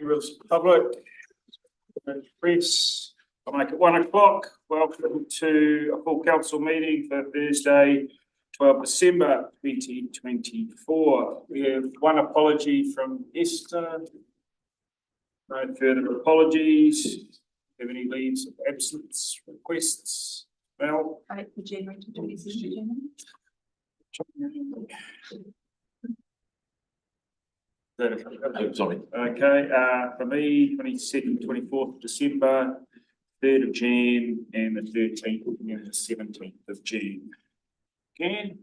Members of the public, press, I'll make it 1 o'clock. Welcome to a full council meeting for Thursday, 12 December 2024. We have one apology from Esther. No further apologies. Have any leaves of absence requests? Well, For January to 27th. Sorry. Okay, for me, 22nd, 24th of December, 3rd of Jan, and the 13th and the 17th of June. Again,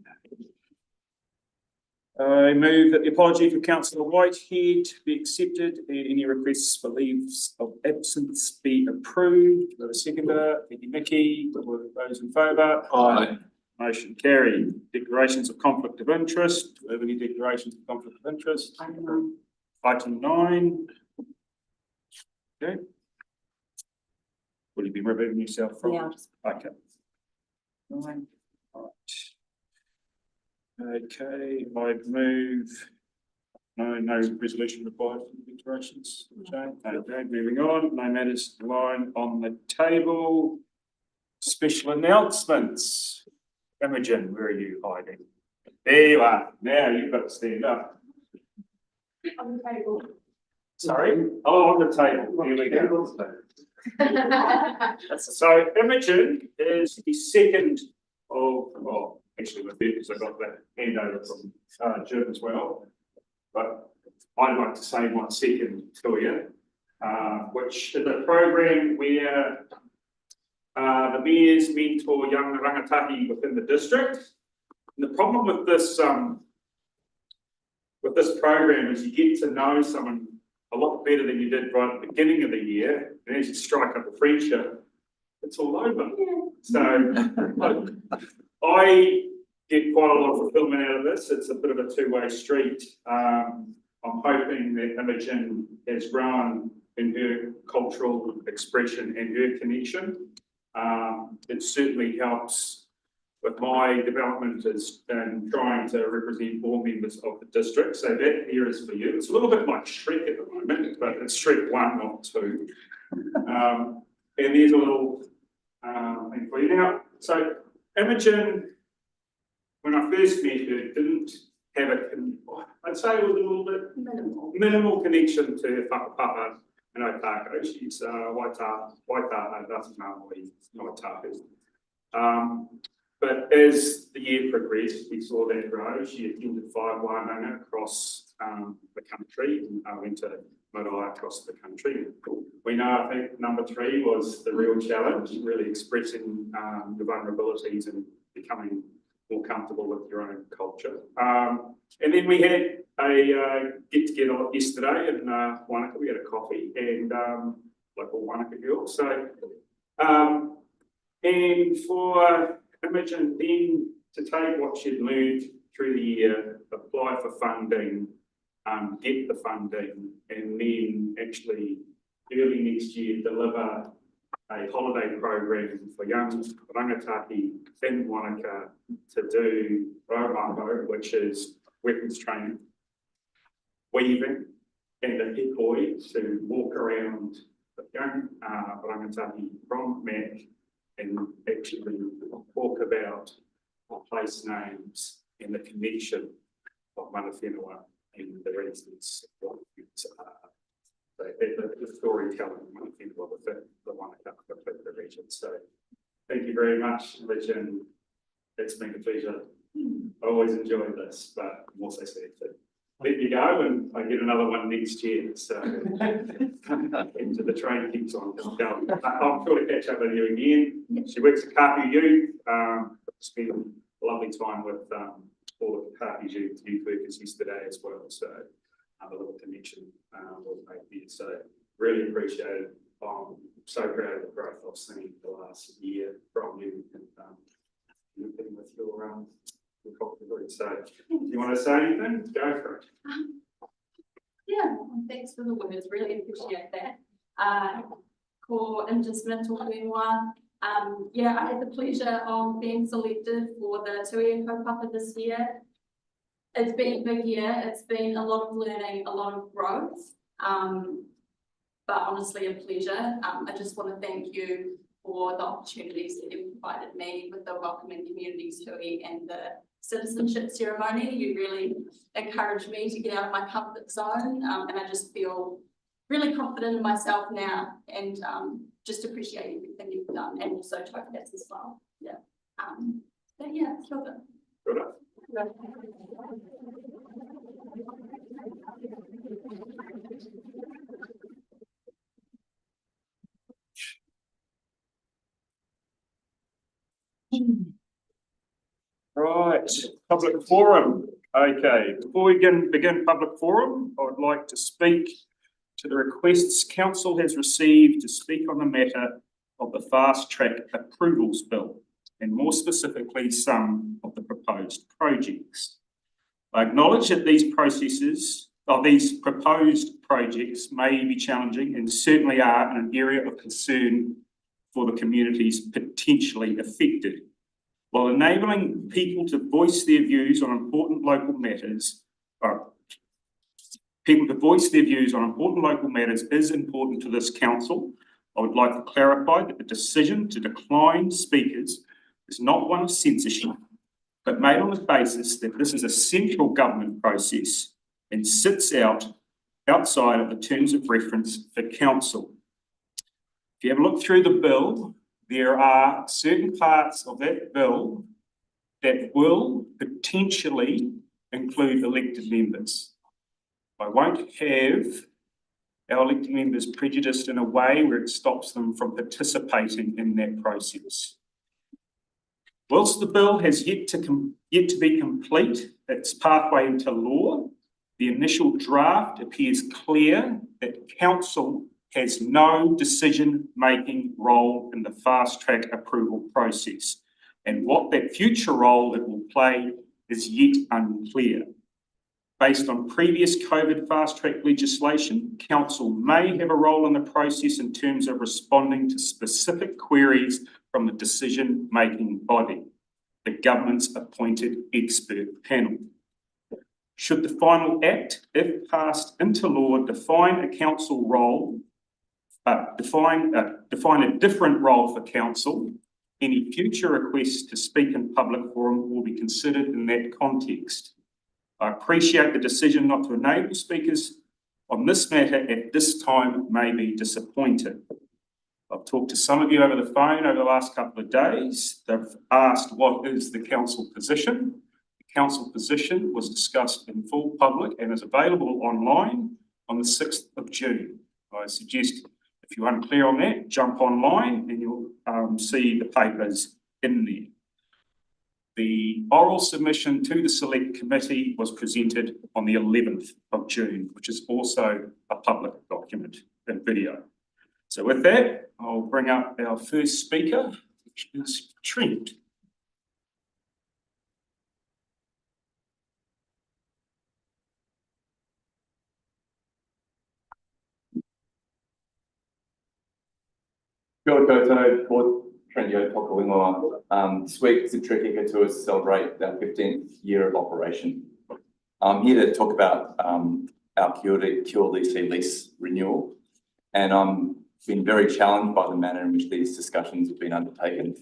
I move that the apology for Councillor Whitehead be accepted and any requests for leaves of absence be approved. The seconder, thank you, Mickey. Those in favour? Aye. Motion carried. Declarations of conflict of interest. Do we have any declarations of conflict of interest? Item 9. Okay. Will you be removing yourself from? Yeah. Okay. 9. Right. Okay, I move. No resolution required for the declarations. Okay, moving on. No matters lying on the table. Special announcements. Imogen, where are you hiding? There you are. Now you've got to stand up. On the table. Sorry? Oh, on the table. Here we go. So Imogen is the second of, well, actually the third because I got that handover from Jim as well. But I'd like to say my second to you, which is a program where the mayors mentor young rangatahi within the district. And the problem with this program is you get to know someone a lot better than you did right at the beginning of the year, and as you strike up a friendship, it's all over. Yeah. So I get quite a lot of fulfillment out of this. It's a bit of a two-way street. I'm hoping that Imogen has grown in her cultural expression and her connection. It certainly helps with my development in trying to represent more members of the district. So that here is for you. It's a little bit like Shrek at the moment, but it's Shrek 1, not 2. And there's a little thing for you now. So Imogen, when I first met her, didn't have I'd say it was a little bit minimal connection to her whakapapa in Otago. She's Waitaha, that's Maori, not Otahu. But as the year progressed, we saw that grow. She attended 5 wānanga across the country and went to marae across the country. We know, I think, number 3 was the real challenge, really expressing the vulnerabilities and becoming more comfortable with your own culture. And then we had a get-together yesterday in Wanaka. We had a coffee and like all Wanaka girls. So, and for Imogen then to take what she'd learned through the year, apply for funding, get the funding, and then actually early next year deliver a holiday program for young rangatahi in Wanaka to do raumaho, which is weapons training, weaving, and a hikoi to walk around the young rangatahi from Mac and actually talk about place names and the connection of mana whenua and the reasons of the storytelling of mana whenua within the Wanaka particular region. So thank you very much, Imogen. It's been a pleasure. I always enjoy this, but I'm also sad to let you go and I get another one next year. So into the train keeps on going. I'm sure to catch up with you again. She works at Kahu Youth. Spent a lovely time with all of the Kahu Youth workers yesterday as well. So a little connection was made there. So really appreciate it. I'm so proud of the growth I've seen the last year from you and with your culture. So if you want to say anything, go for it. Yeah, thanks for the words, really appreciate that. Ko Indigenous whenua. Yeah, I had the pleasure of being selected for the Tui Kaupapa this year. It's been a big year. It's been a lot of learning, a lot of growth. but honestly a pleasure. I just want to thank you for the opportunities that you've provided me with the Welcoming Communities Hui and the citizenship ceremony. You really encouraged me to get out of my comfort zone, and I just feel really confident in myself now, and just appreciate everything you've done, and also Tokats as well. Yeah. But yeah, kia ora. Right, public forum. Okay, before we begin public forum, I would like to speak to the requests council has received to speak on the matter of the fast track approvals bill, and more specifically, some of the proposed projects. I acknowledge that these proposed projects may be challenging and certainly are in an area of concern for the communities potentially affected. While enabling people to voice their views on important local matters, is important to this council, I would like to clarify that the decision to decline speakers is not one of censorship, but made on the basis that this is a central government process and sits outside of the terms of reference for council. If you have a look through the bill, there are certain parts of that bill that will potentially include elected members. I won't have our elected members prejudiced in a way where it stops them from participating in that process. Whilst the bill has yet to be complete its pathway into law, the initial draft appears clear that council has no decision-making role in the fast-track approval process, and what that future role it will play is yet unclear. Based on previous COVID fast-track legislation, council may have a role in the process in terms of responding to specific queries from the decision-making body, the government's appointed expert panel. Should the final act, if passed into law, define a council role, define a different role for council, any future requests to speak in public forum will be considered in that context. I appreciate the decision not to enable speakers on this matter at this time may be disappointed. I've talked to some of you over the phone over the last couple of days. They've asked what is the council position. The council position was discussed in full public and is available online on the 6th of June. I suggest if you're unclear on that, jump online and you'll see the papers in there. The oral submission to the select committee was presented on the 11th of June, which is also a public document and video. So with that, I'll bring up our first speaker, which is Trent. Kia ora koutou, ko Trent Toka Wingoa. This week, Ziptrek Eco Tours celebrate our 15th year of operation. I'm here to talk about our QLDC lease renewal, and I'm been very challenged by the manner in which these discussions have been undertaken.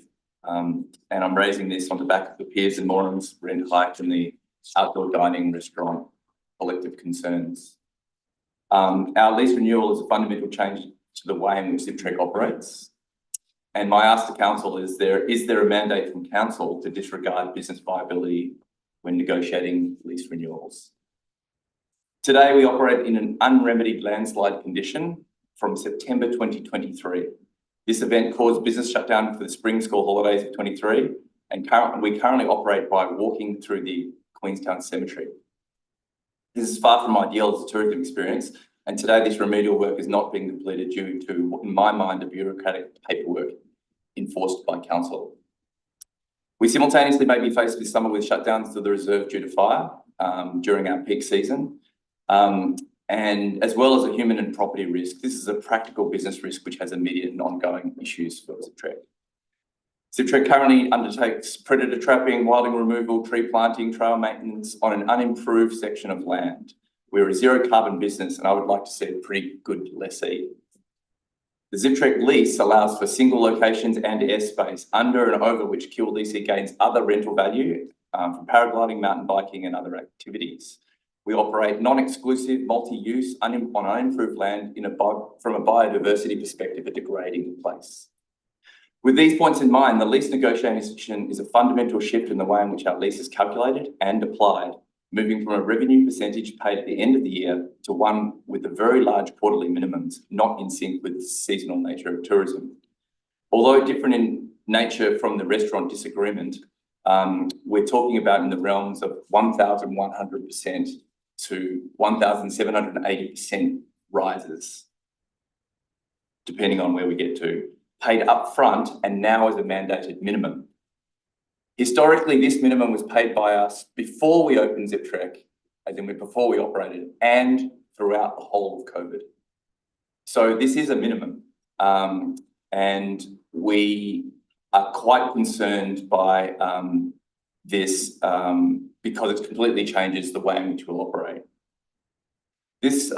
And I'm raising this on the back of the Piers and Morans rent hike and the outdoor dining restaurant collective concerns. Our lease renewal is a fundamental change to the way in which Ziptrek operates. And my ask to council is there a mandate from council to disregard business viability when negotiating lease renewals? Today, we operate in an unremedied landslide condition from September 2023. This event caused business shutdown for the spring school holidays of 23, and we currently operate by walking through the Queenstown Cemetery. This is far from ideal as a tourism experience, and today this remedial work is not being completed due to, in my mind, a bureaucratic paperwork enforced by council. We simultaneously may be faced with summer with shutdowns to the reserve due to fire during our peak season, and as well as a human and property risk. This is a practical business risk which has immediate and ongoing issues for Ziptrek. Ziptrek currently undertakes predator trapping, wilding removal, tree planting, trail maintenance on an unimproved section of land. We're a zero carbon business, and I would like to see a pretty good lessee. The Ziptrek lease allows for single locations and airspace under and over which QLDC gains other rental value from paragliding, mountain biking and other activities. We operate non-exclusive, multi-use, on unimproved land from a biodiversity perspective, a degrading place. With these points in mind, the lease negotiation is a fundamental shift in the way in which our lease is calculated and applied, moving from a revenue percentage paid at the end of the year to one with a very large quarterly minimums, not in sync with the seasonal nature of tourism. Although different in nature from the restaurant disagreement, we're talking about in the realms of 1,100% to 1,780% rises, depending on where we get to, paid upfront and now as a mandated minimum. Historically, this minimum was paid by us before we opened Ziptrek, as in before we operated, and throughout the whole of COVID. So this is a minimum, and we are quite concerned by this because it completely changes the way in which we'll operate. This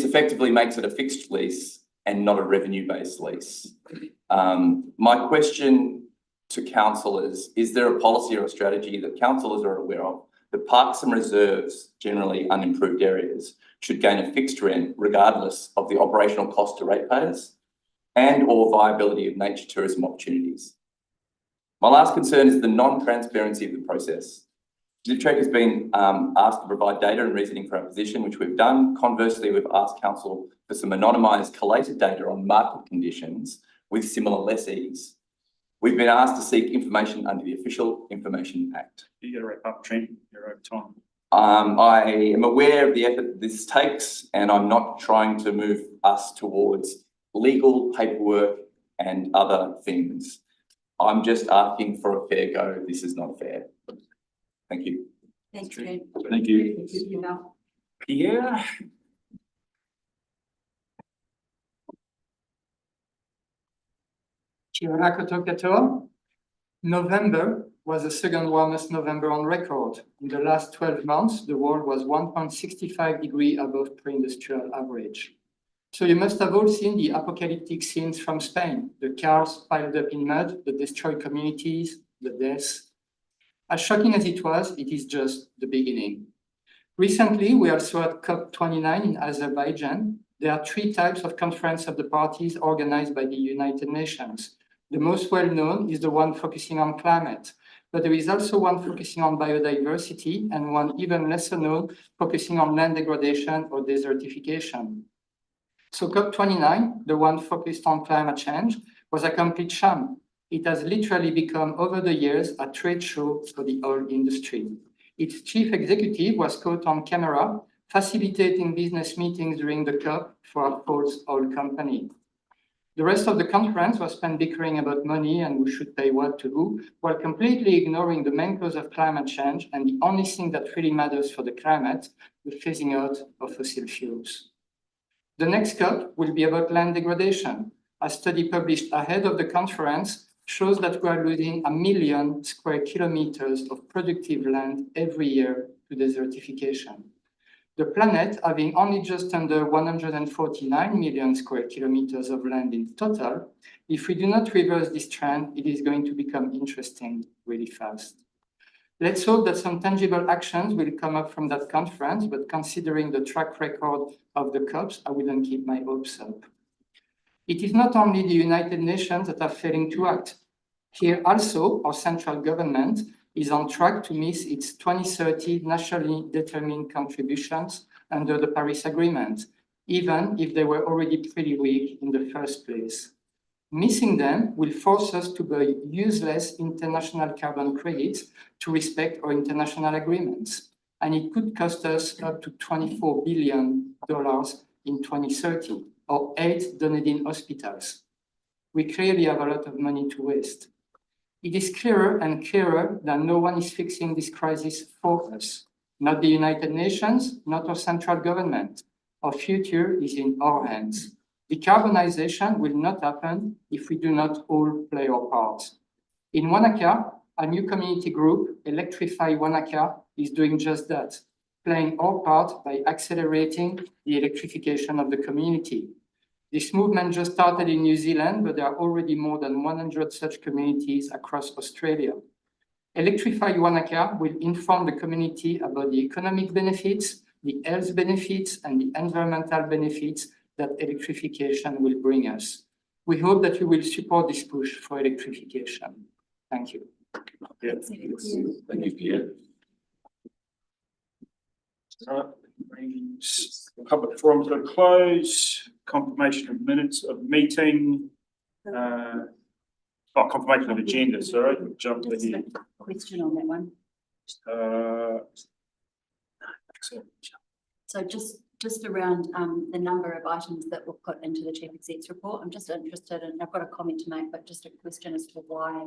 effectively makes it a fixed lease and not a revenue-based lease. My question to councillors, is there a policy or a strategy that councillors are aware of that parks and reserves, generally unimproved areas, should gain a fixed rent regardless of the operational cost to ratepayers and or viability of nature tourism opportunities? My last concern is the non-transparency of the process. Ziptrek has been asked to provide data and reasoning for our position, which we've done. Conversely, we've asked council for some anonymised collated data on market conditions with similar lessees. We've been asked to seek information under the Official Information Act. You got to wrap up, Trent. You're over time. I am aware of the effort this takes, and I'm not trying to move us towards legal paperwork and other things. I'm just asking for a fair go. This is not fair. Thank you. Thanks, Trent. Thank you. Pierre? November was the second warmest November on record. In the last 12 months, the world was 1.65 degrees above pre-industrial average. So you must have all seen the apocalyptic scenes from Spain, the cars piled up in mud, the destroyed communities, the deaths. As shocking as it was, it is just the beginning. Recently, we also at COP29 in Azerbaijan. There are 3 types of conference of the parties organized by the United Nations. The most well-known is the one focusing on climate, but there is also one focusing on biodiversity and one even lesser known focusing on land degradation or desertification. So COP29, the one focused on climate change, was a complete sham. It has literally become, over the years, a trade show for the oil industry. Its chief executive was caught on camera facilitating business meetings during the COP for a false oil company. The rest of the conference was spent bickering about money and who should pay what to who, while completely ignoring the main cause of climate change and the only thing that really matters for the climate, the phasing out of fossil fuels. The next COP will be about land degradation. A study published ahead of the conference shows that we are losing 1 million square kilometers of productive land every year to desertification. The planet having only just under 149 million square kilometers of land in total, if we do not reverse this trend, it is going to become interesting really fast. Let's hope that some tangible actions will come up from that conference, but considering the track record of the COPs, I wouldn't keep my hopes up. It is not only the United Nations that are failing to act. Here also, our central government is on track to miss its 2030 nationally determined contributions under the Paris Agreement, even if they were already pretty weak in the first place. Missing them will force us to buy useless international carbon credits to respect our international agreements, and it could cost us up to $24 billion in 2030, or 8 Dunedin hospitals. We clearly have a lot of money to waste. It is clearer and clearer that no one is fixing this crisis for us. Not the United Nations, not our central government. Our future is in our hands. Decarbonization will not happen if we do not all play our part. In Wanaka, a new community group, Electrify Wanaka, is doing just that, playing our part by accelerating the electrification of the community. This movement just started in New Zealand, but there are already more than 100 such communities across Australia. Electrify Wanaka will inform the community about the economic benefits, the health benefits, and the environmental benefits that electrification will bring us. We hope that you will support this push for electrification. Thank you. Yeah. Thank you, Pierre. Brings the public forum to a close. Confirmation of minutes of meeting. Confirmation of agenda, sorry, jump Just ahead. a question on that one. So just around the number of items that were put into the chief exec's report, I'm just interested, and I've got a comment to make, but just a question as to why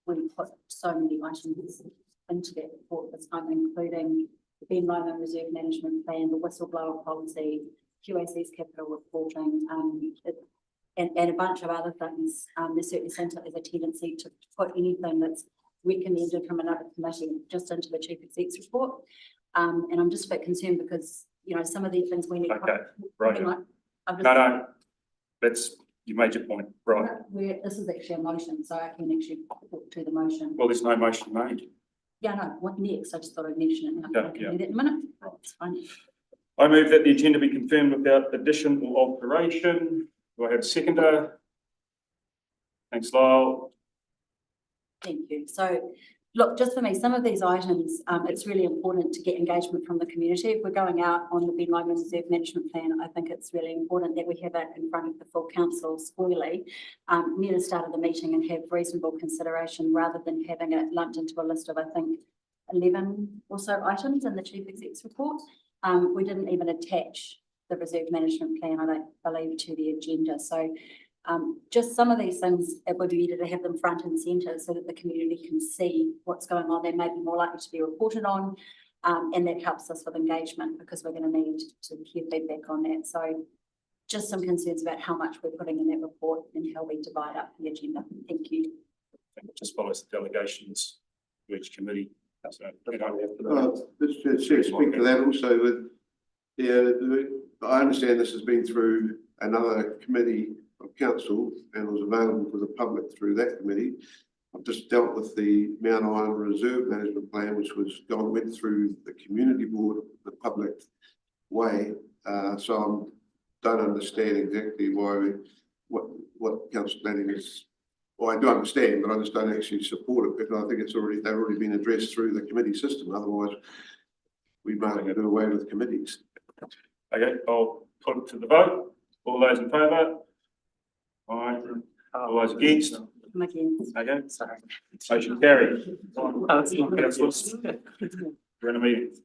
we put so many items into that report this time, including the Ben Lomond Reserve Management Plan, the whistleblower policy, QAC's capital reporting, and a bunch of other things. There certainly seems like there's a tendency to put anything that's recommended from another committee just into the chief exec's report. And I'm just a bit concerned because, you know, some of these things we need. Okay, right. Like, No, that's, you made your point, right. This is actually a motion, so I can actually talk to the motion. Well, there's no motion made. Yeah, no, what next? I just thought I'd mention it. Yeah, I can do that in a minute. It's fine. I move that the agenda be confirmed without addition or alteration. Do I have a seconder? Thanks, Lyle. Thank you. So, look, just for me, some of these items, it's really important to get engagement from the community. If we're going out on the Ben Lomond Reserve Management Plan, I think it's really important that we have it in front of the full council squarely near the start of the meeting and have reasonable consideration rather than having it lumped into a list of, I think, 11 or so items in the chief exec's report. We didn't even attach the reserve management plan, I don't believe, to the agenda. So just some of these things, it would be better to have them front and centre so that the community can see what's going on. They may be more likely to be reported on, and that helps us with engagement because we're going to need to hear feedback on that. So just some concerns about how much we're putting in that report and how we divide up the agenda. Thank you. I think it just follows the delegations to each committee. So, you know, Let's speak to that also with, yeah, I understand this has been through another committee of council and was available for the public through that committee. I've just dealt with the Mount Iron Reserve Management Plan, which went through the community board, the public way. So I don't understand exactly why, what council planning is. Well, I do understand, but I just don't actually support it because I think they've already been addressed through the committee system. Otherwise, we might do away with committees. okay, I'll put it to the vote. All those in favour? Aye. All those against? I'm against. Okay, motion carried. Councillors, we're in a meeting.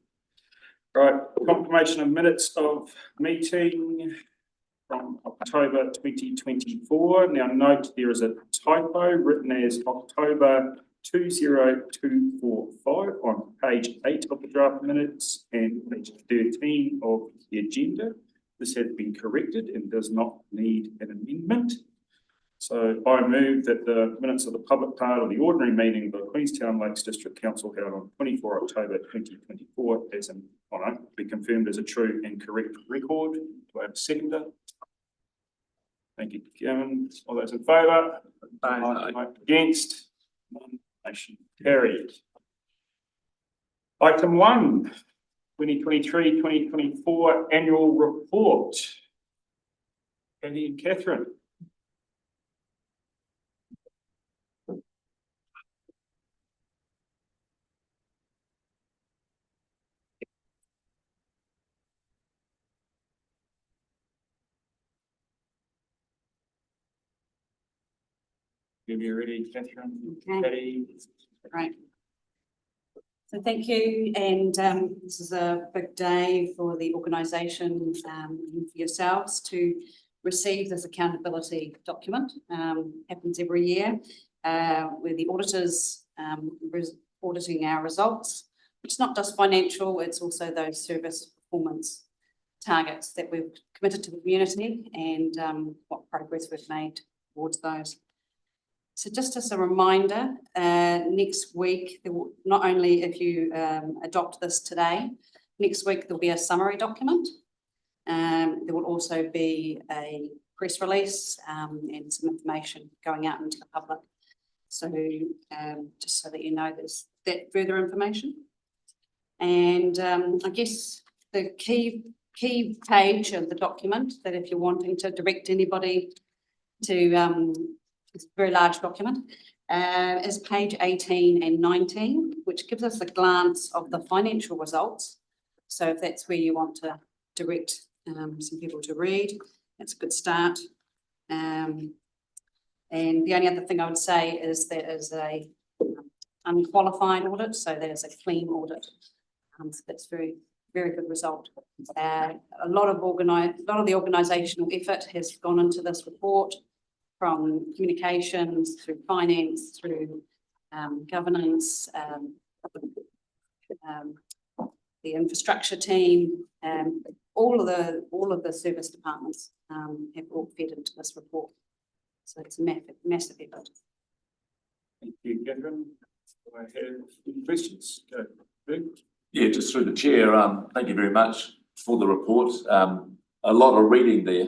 Right, confirmation of minutes of meeting from October 2024. Now note there is a typo written as October 20245 on page 8 of the draft minutes and page 13 of the agenda. This has been corrected and does not need an amendment. So I move that the minutes of the public part of the ordinary meeting of the Queenstown Lakes District Council held on 24 October 2024 as an honour be confirmed as a true and correct record. Do I have a seconder? Thank you, Kevin. All those in favour? Aye. Against? None. Motion carried. Item 1, 2023-2024 annual report. Andy and Catherine. You ready, Catherine? Okay. Patty? Right. So thank you, and this is a big day for the organisation and for yourselves to receive this accountability document. Happens every year where the auditors auditing our results. It's not just financial, it's also those service performance targets that we've committed to the community and what progress we've made towards those. So just as a reminder, next week, not only if you adopt this today, next week there'll be a summary document. There will also be a press release and some information going out into the public. So just so that you know, there's that further information. And I guess the key page of the document that if you're wanting to direct anybody to it's a very large document, is page 18 and 19, which gives us a glance of the financial results. So if that's where you want to direct some people to read, that's a good start. And the only other thing I would say is there is a unqualified audit, so that is a clean audit. So that's very good result. A lot of the organisational effort has gone into this report, from communications through finance, through governance, the infrastructure team, all of the service departments have all fed into this report. So it's a massive effort. Thank you, Catherine. Do I have any questions? Go, Luke. Yeah, just through the chair, thank you very much for the report. A lot of reading there,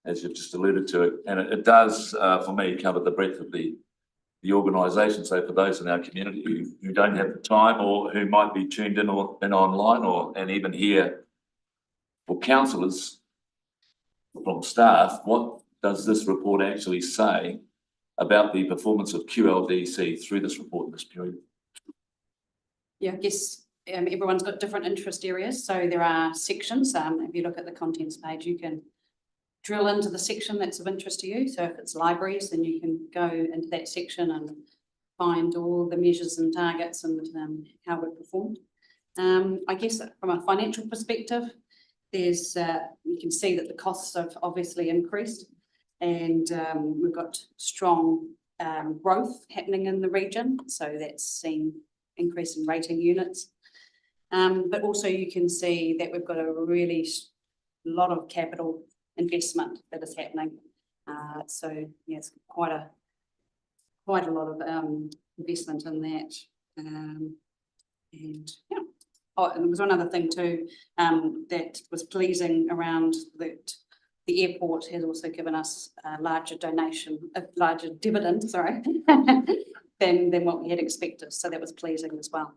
as you've just alluded to it, and it does, for me, cover the breadth of the organisation. So for those in our community who don't have the time, or who might be tuned in online, and even here for councillors from staff, what does this report actually say about the performance of QLDC through this report in this period? Yeah, I guess everyone's got different interest areas. So there are sections. If you look at the contents page, you can drill into the section that's of interest to you. So if it's libraries, then you can go into that section and find all the measures and targets and how we performed. I guess from a financial perspective, there's you can see that the costs have obviously increased, and we've got strong growth happening in the region. So that's seen increase in rating units. But also you can see that we've got a really lot of capital investment that is happening. So yes, quite a lot of investment in that. And yeah. Oh, and there was one other thing too that was pleasing around that. The airport has also given us a larger dividend, sorry, than what we had expected. So that was pleasing as well.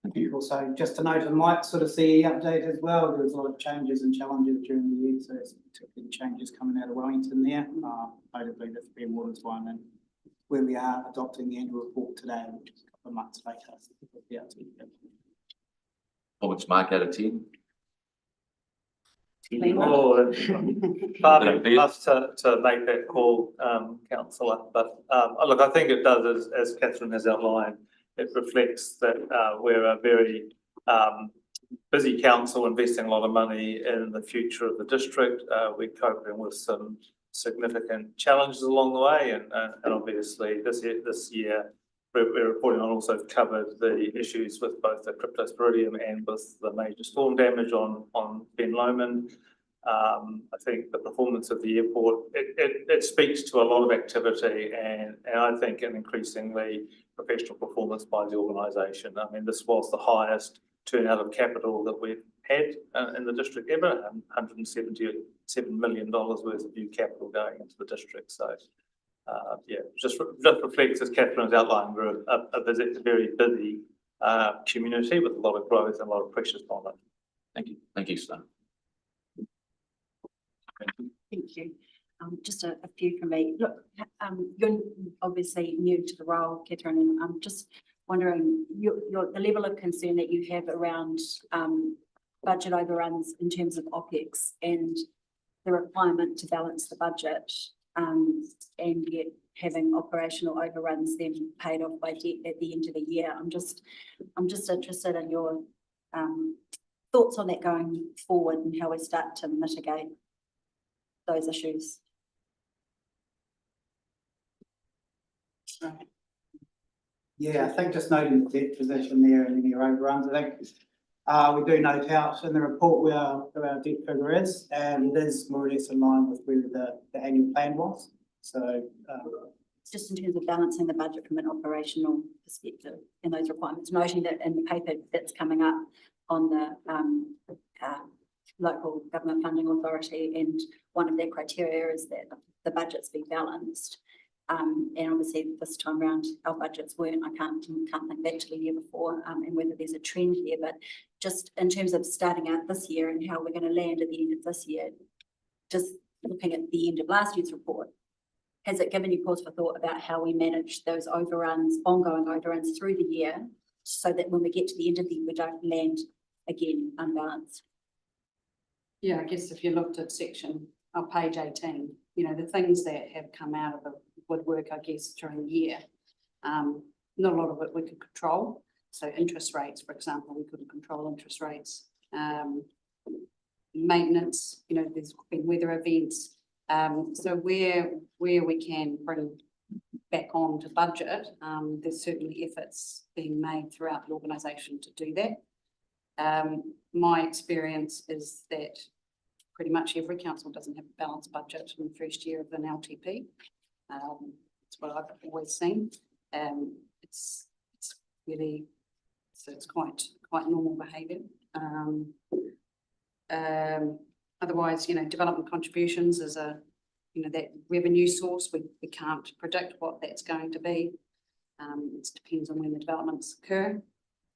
Thank you. Also, just to note, I might sort of see update as well. There was a lot of changes and challenges during the year, so there's particularly changes coming out of Wellington there. Notably, the Fair Waters one, and where we are adopting the annual report today, which is a couple of months later. Performance mark out of 10. Oh, far from us to make that call, councillor. But look, I think it does, as Catherine has outlined, it reflects that we're a very busy council investing a lot of money in the future of the district. We're coping with some significant challenges along the way, and obviously this year we're reporting on also covered the issues with both the cryptosporidium and with the major storm damage on Ben Lomond. I think the performance of the airport, it speaks to a lot of activity and I think an increasingly professional performance by the organisation. I mean, this was the highest turnout of capital that we've had in the district ever, $177 million worth of new capital going into the district. So yeah, just reflects, as Catherine has outlined, we're a very busy community with a lot of growth and a lot of pressures on it. Thank you, Stan. Thank you. Just a few from me. Look, you're obviously new to the role, Catherine, and I'm just wondering the level of concern that you have around budget overruns in terms of OPEX and the requirement to balance the budget, and yet having operational overruns then paid off by debt at the end of the year. I'm just interested in your thoughts on that going forward and how we start to mitigate those issues. Yeah, I think just noting the debt position there and any overruns, I think we do note out in the report where our debt figure is, and it is more or less in line with where the annual plan was. So just in terms of balancing the budget from an operational perspective and those requirements, noting that in the paper that's coming up on the local government funding authority, and one of their criteria is that the budgets be balanced. And obviously this time around, our budgets weren't. I can't think back to the year before, and whether there's a trend here, but just in terms of starting out this year and how we're going to land at the end of this year, just looking at the end of last year's report, has it given you pause for thought about how we manage those overruns, ongoing overruns through the year, so that when we get to the end of the year, we don't land again unbalanced? Yeah, I guess if you looked at section of page 18, you know, the things that have come out of the woodwork, I guess, during the year, not a lot of it we could control. So interest rates, for example, we couldn't control interest rates. Maintenance, you know, there's been weather events. So where we can bring back on to budget, there's certainly efforts being made throughout the organisation to do that. My experience is that pretty much every council doesn't have a balanced budget in the first year of an LTP. That's what I've always seen. It's really, so it's quite normal behaviour. Otherwise, you know, development contributions is a, you know, that revenue source, we can't predict what that's going to be. It depends on when the developments occur.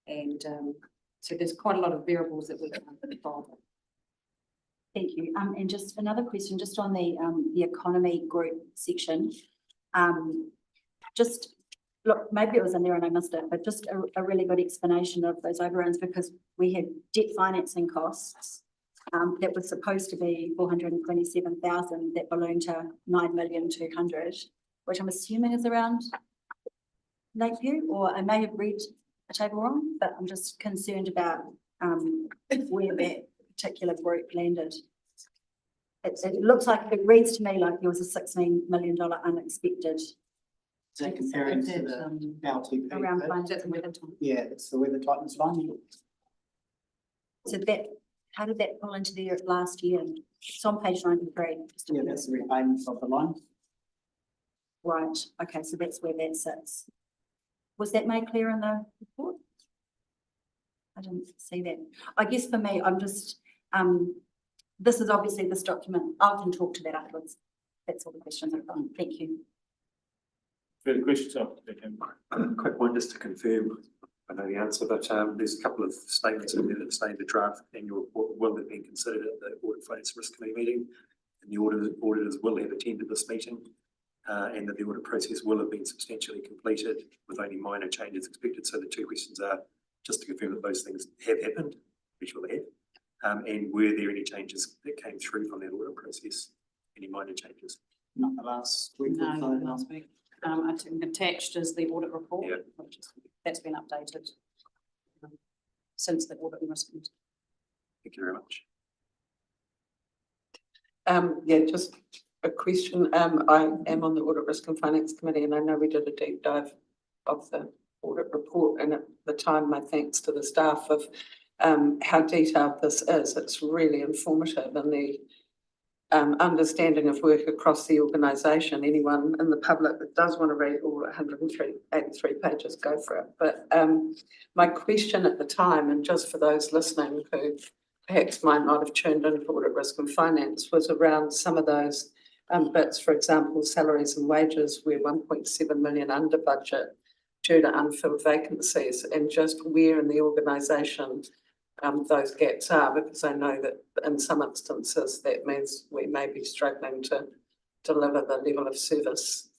And so there's quite a lot of variables that we can't control. Thank you. And just another question, just on the economy group section. Just look, maybe it was in there and I missed it, but just a really good explanation of those overruns, because we had debt financing costs that was supposed to be 427,000 that ballooned to 9,200,000, which I'm assuming is around Lakeview, or I may have read a table wrong, but I'm just concerned about where that particular group landed. It looks like, it reads to me like there was a $16 million unexpected. So comparing to the LTP. Around right? finance. Yeah, it's the weather tightness line. So that, how did that fall into there last year? It's on page 93. Yeah, that's the repayments of the line. Right, okay, so that's where that sits. Was that made clear in the report? I didn't see that. I guess for me, I'm just, this is obviously this document. I can talk to that afterwards. That's all the questions I've got. Thank you. Further questions? Quick one, just to confirm, I know the answer, but there's a couple of statements in there that say the draft annual report will have been considered at the Audit Finance Risk Committee meeting, and the auditors will have attended this meeting, and that the audit process will have been substantially completed with only minor changes expected. So the two questions are just to confirm that those things have happened, be sure they have, and were there any changes that came through from that audit process? Any minor changes? Not the last week. No, not last week. I think attached is the audit report, Yeah. which is, that's been updated since the audit was. Thank you very much. Yeah, just a question. I am on the Audit Risk and Finance Committee, and I know we did a deep dive of the audit report, and at the time, my thanks to the staff of how detailed this is. It's really informative, and the understanding of work across the organisation. Anyone in the public that does want to read all 183 pages, go for it. But my question at the time, and just for those listening who perhaps might not have tuned in for Audit Risk and Finance, was around some of those bits. For example, salaries and wages were 1.7 million under budget due to unfilled vacancies, and just where in the organisation those gaps are, because I know that in some instances that means we may be struggling to deliver the level of service.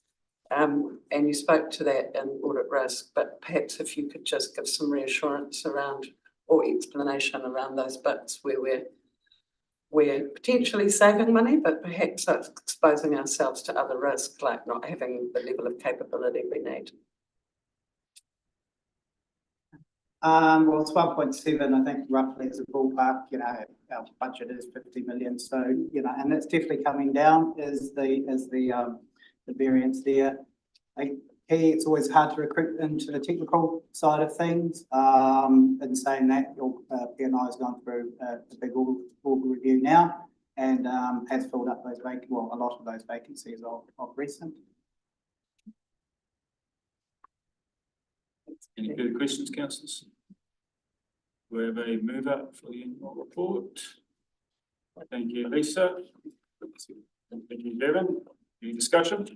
And you spoke to that in audit risk, but perhaps if you could just give some reassurance around or explanation around those bits where we're potentially saving money, but perhaps exposing ourselves to other risks, like not having the level of capability we need. Well, it's 1.7, I think, roughly as a ballpark. You know, our budget is 50 million, so you know, and it's definitely coming down as the variance there. It's always hard to recruit into the technical side of things. In saying that, your P&I has gone through a big org review now, and has filled up those a lot of those vacancies of recent. Any further questions, councillors? We have a mover for the annual report. Thank you, Lisa. Thank you, Devon. Any discussion?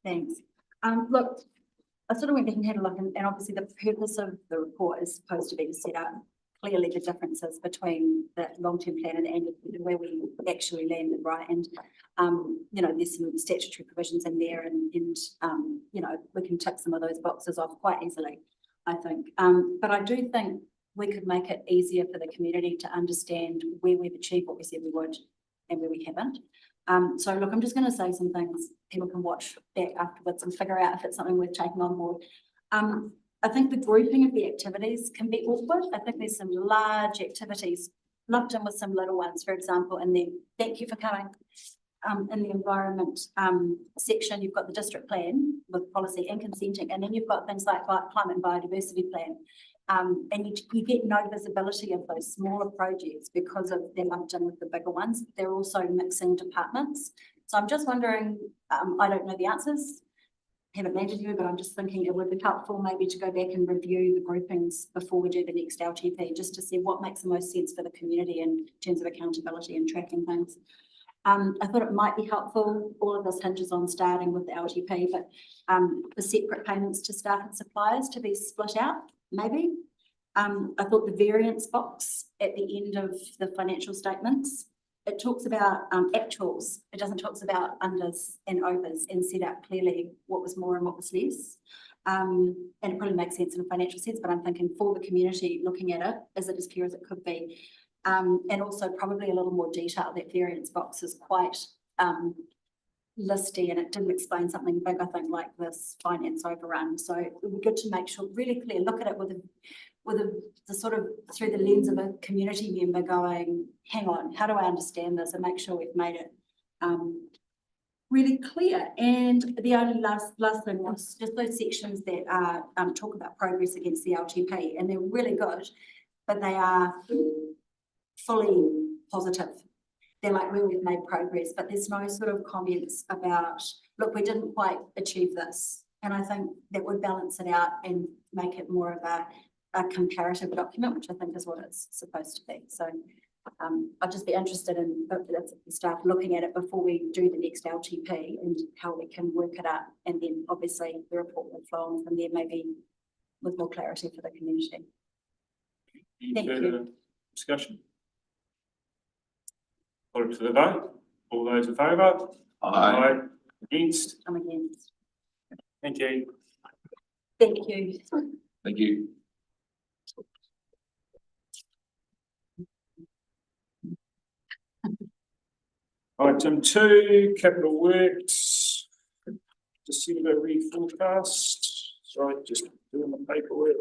Thanks. Look, I sort of went back and had a look, and obviously the purpose of the report is supposed to be to set out clearly the differences between the long-term plan and the annual plan, where we actually landed, right? And, you know, there's some statutory provisions in there and you know, we can tick some of those boxes off quite easily, I think. But I do think we could make it easier for the community to understand where we've achieved what we said we would and where we haven't. So look, I'm just going to say some things people can watch back afterwards and figure out if it's something worth taking on board. I think the grouping of the activities can be awkward. I think there's some large activities lumped in with some little ones, for example, and then thank you for coming. In the environment section, you've got the district plan with policy and consenting, and then you've got things like climate and biodiversity plan. And you get no visibility of those smaller projects because of they're lumped in with the bigger ones. They're also mixing departments. So I'm just wondering, I don't know the answers, haven't landed you, but I'm just thinking it would be helpful maybe to go back and review the groupings before we do the next LTP, just to see what makes the most sense for the community in terms of accountability and tracking things. I thought it might be helpful, all of this hinges on starting with the LTP, but the separate payments to staff and suppliers to be split out, maybe. I thought the variance box at the end of the financial statements, it talks about actuals. It doesn't talk about unders and overs and set out clearly what was more and what was less. And it probably makes sense in a financial sense, but I'm thinking for the community looking at it, is it as clear as it could be? And also probably a little more detail. That variance box is quite listy and it didn't explain something big, I think, like this finance overrun. So it would be good to make sure really clear, look at it with the sort of through the lens of a community member going, hang on, how do I understand this, and make sure we've made it really clear. And the only last thing was just those sections that are talk about progress against the LTP, and they're really good, but they are fully positive. They're like where we've made progress, but there's no sort of comments about, look, we didn't quite achieve this. And I think that would balance it out and make it more of a comparative document, which I think is what it's supposed to be. So I'd just be interested in the staff looking at it before we do the next LTP and how we can work it out. And then obviously the report will flow on from there, maybe with more clarity for the community. Thank you. Discussion? Put it to the vote. All those in favour? Aye. Against? I'm against. Thank you. Thank you. Thank you. Item 2, capital works. December reforecast. Sorry, just doing the paperwork.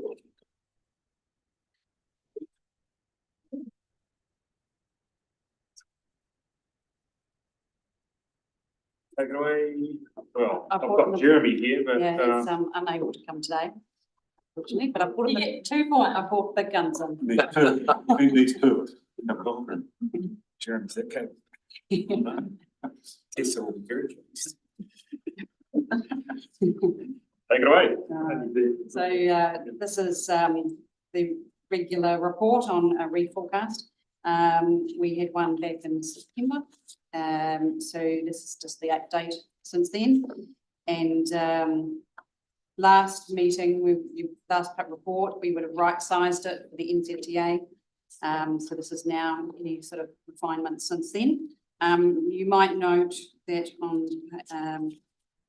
Take it away. Well, I've got Jeremy here, but Yeah, he's unable to come today, unfortunately, but I brought him at 2 point. I brought big guns in. who needs two? Jeremy's that okay. Yes, all the good. Take it away. So this is the regular report on a reforecast. We had one back in September. So this is just the update since then. And last meeting, last report, we would have right-sized it for the NZTA. So this is now any sort of refinement since then. You might note that on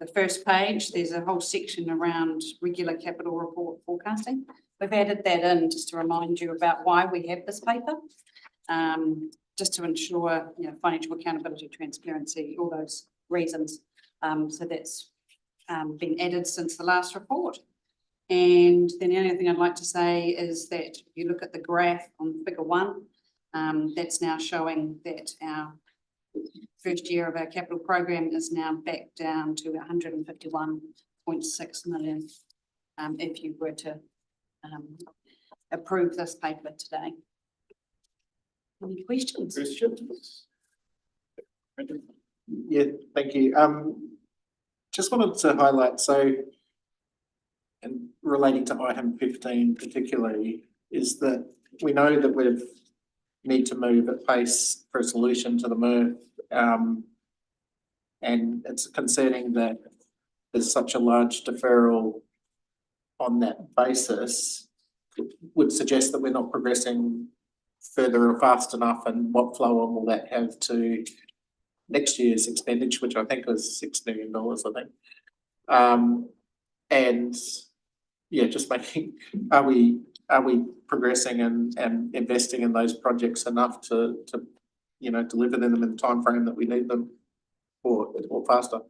the first page, there's a whole section around regular capital report forecasting. We've added that in just to remind you about why we have this paper, just to ensure, you know, financial accountability, transparency, all those reasons. So that's been added since the last report. And then the only thing I'd like to say is that if you look at the graph on figure 1, that's now showing that our first year of our capital program is now back down to 151.6 million if you were to approve this paper today. Any questions? Yeah, thank you. Just wanted to highlight, so, and relating to item 15 particularly, is that we know that we've need to move at pace for a solution to the MRF. And it's concerning that there's such a large deferral on that basis. It would suggest that we're not progressing further or fast enough, and what flow on will that have to next year's expenditure, which I think was $6 million, I think. And yeah, just making, are we progressing and investing in those projects enough to deliver them in the timeframe that we need them or faster?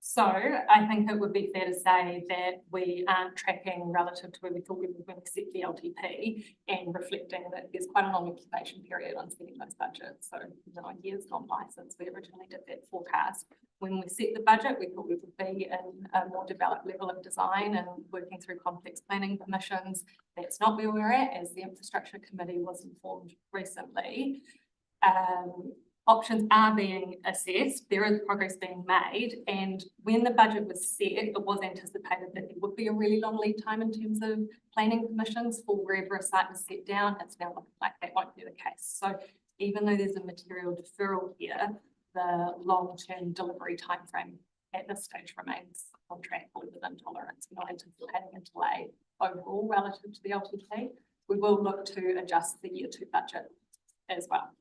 So I think it would be fair to say that we aren't tracking relative to where we thought we were when we set the LTP, and reflecting that there's quite a long incubation period on setting those budgets. So, a year's gone by since we originally did that forecast. When we set the budget, we thought we would be in a more developed level of design and working through complex planning permissions. That's not where we're at, as the Infrastructure Committee was informed recently. Options are being assessed, there is progress being made, and when the budget was set, it was anticipated that there would be a really long lead time in terms of planning permissions for wherever a site was set down. It's now looking like that won't be the case. So even though there's a material deferral here, the long-term delivery timeframe at this stage remains on track or within tolerance. We're not anticipating a delay overall relative to the LTP. We will look to adjust the year 2 budget as well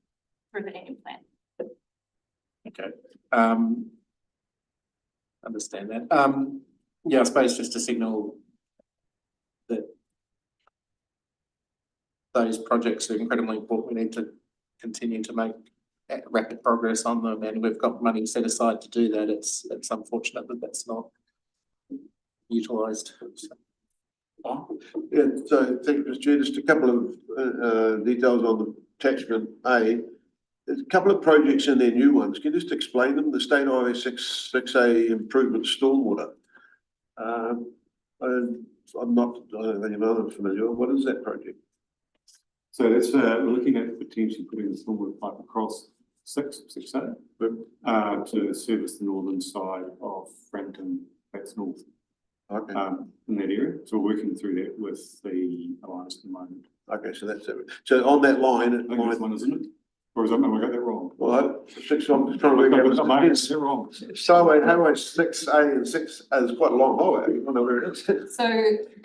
through the annual plan. Okay, understand that. Yeah, I suppose just to signal that those projects are incredibly important. We need to continue to make rapid progress on them, and we've got money set aside to do that. It's unfortunate that that's not utilised. Yeah, so thank you, Mr. Chair. Just a couple of details on the attachment A. There's a couple of projects in there, new ones. Can you just explain them? The State Highway 6A improvement stormwater. I'm not familiar. What is that project? So that's we're looking at potentially putting the stormwater pipe across 6A to service the northern side of Frampton. That's north. Okay. In that area. So we're working through that with the Alliance at the moment. Okay, so that's it. So on that line, I think that's one, isn't it? Or is that, have I got that wrong? Well, I'm just trying to work out. Is that wrong? So Highway 6A and 6 is quite a long highway. I don't know where it is. So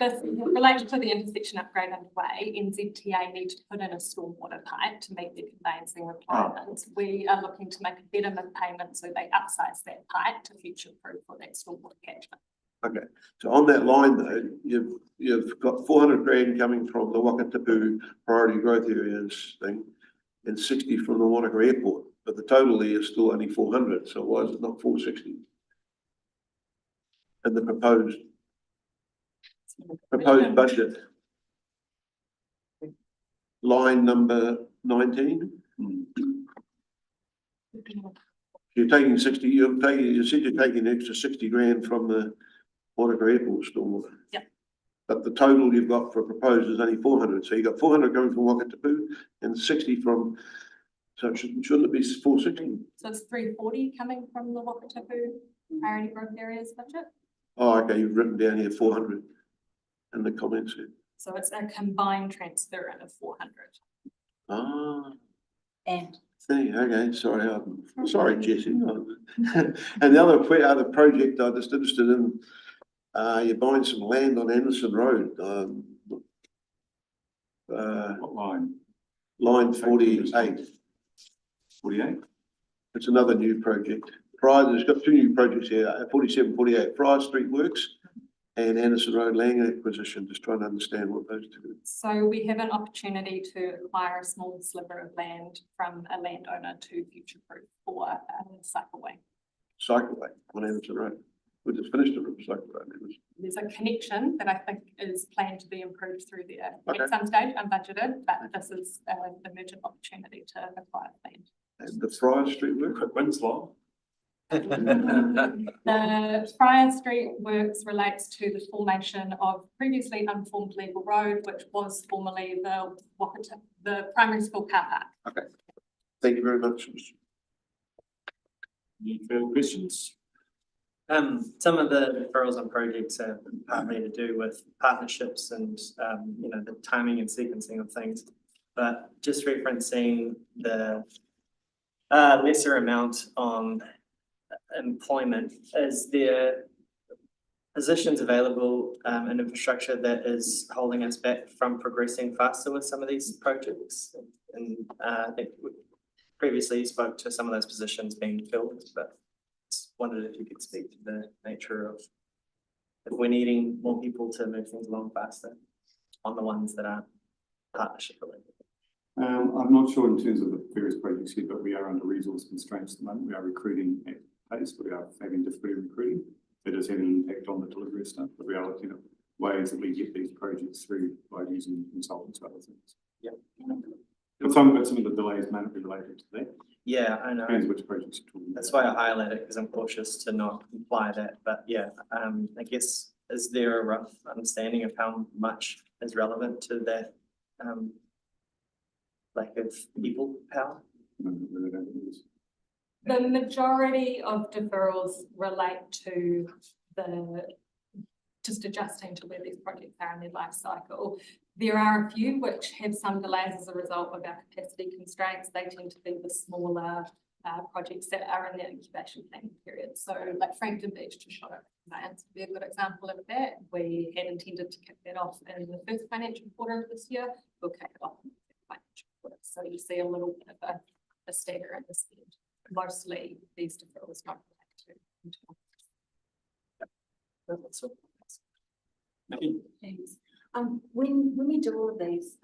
this related to the intersection upgrade underway, NZTA need to put in a stormwater pipe to meet their conveyancing requirements. We are looking to make a betterment payment so they upsize that pipe to future-proof for that stormwater catchment. Okay, so on that line though, you've got 400 grand coming from the Wakatipu priority growth areas thing, and 60 from the Wanaka Airport, but the total there is still only 400. So why is it not 460? And the proposed budget, line number 19. You're taking 60. You said you're taking an extra 60 grand from the Wanaka Airport stormwater. Yeah. But the total you've got for proposed is only 400. So you've got 400 coming from Wakatipu and 60 from, so shouldn't it be 460? So it's 340 coming from the Wakatipu priority growth areas budget. Oh, okay, you've written down here 400 in the comments here. So it's a combined transfer of 400. Ah. And Okay, sorry, sorry, Jesse. And the other project I'm just interested in, you're buying some land on Anderson Road. What line? Line 48. 48? It's another new project. There's got 2 new projects here, 47, 48, Pryor Street Works and Anderson Road land acquisition. Just trying to understand what those 2 are. So we have an opportunity to acquire a small sliver of land from a landowner to future-proof for a cycleway. Cycleway on Anderson Road. We just finished the cycleway. There's a connection that I think is planned to be improved through there Okay. at some stage, unbudgeted, but this is an emergent opportunity to acquire land. And the Pryor Street Works. Quick wins, Lyle. The Pryor Street Works relates to the formation of previously unformed legal road, which was formerly the primary school car park. Okay. Thank you very much. Any further questions? Some of the referrals on projects are partly to do with partnerships and, you know, the timing and sequencing of things. But just referencing the lesser amount on employment, is there positions available in infrastructure that is holding us back from progressing faster with some of these projects? And I think we previously spoke to some of those positions being filled, but just wondered if you could speak to the nature of if we're needing more people to move things along faster on the ones that are partnership related. I'm not sure in terms of the various projects here, but we are under resource constraints at the moment. We are recruiting at pace, but we are having difficulty recruiting. It is having an impact on the delivery of stuff, but we are looking at ways that we get these projects through by using consultants and other things. Yeah. But some of the delays may not be related to that. Yeah, I know. Depends which projects you're talking about. That's why I highlight it, because I'm cautious to not imply that, but yeah, I guess, is there a rough understanding of how much is relevant to that, lack of people power? The majority of deferrals relate to just adjusting to where these projects are in their life cycle. There are a few which have some delays as a result of our capacity constraints. They tend to be the smaller projects that are in the incubation planning period. So like Frankton Beach to show conveyance would be a good example of that. We had intended to kick that off in the first financial quarter of this year. We'll kick it off in the second financial quarter. So you see a little bit of a stagger in the spend. Mostly these deferrals don't relate to. Thanks. When we do all of these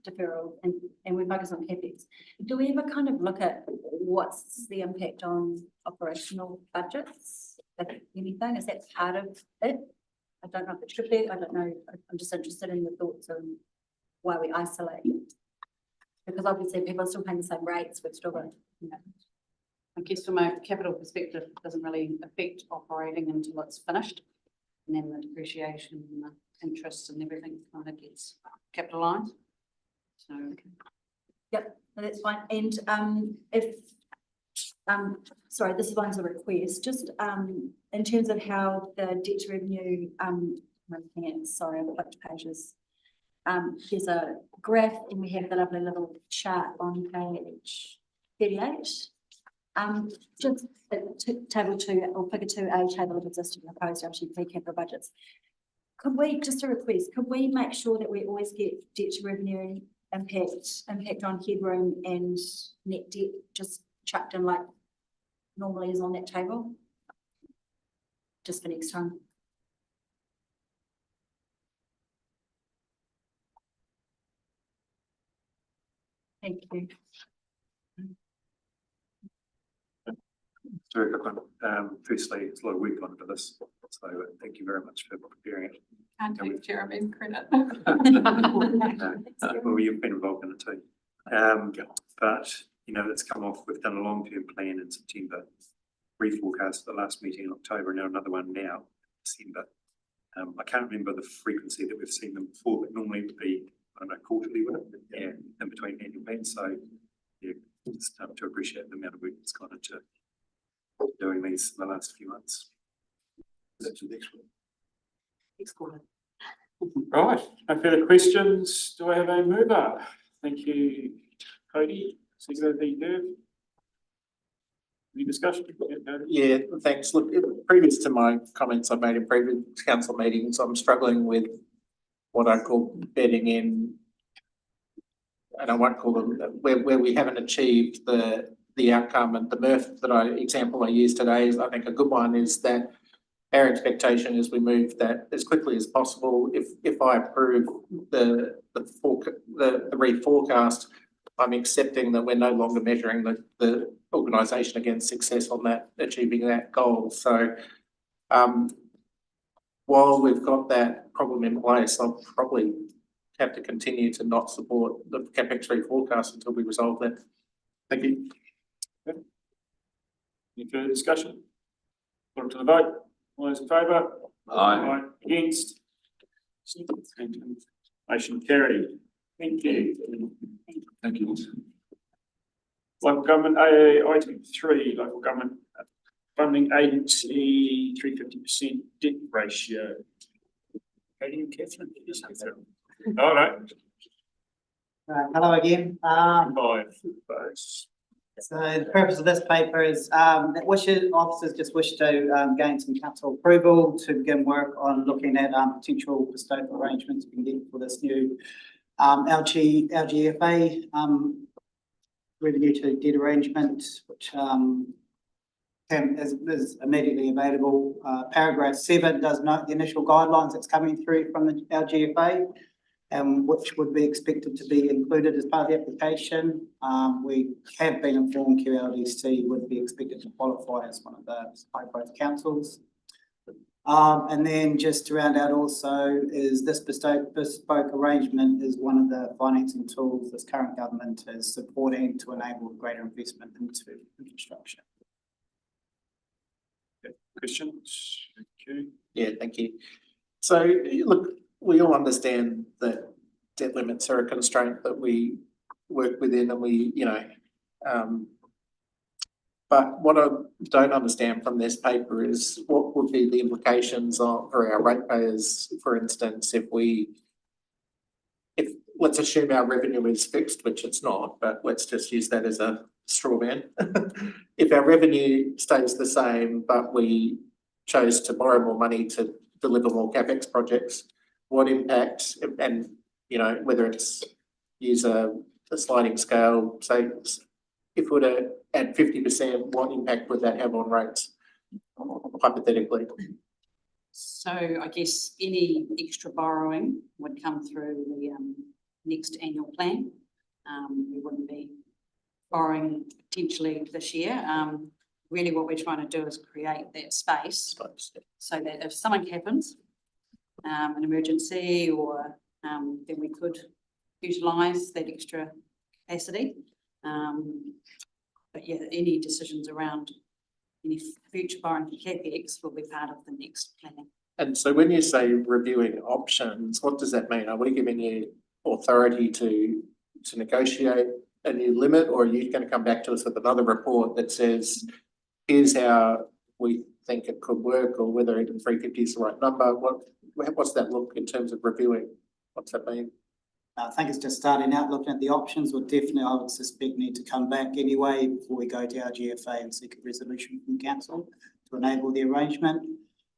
deferrals and we focus on CapEx, do we ever kind of look at what's the impact on operational budgets? If anything, is that part of it? I don't know if it should be. I don't know. I'm just interested in your thoughts on why we isolate it. Because obviously people are still paying the same rates. We've still got, you know. I guess from a capital perspective, it doesn't really affect operating until it's finished. And then the depreciation and the interest and everything kind of gets capitalised. So. Yep, that's fine. And sorry, this one's a request, just in terms of how the debt to revenue, I'm looking at, sorry, I've got pages. There's a graph and we have the lovely little chart on page 38. Just table 2 or figure 2A, table of existing proposed LTP capital budgets. Could we, just a request, could we make sure that we always get debt to revenue impact on headroom and net debt just chucked in like normally is on that table? Just for next time. Thank you. Very good one. Firstly, it's a lot of work gone into this, so thank you very much for preparing it. Can't take Jeremy's credit. Well, you've been involved in it too. But you know, it's come off. We've done a long-term plan in September, reforecast the last meeting in October, and now another one now, December. I can't remember the frequency that we've seen them before, but normally it would be, I don't know, quarterly, would it? Yeah, in between annual plans. So yeah, just to appreciate the amount of work that's gone into doing these in the last few months. That's the next one. Next quarter. Right, no further questions. Do I have a mover? Thank you, Cody. Any discussion? Yeah, thanks. Look, previous to my comments I made in previous council meetings, I'm struggling with what I call bedding in, and I won't call them, where we haven't achieved the outcome. And the MRF example I used today is, I think, a good one, is that our expectation is we move that as quickly as possible. If I approve the reforecast, I'm accepting that we're no longer measuring the organisation against success on that, achieving that goal. So while we've got that problem in place, I'll probably have to continue to not support the CapEx reforecast until we resolve that. Thank you. Okay. Any further discussion? Put it to the vote. All those in favour? Aye. Against? Motion carried. Thank you. Thank you. Local government, item 3, local government funding agency, 350% debt ratio. Katie and Catherine. All right. Hello again. Five. So the purpose of this paper is that officers just wish to gain some council approval to begin work on looking at potential bespoke arrangements we can get for this new LGFA revenue to debt arrangement, which is immediately available. Paragraph 7 does note the initial guidelines that's coming through from the LGFA, which would be expected to be included as part of the application. We have been informed QLDC would be expected to qualify as one of the high growth councils. And then just to round out also is this bespoke arrangement is one of the financing tools this current government is supporting to enable greater investment into infrastructure. Questions? Thank you. Yeah, thank you. So look, we all understand that debt limits are a constraint that we work within and we, but what I don't understand from this paper is what would be the implications for our ratepayers, for instance, if let's assume our revenue is fixed, which it's not, but let's just use that as a straw man. If our revenue stays the same, but we chose to borrow more money to deliver more CapEx projects, what impact, and whether it's use a sliding scale, say if we were to add 50%, what impact would that have on rates, hypothetically? So I guess any extra borrowing would come through the next annual plan. We wouldn't be borrowing potentially this year. Really what we're trying to do is create that space so that if something happens, an emergency or then we could utilise that extra capacity. But yeah, any decisions around any future borrowing for CapEx will be part of the next plan. And so when you say reviewing options, what does that mean? Are we giving you authority to negotiate a new limit, or are you going to come back to us with another report that says, here's how we think it could work, or whether even 350 is the right number? What's that look in terms of reviewing? What's that mean? I think it's just starting out looking at the options. We'll definitely, I would suspect, need to come back anyway before we go to our GFA and seek a resolution from council to enable the arrangement.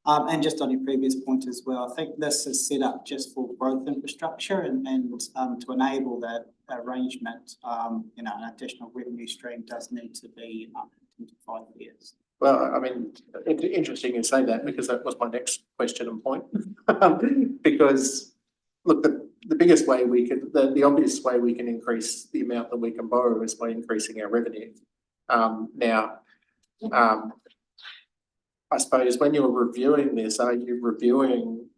And just on your previous point as well, I think this is set up just for growth infrastructure and to enable that arrangement, an additional revenue stream does need to be in 5 years. Well, I mean, interesting you say that, because that was my next question and point. Because look, the biggest way we can, the obvious way we can increase the amount that we can borrow is by increasing our revenue. I suppose when you're reviewing this, are you reviewing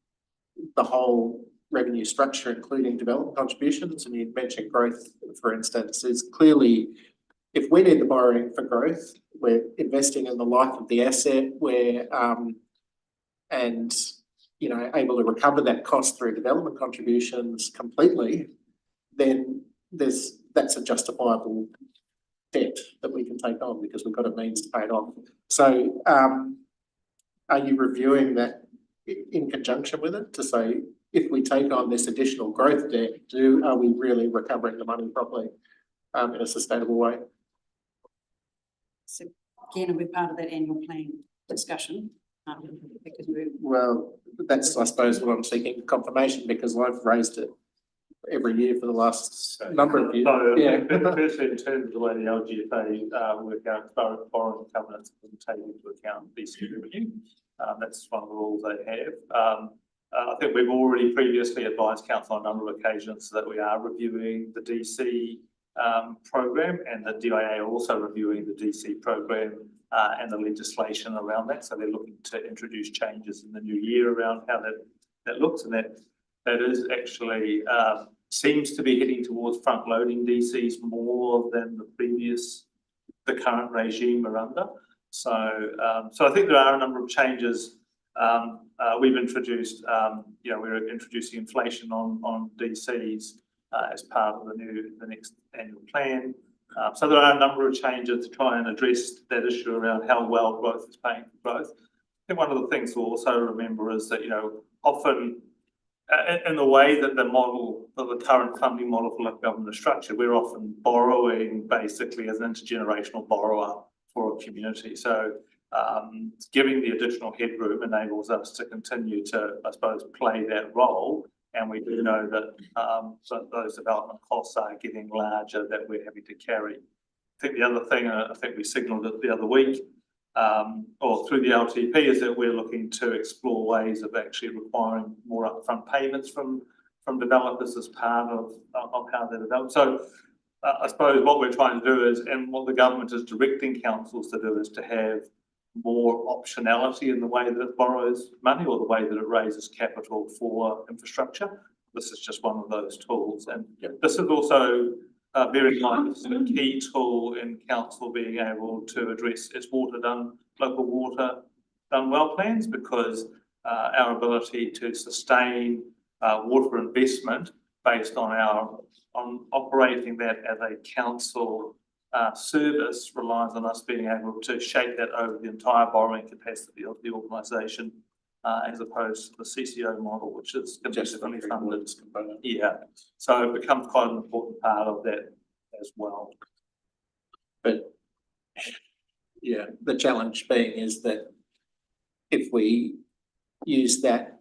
the whole revenue structure, including development contributions? And you mentioned growth, for instance, is clearly, if we need the borrowing for growth, we're investing in the life of the asset, we're able to recover that cost through development contributions completely, then that's a justifiable debt that we can take on because we've got a means to pay it off. So are you reviewing that in conjunction with it to say, if we take on this additional growth debt, are we really recovering the money properly in a sustainable way? So again, it'll be part of that annual plan discussion. Because well, that's, I suppose, what I'm seeking confirmation, because I've raised it every year for the last number of years. Firstly, in terms of the way the LGFA work out, borrowing covenants will take into account DC revenue. That's one of the rules they have. I think we've already previously advised council on a number of occasions that we are reviewing the DC program, and the DIA are also reviewing the DC program and the legislation around that. So they're looking to introduce changes in the new year around how that looks, and that is actually seems to be heading towards front loading DCs more than the current regime are under. So I think there are a number of changes we've introduced. We're introducing inflation on DCs as part of the next annual plan. So there are a number of changes to try and address that issue around how well growth is paying for growth. I think one of the things to also remember is that, often in the way that the current funding model for local government is structured, we're often borrowing basically as an intergenerational borrower for a community. So giving the additional headroom enables us to continue to, I suppose, play that role. And we do know that those development costs are getting larger that we're having to carry. I think the other thing, I think we signalled it the other week, or through the LTP, is that we're looking to explore ways of actually requiring more upfront payments from developers as part of how they're developed. So I suppose what we're trying to do is, and what the government is directing councils to do, is to have more optionality in the way that it borrows money or the way that it raises capital for infrastructure. This is just one of those tools. And this is also very much a key tool in council being able to address its local water done well plans, because our ability to sustain water investment based on operating that as a council service relies on us being able to shape that over the entire borrowing capacity of the organisation, as opposed to the CCO model, which is completely funded. Yeah, so it becomes quite an important part of that as well. But yeah, the challenge being is that if we use that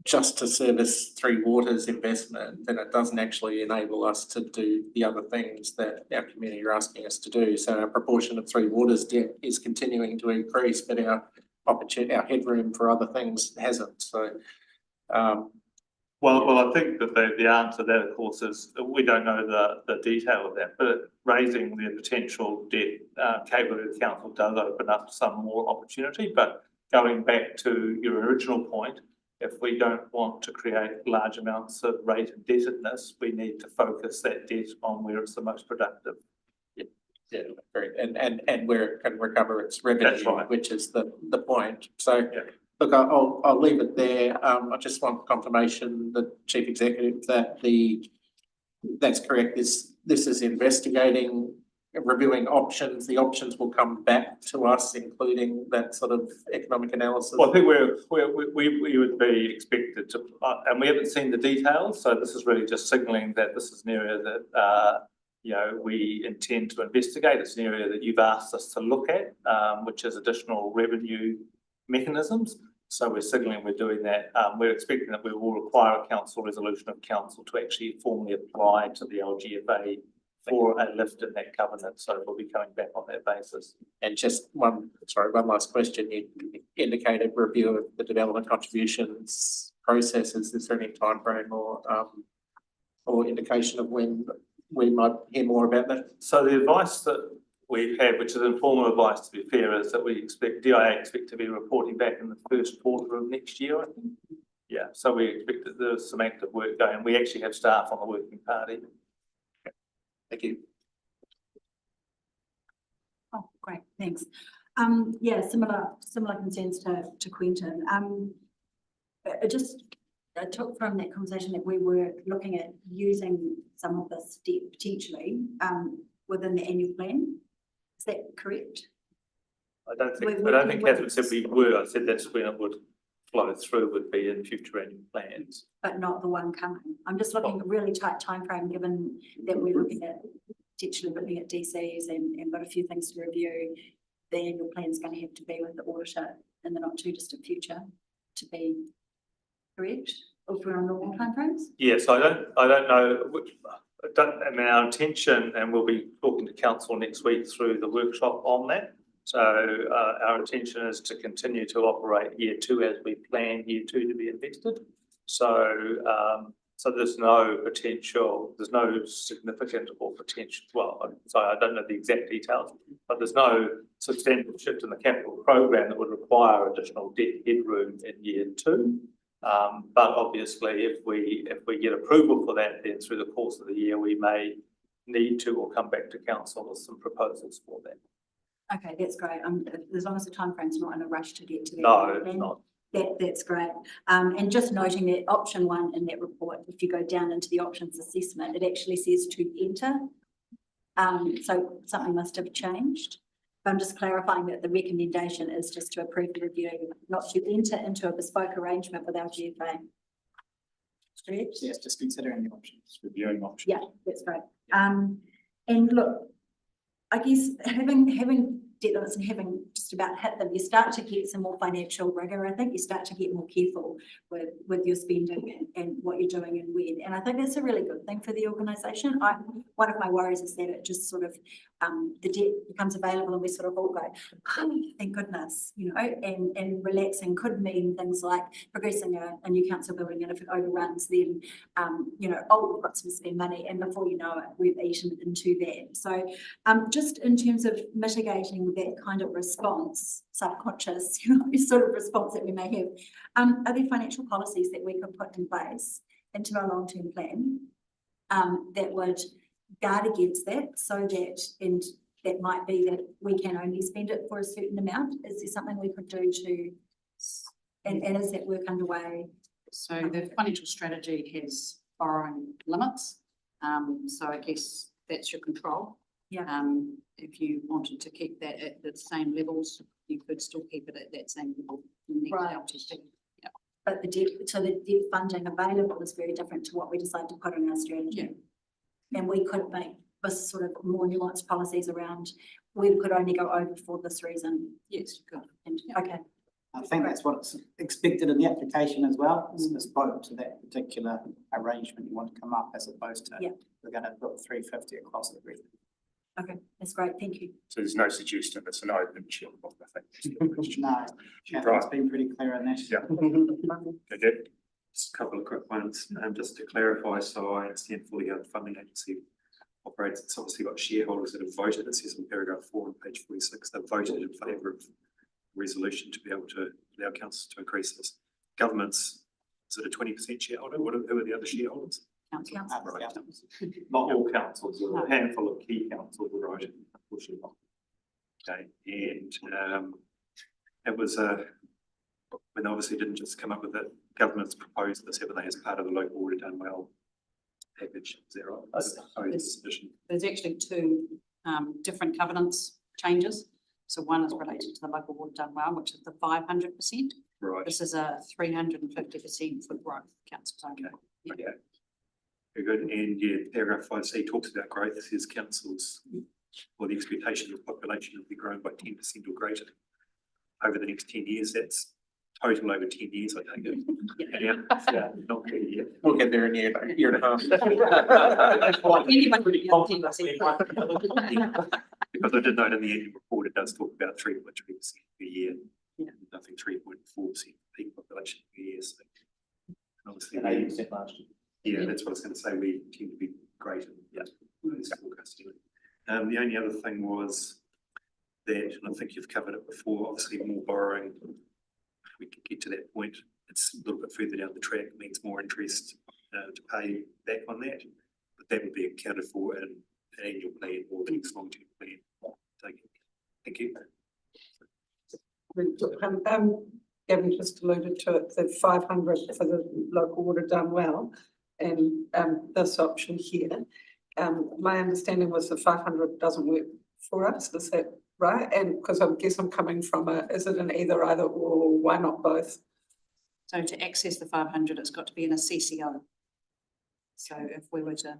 just to service Three Waters investment, then it doesn't actually enable us to do the other things that our community are asking us to do. So our proportion of Three Waters debt is continuing to increase, but our headroom for other things hasn't. So, well, I think that the answer to that, of course, is we don't know the detail of that, but raising the potential debt capability of the council does open up some more opportunity. But going back to your original point, if we don't want to create large amounts of rate indebtedness, we need to focus that debt on where it's the most productive. Yeah, and where it can recover its revenue. That's right. Which is the point. So look, I'll leave it there. I just want confirmation, the Chief Executive, that that's correct. This is investigating, reviewing options. The options will come back to us, including that sort of economic analysis. Well, I think we would be expected to, and we haven't seen the details, so this is really just signalling that this is an area that we intend to investigate. It's an area that you've asked us to look at, which is additional revenue mechanisms. So we're signalling we're doing that. We're expecting that we will require a council resolution of council to actually formally apply to the LGFA for a lift in that covenant. So we'll be coming back on that basis. And just one last question. You indicated review of the development contributions processes. Is there any timeframe or indication of when we might hear more about that? So the advice that we've had, which is informal advice to be fair, is that DIA expect to be reporting back in the first quarter of next year, I think. Yeah, so we expect that there's some active work going. We actually have staff on the working party. Thank you. Oh, great, thanks. Yeah, similar concerns to Quentin. I took from that conversation that we were looking at using some of this debt potentially within the annual plan. Is that correct? I don't think Catherine said we were. I said that's when it would flow through, would be in future annual plans. But not the one coming. I'm just looking at a really tight timeframe, given that we're looking at DCs and got a few things to review. The annual plan is going to have to be with the auditor in the not too distant future to be correct, if we're on normal timeframes. Yes, I don't know which. Our intention, and we'll be talking to council next week through the workshop on that. So our intention is to continue to operate year two as we plan year two to be invested. So there's no potential, there's no significant or potential, well, sorry, I don't know the exact details, but there's no substantial shift in the capital program that would require additional debt headroom in year two. But obviously, if we get approval for that, then through the course of the year, we may need to or come back to council with some proposals for that. Okay, that's great. As long as the timeframe's not in a rush to get to that. No, it's not. That's great. And just noting that option one in that report, if you go down into the options assessment, it actually says to enter So something must have changed. But I'm just clarifying that the recommendation is just to approve the review, not to enter into a bespoke arrangement with our GFA. Correct? Yes, just considering the options. Reviewing options. Yeah, that's great. And look, I guess having deadlines and having just about hit them, you start to get some more financial rigor. I think you start to get more careful with your spending and what you're doing and when. And I think that's a really good thing for the organisation. One of my worries is that it just sort of the debt becomes available and we sort of all go, oh, thank goodness, you know, and relaxing could mean things like progressing a new council building, and if it overruns, then you know, oh, we've got some spare money, and before you know it, we've eaten into that. So just in terms of mitigating that kind of response, subconscious, you know, sort of response that we may have, are there financial policies that we could put in place into our long-term plan that would guard against that, so that, and that might be that we can only spend it for a certain amount? Is there something we could do to, and is that work underway? So the financial strategy has borrowing limits. So I guess that's your control. Yeah. If you wanted to keep that at the same levels, you could still keep it at that same level. Right. Yeah. But the debt, so the debt funding available is very different to what we decide to put in our strategy. Yeah. And we could make this sort of more nuanced policies around, we could only go over for this reason. Yes, good. And, okay. I think that's what's expected in the application as well, is bespoke to that particular arrangement you want to come up, as opposed to, Yeah. we're going to put 350 across everything. Okay, that's great. Thank you. So there's no suggestion, it's an open check, I think. No, Catherine's been pretty clear on that. Yeah. Okay. Just a couple of quick ones, just to clarify, so I understand fully how the funding agency operates. It's obviously got shareholders that have voted. It says in paragraph 4 on page 46, they've voted in favour of resolution to be able to allow councils to increase this. Government's, is it a 20% shareholder? Who are the other shareholders? Council. Right. Not all councils, a handful of key councils, right? Unfortunately not. Okay, and it was when they obviously didn't just come up with it, government's proposed this, haven't they, as part of the local order done well package, is that right? There's actually two different governance changes. So one is related to the local water done well, which is the 500%. Right. This is a 350% for growth councils. Okay. Yeah. Very good. And yeah, paragraph 5C talks about growth. It says councils, or the expectation of population will be grown by 10% or greater over the next 10 years. That's total over 10 years, I take it. Yeah, not 10 years. We'll get there in a year and a half. Because I did note in the annual report, it does talk about 3.3% per year. Yeah. Nothing 3.4% peak population per year. So obviously, 80% last year. yeah, that's what I was going to say. We tend to be greater. Yeah. The only other thing was that, and I think you've covered it before, obviously more borrowing. If we can get to that point, it's a little bit further down the track, means more interest to pay back on that. But that would be accounted for in an annual plan or the next long-term plan. Thank you. Gavin just alluded to it, the 500 for the local water done well, and this option here. My understanding was the 500 doesn't work for us, is that right? And because I guess I'm coming from is it an either or why not both? So to access the 500, it's got to be in a CCO. So if we were to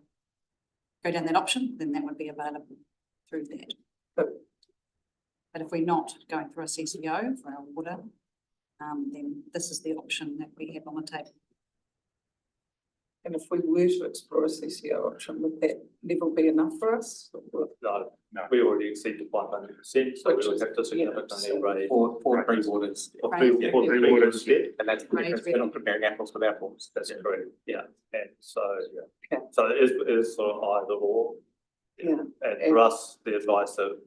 go down that option, then that would be available through that. But if we're not going through a CCO for our water, then this is the option that we have on the table. And if we were to explore a CCO option, would that level be enough for us? No, we already exceeded 500%, so we would have to significantly raise. For three waters. For three waters, yeah. And that's the difference. We're not comparing apples with apples. That's correct, yeah, and so, yeah, so it is sort of either or. Yeah. And for us, the advice that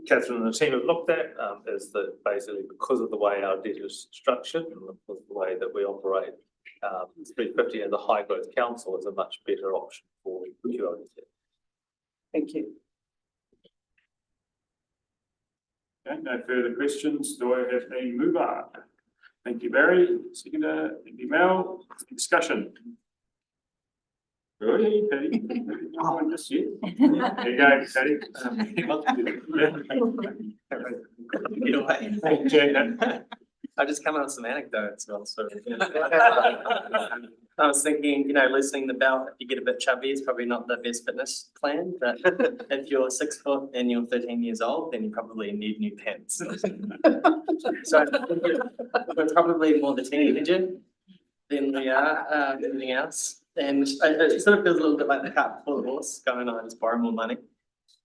Catherine and the team have looked at is that basically because of the way our debt is structured and because of the way that we operate, 350 as a high growth council is a much better option for QLDC. Thank you. Okay, no further questions. Do I have a mover? Thank you, Barry. Seconder, thank you, Mel. Discussion. Really, Paddy? Oh, just you. There you go, Paddy. Get away. Thank you. I just come up with some anecdotes also. I was thinking, loosening the belt, if you get a bit chubby, it's probably not the best fitness plan, but if you're 6 foot and you're 13 years old, then you probably need new pants. So we're probably more the teenager than we are anything else. And it sort of feels a little bit like the cart before the horse, going, I just borrow more money.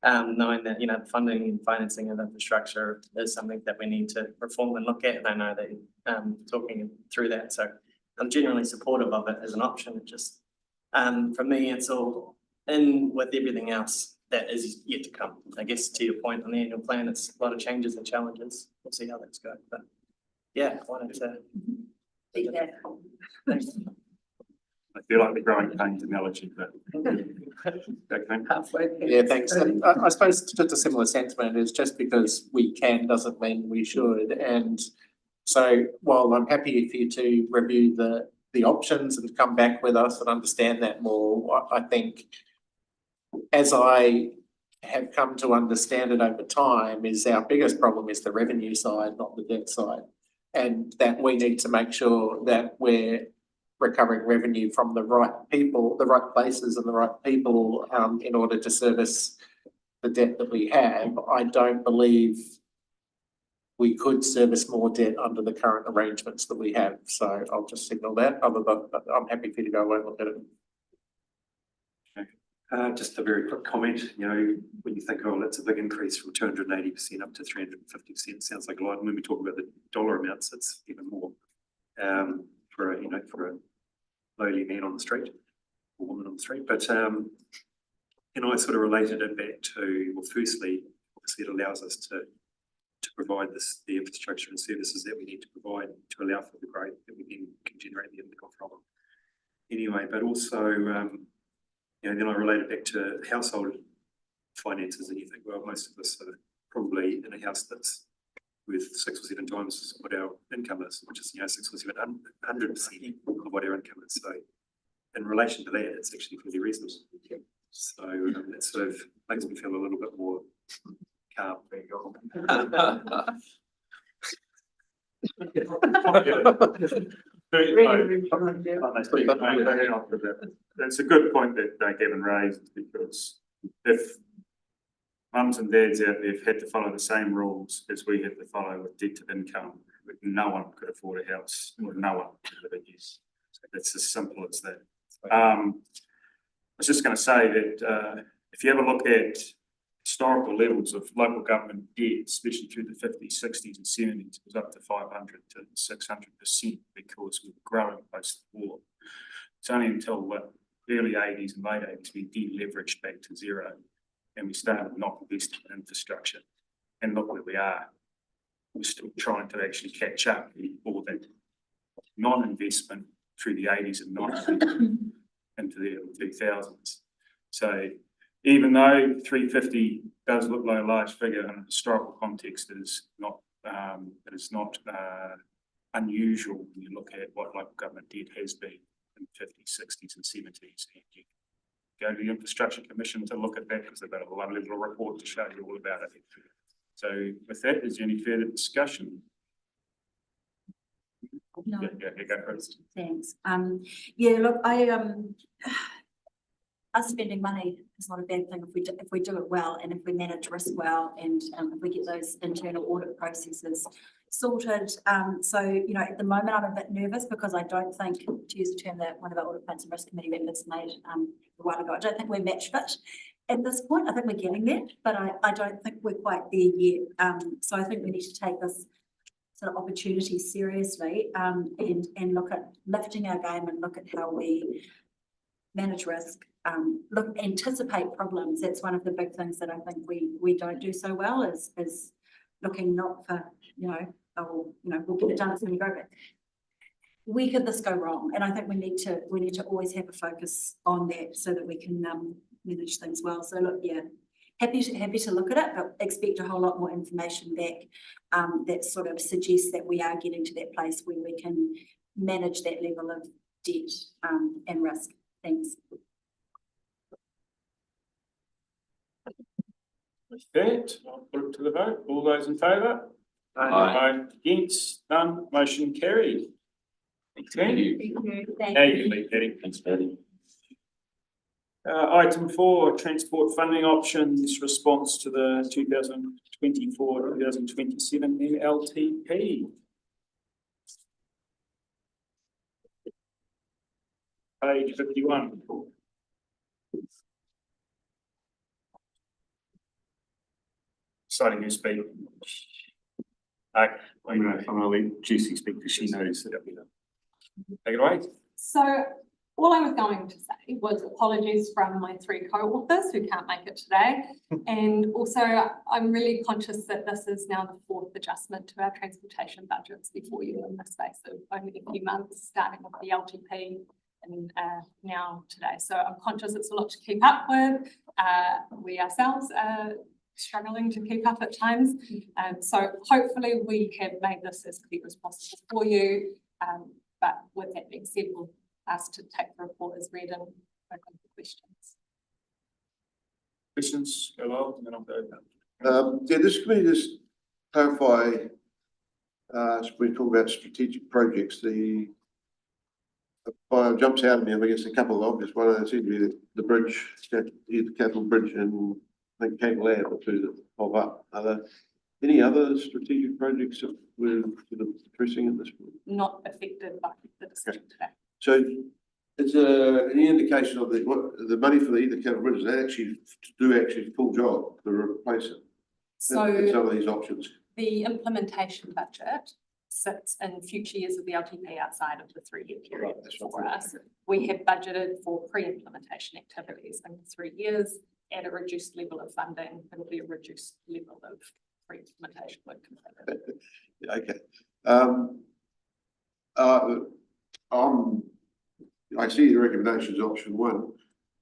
Knowing that, the funding and financing of infrastructure is something that we need to reform and look at, and I know that talking through that, so I'm generally supportive of it as an option. It just, for me, it's all in with everything else that is yet to come. I guess to your point on the annual plan, it's a lot of changes and challenges. We'll see how that's going, but yeah, I wanted to. Thanks. I feel like the growing pains analogy, but. Yeah, thanks. And I suppose just a similar sentiment is just because we can doesn't mean we should. And so while I'm happy for you to review the options and come back with us and understand that more, I think as I have come to understand it over time is our biggest problem is the revenue side, not the debt side. And that we need to make sure that we're recovering revenue from the right people, the right places and the right people in order to service the debt that we have. I don't believe we could service more debt under the current arrangements that we have. So I'll just signal that. Other than I'm happy for you to go away and look at it. Just a very quick comment, when you think, oh, that's a big increase from 280% up to 350%, sounds like a lot. And when we talk about the dollar amounts, it's even more. For a lowly man on the street or woman on the street. But I sort of related it back to, well, firstly, obviously it allows us to provide the infrastructure and services that we need to provide to allow for the growth that we then can generate the income from. Anyway, but also, then I related back to household finances, and you think, well, most of us are probably in a house that's with 6 or 7 times what our income is, which is 6 or 700% of what our income is. So in relation to that, it's actually fairly reasonable. So that sort of makes me feel a little bit more calm. That's a good point that Gavin raised, because if mums and dads out there have had to follow the same rules as we have to follow with debt to income, no one could afford a house, or no one could live in use. So it's as simple as that. I was just going to say that if you have a look at historical levels of local government debt, especially through the 50s, 60s and 70s, it was up to 500 to 600% because we were growing post the war. It's only until the early 80s and late 80s we deleveraged back to zero. And we started not investing in infrastructure. And look where we are. We're still trying to actually catch up with all that non-investment through the 80s and 90s into the early 2000s. So even though 350 does look like a large figure in a historical context, it is not unusual when you look at what local government debt has been in the 50s, 60s and 70s. Go to the Infrastructure Commission to look at that, because they've got a lovely little report to show you all about it. So with that, is there any further discussion? No. Yeah, go first. Thanks. Look, us spending money is not a bad thing if we do it well, and if we manage risk well, and if we get those internal audit processes sorted. So, at the moment I'm a bit nervous because I don't think, to use a term that one of our audit plans and risk committee members made a while ago, I don't think we're match fit at this point. I think we're getting there, but I don't think we're quite there yet. So I think we need to take this sort of opportunity seriously, and look at lifting our game and look at how we manage risk, anticipate problems. That's one of the big things that I think we don't do so well, is looking not for, we'll get it done, it's going to go back. Where could this go wrong? And I think we need to always have a focus on that so that we can manage things well. So look, happy to look at it, but expect a whole lot more information back that sort of suggests that we are getting to that place where we can manage that level of debt and risk. Thanks. Perfect. I'll put it to the vote. All those in favour? Aye. Against? None. Motion carried. Thank you. Thank How you. you been, Patty? Thanks, Patty. Item 4, transport funding options, response to the 2024-2027 MLTP. Page 51. Deciding who speak. Okay. I'm gonna let Jessie speak because she knows that. Take it away. So all I was going to say was apologies from my 3 co-authors who can't make it today. And also I'm really conscious that this is now the 4th adjustment to our transportation budgets before you in the space of only a few months, starting with the LTP and now today. So I'm conscious it's a lot to keep up with. We ourselves are struggling to keep up at times. So hopefully we have made this as clear as possible for you. But with that being said, we'll ask to take the report as read and open for questions. Questions, go on, and then I'll go. Yeah, this committee just clarify, we talk about strategic projects, the jumps out at me, I guess a couple of obvious, one seems to be the bridge, the Capital Bridge and I think Cape Lab or 2 that pop up. Are there any other strategic projects that we're sort of addressing at this point? Not affected by the decision today. So is there any indication of the money for the Capital Bridge, is that actually to do full job to replace it? So In some of these options. the implementation budget sits in future years of the LTP outside of the 3-year period for us. We have budgeted for pre-implementation activities in 3 years at a reduced level of funding. It'll be a reduced level of pre-implementation work completed. Okay. I see the recommendations option 1.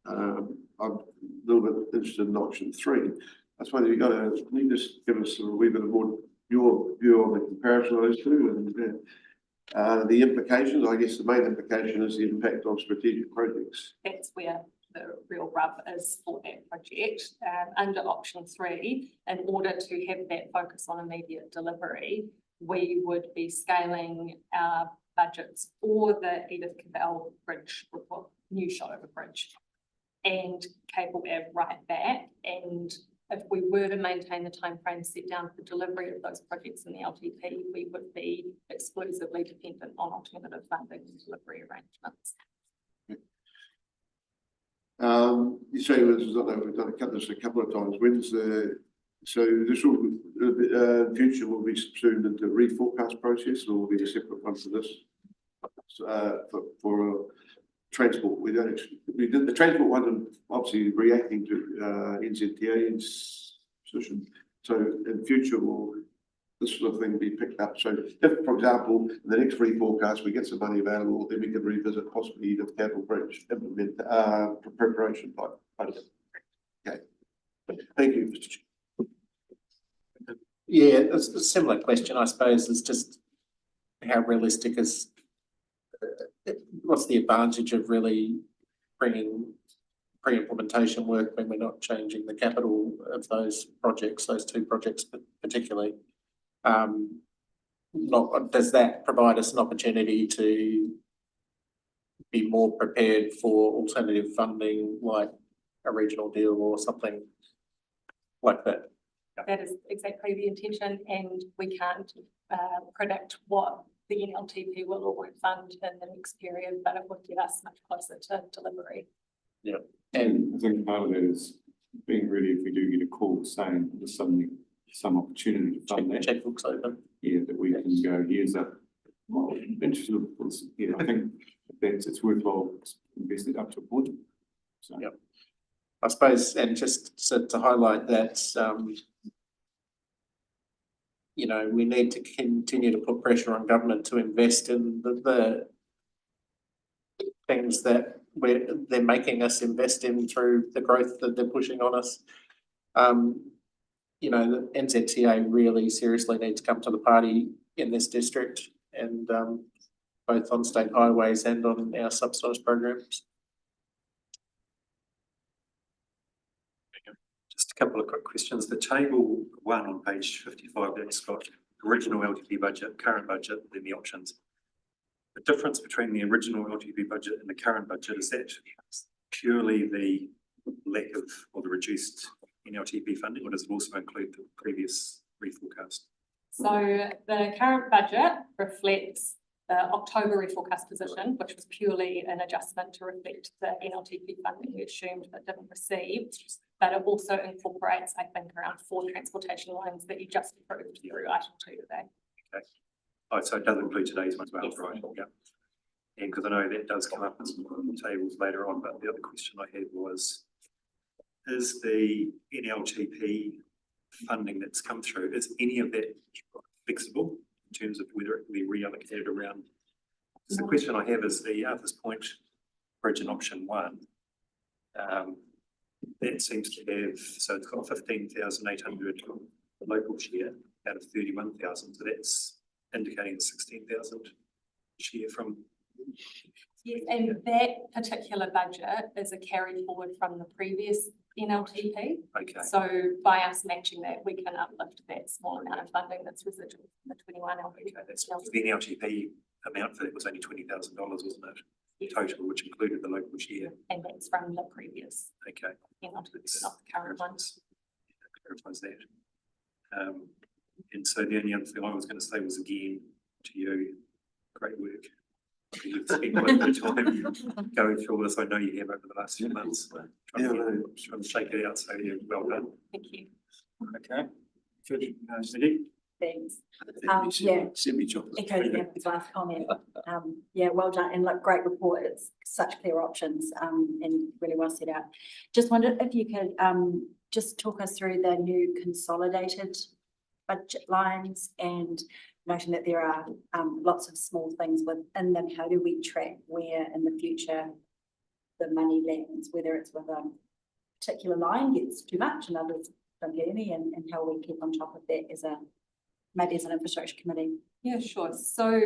I'm a little bit interested in option 3. I suppose can you just give us a wee bit of more your view on the comparison of those 2 and the implications? I guess the main implication is the impact on strategic projects. That's where the real rub is for that project. Under option 3, in order to have that focus on immediate delivery, we would be scaling our budgets for the Edith Cavell Bridge, new Shotover Bridge, and Cable Ave right back. And if we were to maintain the timeframe set down for delivery of those projects in the LTP, we would be exclusively dependent on alternative funding and delivery arrangements. You say we've done this a couple of times. So this will future will be subsumed into a reforecast process, or will be a separate one for this for transport? We did the transport one, and obviously reacting to NZTA's position. So in future, will this sort of thing be picked up? So if, for example, in the next reforecast we get some money available, then we can revisit possibly the Capital Bridge implement preparation type. Okay. Thank you, Mr. Chair. Yeah, it's a similar question, I suppose, is just how realistic is, what's the advantage of really bringing pre-implementation work when we're not changing the capital of those projects, those 2 projects particularly? Does that provide us an opportunity to be more prepared for alternative funding, like a regional deal or something like that? That is exactly the intention, and we can't predict what the NLTP will or won't fund in the next period, but it would get us much closer to delivery. Yeah, and I think part of that is being ready if we do get a call saying there's suddenly some opportunity to fund that. Checkbooks open. Yeah, that we can go, here's a, well, interested, yeah, I think it's worthwhile investing up to a point. So. Yep. I suppose, and just to highlight that, you know, we need to continue to put pressure on government to invest in the things that they're making us invest in through the growth that they're pushing on us. You know, the NZTA really seriously needs to come to the party in this district, and both on state highways and on our subsidised programs. Just a couple of quick questions. The table one on page 55, that's got original LTP budget, current budget, then the options. The difference between the original LTP budget and the current budget, is that purely the lack of or the reduced NLTP funding, or does it also include the previous reforecast? So the current budget reflects the October reforecast position, which was purely an adjustment to reflect the NLTP funding we assumed but didn't receive. But it also incorporates, I think, around 4 transportation lines that you just approved through item 2 today. Okay. Oh, so it does include today's one as well, Yes. right? Yeah. And because I know that does come up in some tables later on, but the other question I had was, is the NLTP funding that's come through, is any of that flexible in terms of whether it can be reallocated around? So the question I have is the Arthur's Point Bridge in option 1. That seems to have, so it's got 15,800 local share out of 31,000. So that's indicating 16,000 share from. Yes, and that particular budget is a carry forward from the previous NLTP. Okay. So by us matching that, we can uplift that small amount of funding that's residual from the 21 LTP. Okay, that's the NLTP amount for that was only $20,000, wasn't it? Total, which included the local share. And that's from the previous Okay. NLTP, not the current ones. Clarifies that. And so the only other thing I was going to say was again to you, great work. You've spent quite a bit of time going through this. I know you have over the last few months. Trying to shake it out. So yeah, well done. Thank you. Okay. Good. Nikki? Thanks. Yeah. Echoing Gavin's last comment. Yeah, well done, and look, great report. It's such clear options, and really well set out. Just wondered if you could, just talk us through the new consolidated budget lines, and noting that there are, lots of small things within them. How do we track where in the future the money lands, whether it's with a particular line gets too much and others don't get any, and how we keep on top of that as maybe as an infrastructure committee? Yeah, sure. So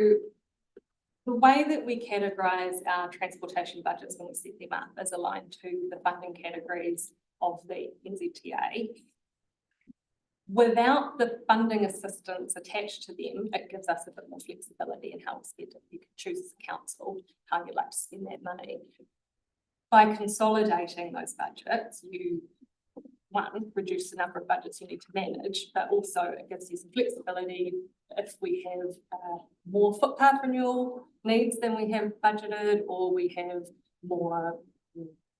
the way that we categorise our transportation budgets when we set them up is aligned to the funding categories of the NZTA. Without the funding assistance attached to them, it gives us a bit more flexibility in how we spend it. You can choose as a council how you'd like to spend that money. By consolidating those budgets, you, one, reduce the number of budgets you need to manage, but also it gives you some flexibility if we have more footpath renewal needs than we have budgeted, or we have more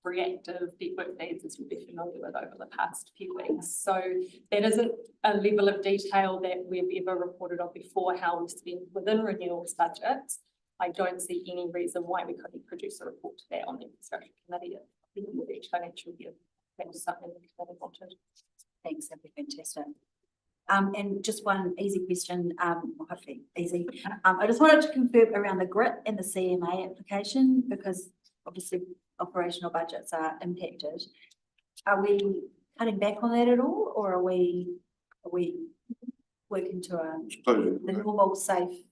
reactive network needs, as you'll be familiar with over the past few weeks. So that isn't a level of detail that we've ever reported on before, how we spend within renewals budgets. I don't see any reason why we couldn't produce a report to that on the infrastructure committee at the end of each financial year. That was something the committee wanted. Thanks, that'd be fantastic. And just one easy question, hopefully easy. I just wanted to confirm around the GRIT and the CMA application, because obviously operational budgets are impacted. Are we cutting back on that at all, or are we working to the normal safe?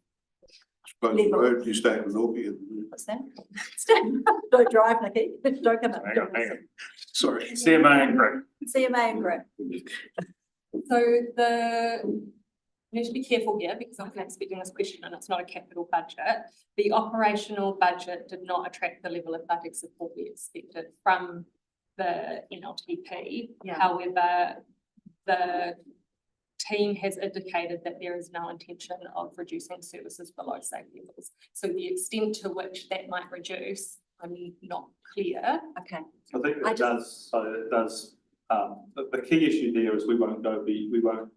Suppose the road you stay with Norby and. What's that? Don't drive, Nikki. Don't come up. Hang on. Sorry. CMA and GRIT. CMA and GRIT. So you need to be careful here, because I'm expecting this question and it's not a capital budget. The operational budget did not attract the level of funding support we expected from the NLTP. Yeah. However, the team has indicated that there is no intention of reducing services below safe levels. So the extent to which that might reduce, I'm not clear. Okay. I think it does, so it does, the key issue there is we won't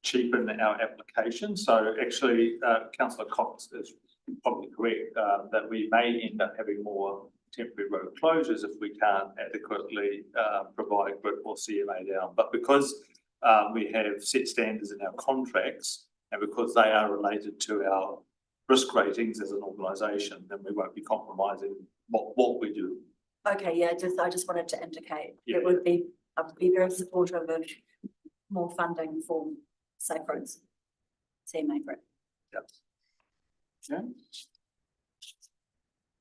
cheapen our application. So actually, Councillor Cox is probably correct, that we may end up having more temporary road closures if we can't adequately provide GRIT or CMA down. But because we have set standards in our contracts, and because they are related to our risk ratings as an organisation, then we won't be compromising what we do. Okay, yeah, I just wanted to indicate Yeah. I would be very supportive of more funding for safe roads. CMA GRIT. Yep. Yeah.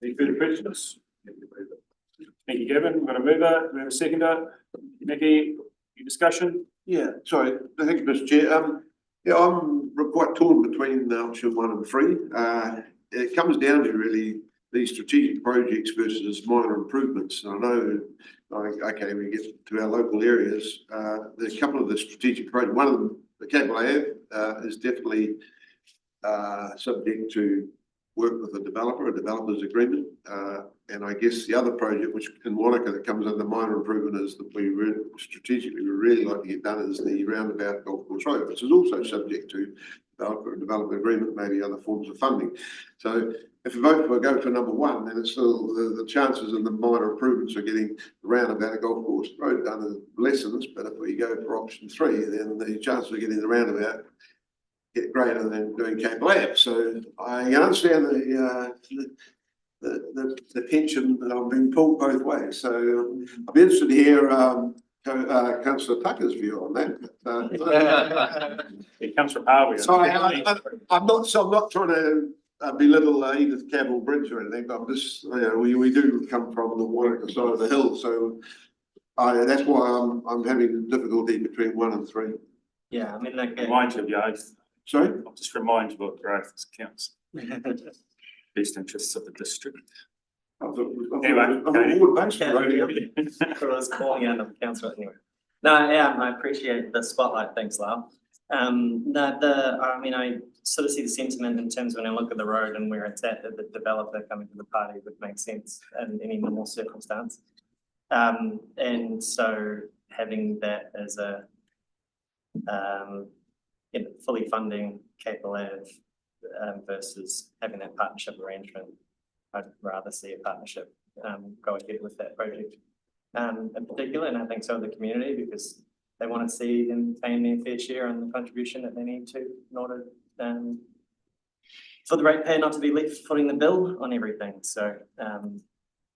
Any further questions? Thank you, Gavin. We're going to move it. We have a seconder. Nikki, Any discussion? Yeah, sorry, thank you, Mr. Chair. Yeah, I'm quite torn between option 1 and 3. It comes down to really these strategic projects versus minor improvements. And I know, like, okay, we get to our local areas. There's a couple of the strategic projects. One of them, the cable is definitely subject to work with a developer's agreement. And I guess the other project, which in Wanaka that comes under minor improvement, is that we strategically we really like to get done is the roundabout Golf Course Road, which is also subject to development agreement, maybe other forms of funding. So if we vote for go for number 1, then it's still the chances in the minor improvements of getting the roundabout at Golf Course Road done lessens. But if we go for option 3, then the chances of getting the roundabout get greater than doing cable lab. So I understand the tension that I'm being pulled both ways. So I'll be interested to hear Councillor Tucker's view on that. It comes from Harvey. Sorry, I'm not trying to belittle Edith Cavell Bridge or anything. I'm just, we do come from the Wanaka side of the hill, so that's why I'm having difficulty between 1 and 3. Yeah, I mean, like. Remind you of your oath. Sorry? I'll just remind you what your oath counts. Best interests of the district. Anyway, I was calling out of council anyway. No, yeah, I appreciate the spotlight. Thanks, Lau. I mean, I sort of see the sentiment in terms of when I look at the road and where it's at, that the developer coming to the party would make sense in any normal circumstance. And so having that as a fully funding Cable Ave versus having that partnership arrangement, I'd rather see a partnership go ahead with that project in particular, and I think so of the community, because they want to see them paying their fair share and the contribution that they need to in order for the ratepayer not to be left footing the bill on everything. So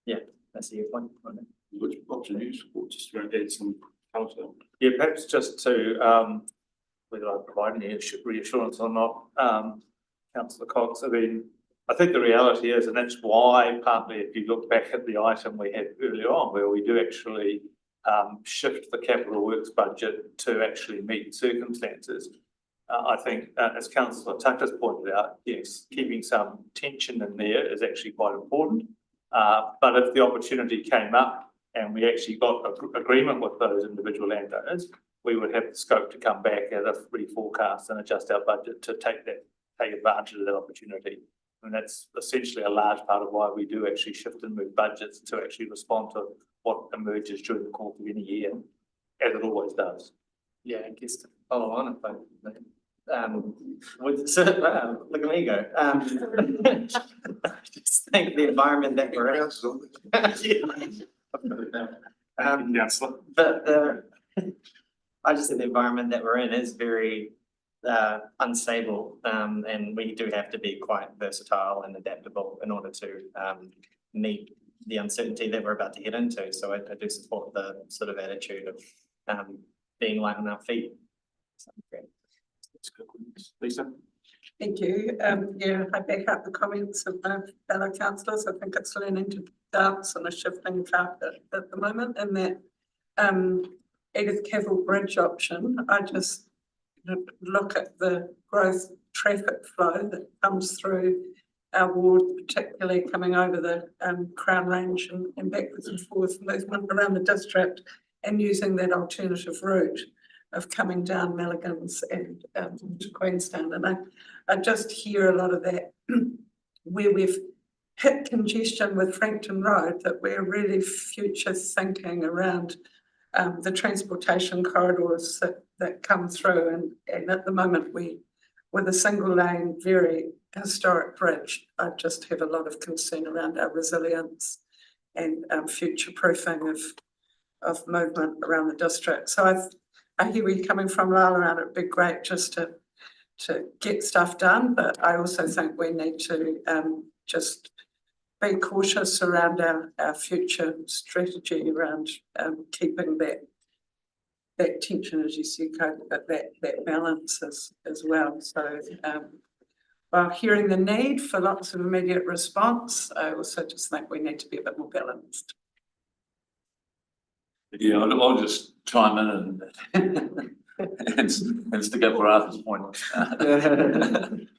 yeah, I see your point on it. Which option do you support? Just to add some colour. Yeah, perhaps just to, whether I provide any reassurance or not, Councillor Cox, I mean, I think the reality is, and that's why partly if you look back at the item we had earlier on, where we do actually shift the capital works budget to actually meet circumstances. I think, as Councillor Tucker's pointed out, yes, keeping some tension in there is actually quite important. But if the opportunity came up and we actually got agreement with those individual landowners, we would have the scope to come back at a reforecast and adjust our budget to take advantage of that opportunity. And that's essentially a large part of why we do actually shift and move budgets to actually respond to what emerges during the course of any year, as it always does. Yeah, I guess to follow on, if look at me go. I just think the environment that we're in. I just think the environment that we're in is very unstable, and we do have to be quite versatile and adaptable in order to meet the uncertainty that we're about to head into. So I do support the sort of attitude of being light on our feet. So, great. Lisa? Thank you. Yeah, I back up the comments of my fellow councillors. I think it's learning to dance on a shifting carpet at the moment, and that Edith Cavell Bridge option, I just look at the growth traffic flow that comes through our ward, particularly coming over the Crown Range and backwards and forwards movement around the district, and using that alternative route of coming down Milligans and to Queenstown. And I just hear a lot of that where we've hit congestion with Frankton Road, that we're really future thinking around the transportation corridors that come through. And at the moment, with a single lane, very historic bridge, I just have a lot of concern around our resilience and future proofing of movement around the district. So I hear where you're coming from, Lala, and it'd be great just to get stuff done, but I also think we need to just be cautious around our future strategy around keeping that tension, as you said, but that balance as well. So while hearing the need for lots of immediate response, I also just think we need to be a bit more balanced. Yeah, I'll just chime in and stick up for Arthur's point.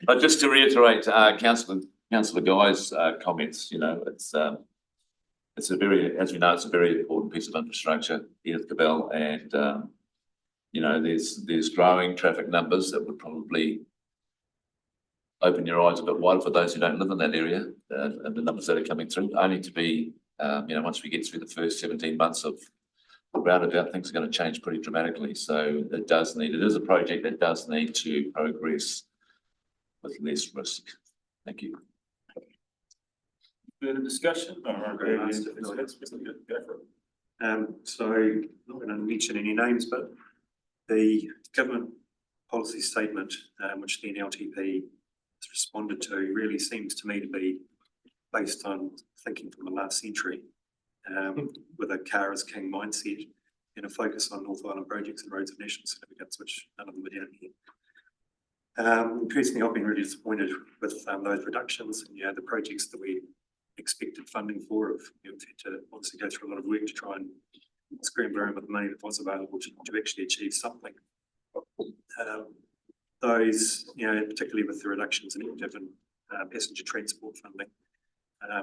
But just to reiterate, councillor Guy's comments, you know, it's a very, as you know, it's a very important piece of infrastructure here at Cabell, and you know, there's growing traffic numbers that would probably open your eyes a bit wider for those who don't live in that area, and the numbers that are coming through, only to be, you know, once we get through the first 17 months of the roundabout, things are going to change pretty dramatically. So it is a project that does need to progress with less risk. Thank you. Further discussion? So not going to mention any names, but the government policy statement, which the NLTP has responded to, really seems to me to be based on thinking from the last century, with a car as king mindset and a focus on North Island projects and roads of national significance, which none of them are down here. Personally, I've been really disappointed with those reductions, and, you know, the projects that we expected funding for have, you know, had to obviously go through a lot of work to try and scramble around with the money that was available to actually achieve something. Those, you know, particularly with the reductions in given passenger transport funding,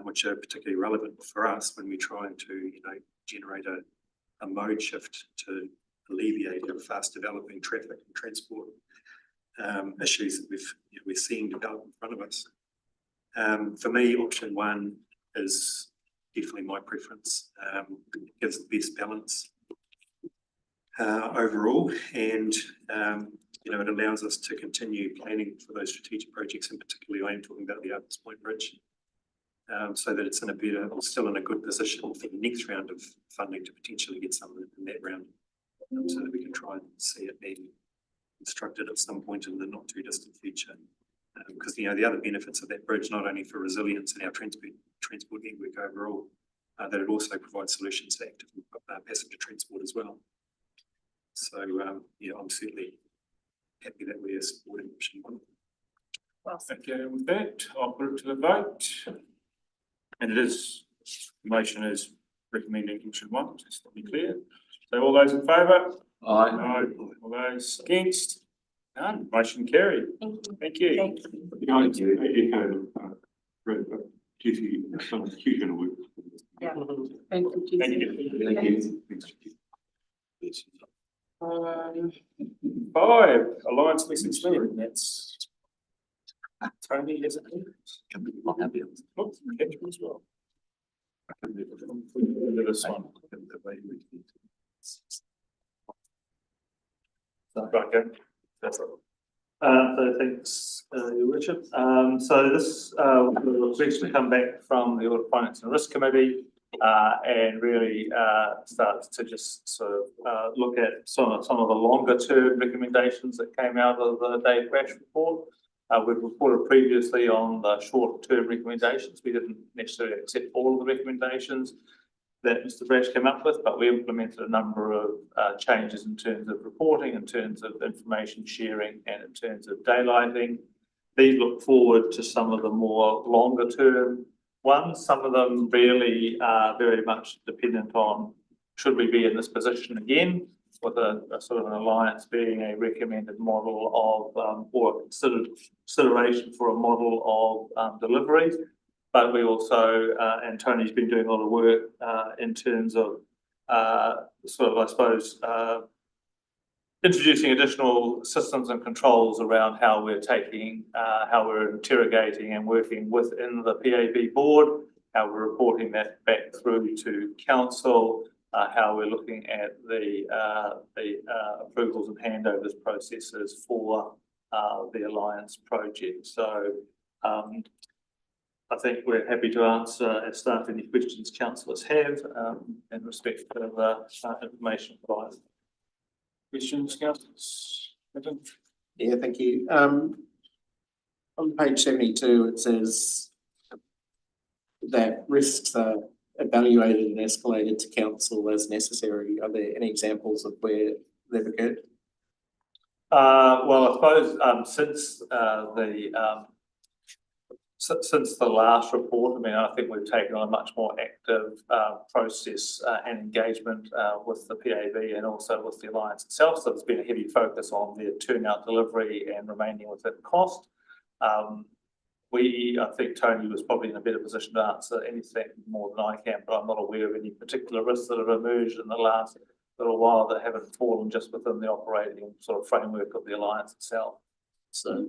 which are particularly relevant for us when we're trying to, you know, generate a mode shift to alleviate our fast developing traffic and transport issues that we're seeing develop in front of us. For me, option one is definitely my preference. It gives the best balance overall, and you know, it allows us to continue planning for those strategic projects, and particularly I am talking about the Arthur's Point Bridge, so that it's still in a good position for the next round of funding to potentially get some in that round, so that we can try and see it being constructed at some point in the not too distant future. Because, you know, the other benefits of that bridge, not only for resilience in our transport network overall, that it also provides solutions to active passenger transport as well. So, yeah, I'm certainly happy that we are supporting option one. Well, thank you. With that, I'll put it to the vote. And the motion is recommending option one, just to be clear. So all those in favour? Aye. No. All those against? None. Motion carried. Thank you. Thank you. Juicy, some huge amount of work. Yeah. Thank you. Thank you. Thank you. 5, Alliance Message Link, that's Tony, is it? Can be not happy. Oh, Kendra as well. This one. Okay, that's all. So thanks, Your Worship. So this request to come back from the Audit, Finance and Risk Committee and really start to just sort of look at some of the longer term recommendations that came out of the Dave Brash report. We've reported previously on the short term recommendations. We didn't necessarily accept all of the recommendations that Mr. Brash came up with, but we implemented a number of changes in terms of reporting, in terms of information sharing, and in terms of daylighting. These look forward to some of the more longer term ones. Some of them really are very much dependent on, should we be in this position again, with a sort of an alliance being a recommended model of, or consideration for a model of delivery. But we also, and Tony's been doing a lot of work in terms of sort of, I suppose, introducing additional systems and controls around how we're taking, how we're interrogating and working within the PAB board, how we're reporting that back through to council, how we're looking at the approvals and handovers processes for the Alliance project. So I think we're happy to answer and start any questions councillors have in respect of the information provided. Questions, councillors? Yeah, thank you. On page 72, it says that risks are evaluated and escalated to council as necessary. Are there any examples of where they've occurred? Well, I suppose since the Since the last report, I mean, I think we've taken on a much more active process and engagement with the PAB and also with the Alliance itself. So there's been a heavy focus on their turnout delivery and remaining within cost. I think Tony was probably in a better position to answer anything more than I can, but I'm not aware of any particular risks that have emerged in the last little while that haven't fallen just within the operating sort of framework of the Alliance itself. So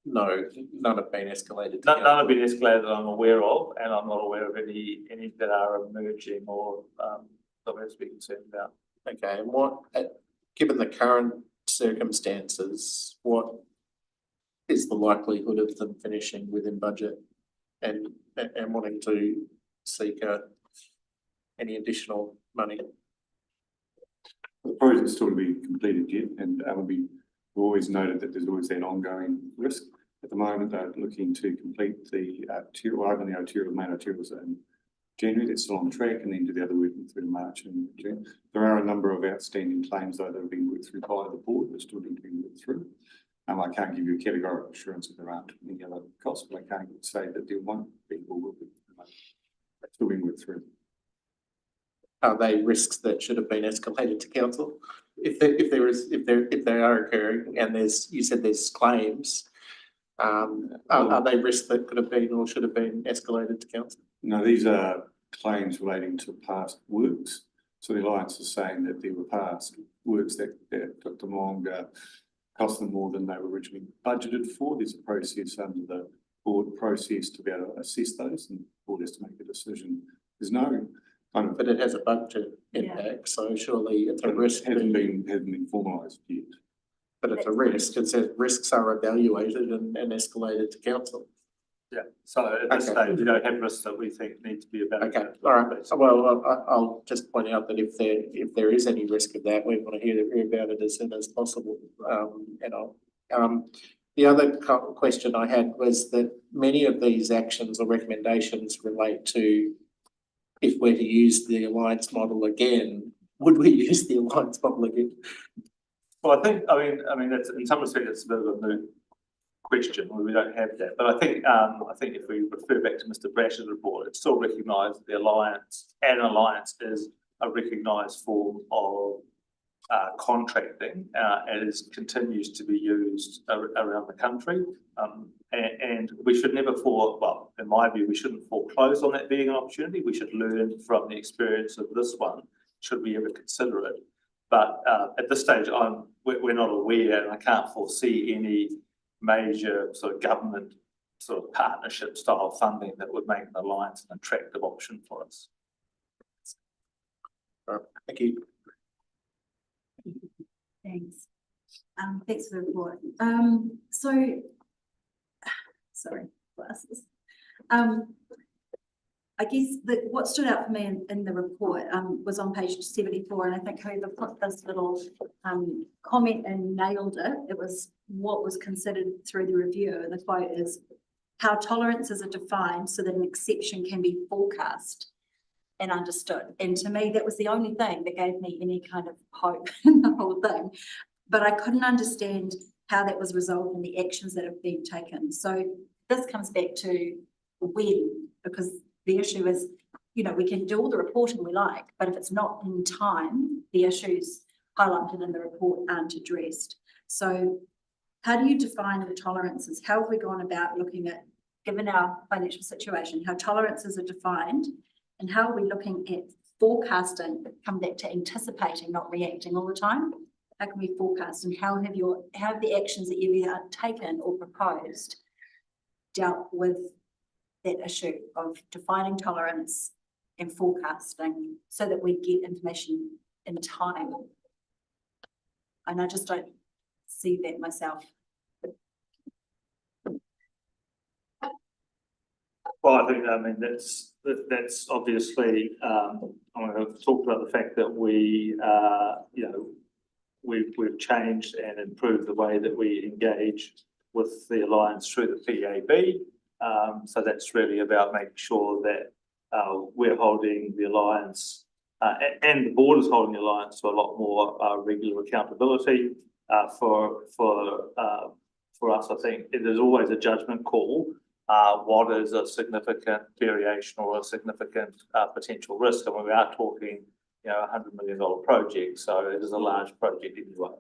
no, none have been escalated. None have been escalated that I'm aware of, and I'm not aware of any that are emerging or that we have to be concerned about. Okay, and what, given the current circumstances, what is the likelihood of them finishing within budget and wanting to seek any additional money? The project is still to be completed yet, and we've always noted that there's always that ongoing risk. At the moment, they're looking to complete the open the arterial, main arterials in January. That's still on track, and then do the other working through March and June. There are a number of outstanding claims though that have been worked through by the board that still need to be worked through. I can't give you a categorical assurance that there aren't any other costs, but I can't say that there won't be or will be. That's still being worked through. Are they risks that should have been escalated to council? If they are occurring, and you said there's claims, are they risks that could have been or should have been escalated to council? No, these are claims relating to past works. So the Alliance is saying that there were past works that took them longer, cost them more than they were originally budgeted for. There's a process under the board process to be able to assess those, and the board has to make a decision. There's no kind of, but it has a budget impact, so surely it's a risk. Hasn't been formalised yet. But it's a risk. It says risks are evaluated and escalated to council. Yeah. So at this stage, we don't have risks that we think need to be evaluated. Okay. All right. Well, I'll just point out that if there is any risk of that, we want to hear about it as soon as possible. The other question I had was that many of these actions or recommendations relate to, if we're to use the Alliance model again, would we use the Alliance model again? Well, I mean, that's, in some respects, it's a bit of a moot question, where we don't have that. But I think if we refer back to Mr. Brash's report, it's still recognised that the Alliance is a recognised form of contracting, and it continues to be used around the country. And we should never in my view, we shouldn't foreclose on that being an opportunity. We should learn from the experience of this one, should we ever consider it. But at this stage, we're not aware, and I can't foresee any major sort of government sort of partnership style funding that would make an Alliance an attractive option for us. All right, thank you. Thanks. Thanks for the report. Sorry, glasses. I guess what stood out for me in the report was on page 74, and I think whoever put this little comment and nailed it. It was what was considered through the review, and the quote is, "How tolerances are defined so that an exception can be forecast and understood." And to me, that was the only thing that gave me any kind of hope in the whole thing. But I couldn't understand how that was resolved in the actions that have been taken. So this comes back to when, because the issue is, we can do all the reporting we like, but if it's not in time, the issues highlighted in the report aren't addressed. So how do you define the tolerances? How have we gone about looking at, given our financial situation, how tolerances are defined, and how are we looking at forecasting, come back to anticipating, not reacting all the time? How can we forecast, and how have the actions that you've either taken or proposed dealt with that issue of defining tolerance and forecasting so that we get information in time? And I just don't see that myself. Well, I mean, that's obviously, I'm going to talk about the fact that we've changed and improved the way that we engage with the Alliance through the PAB. So that's really about making sure that we're holding the Alliance and the board is holding the Alliance to a lot more regular accountability. For us, I think it is always a judgment call what is a significant variation or a significant potential risk. And we are talking, $100 million project, so it is a large project anyway.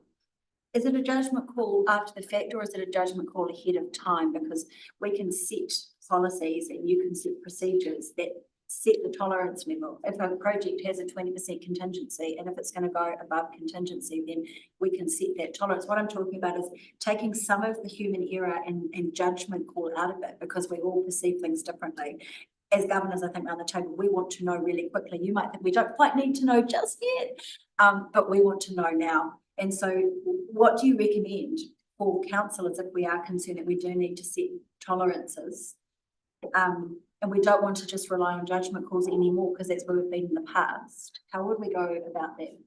Is it a judgment call after the fact, or is it a judgment call ahead of time? Because we can set policies and you can set procedures that set the tolerance level. If a project has a 20% contingency, and if it's going to go above contingency, then we can set that tolerance. What I'm talking about is taking some of the human error and judgment call out of it, because we all perceive things differently. As governors, I think around the table, we want to know really quickly. You might think we don't quite need to know just yet, but we want to know now. And so what do you recommend for councillors if we are concerned that we do need to set tolerances? And we don't want to just rely on judgment calls anymore, because that's where we've been in the past. How would we go about that?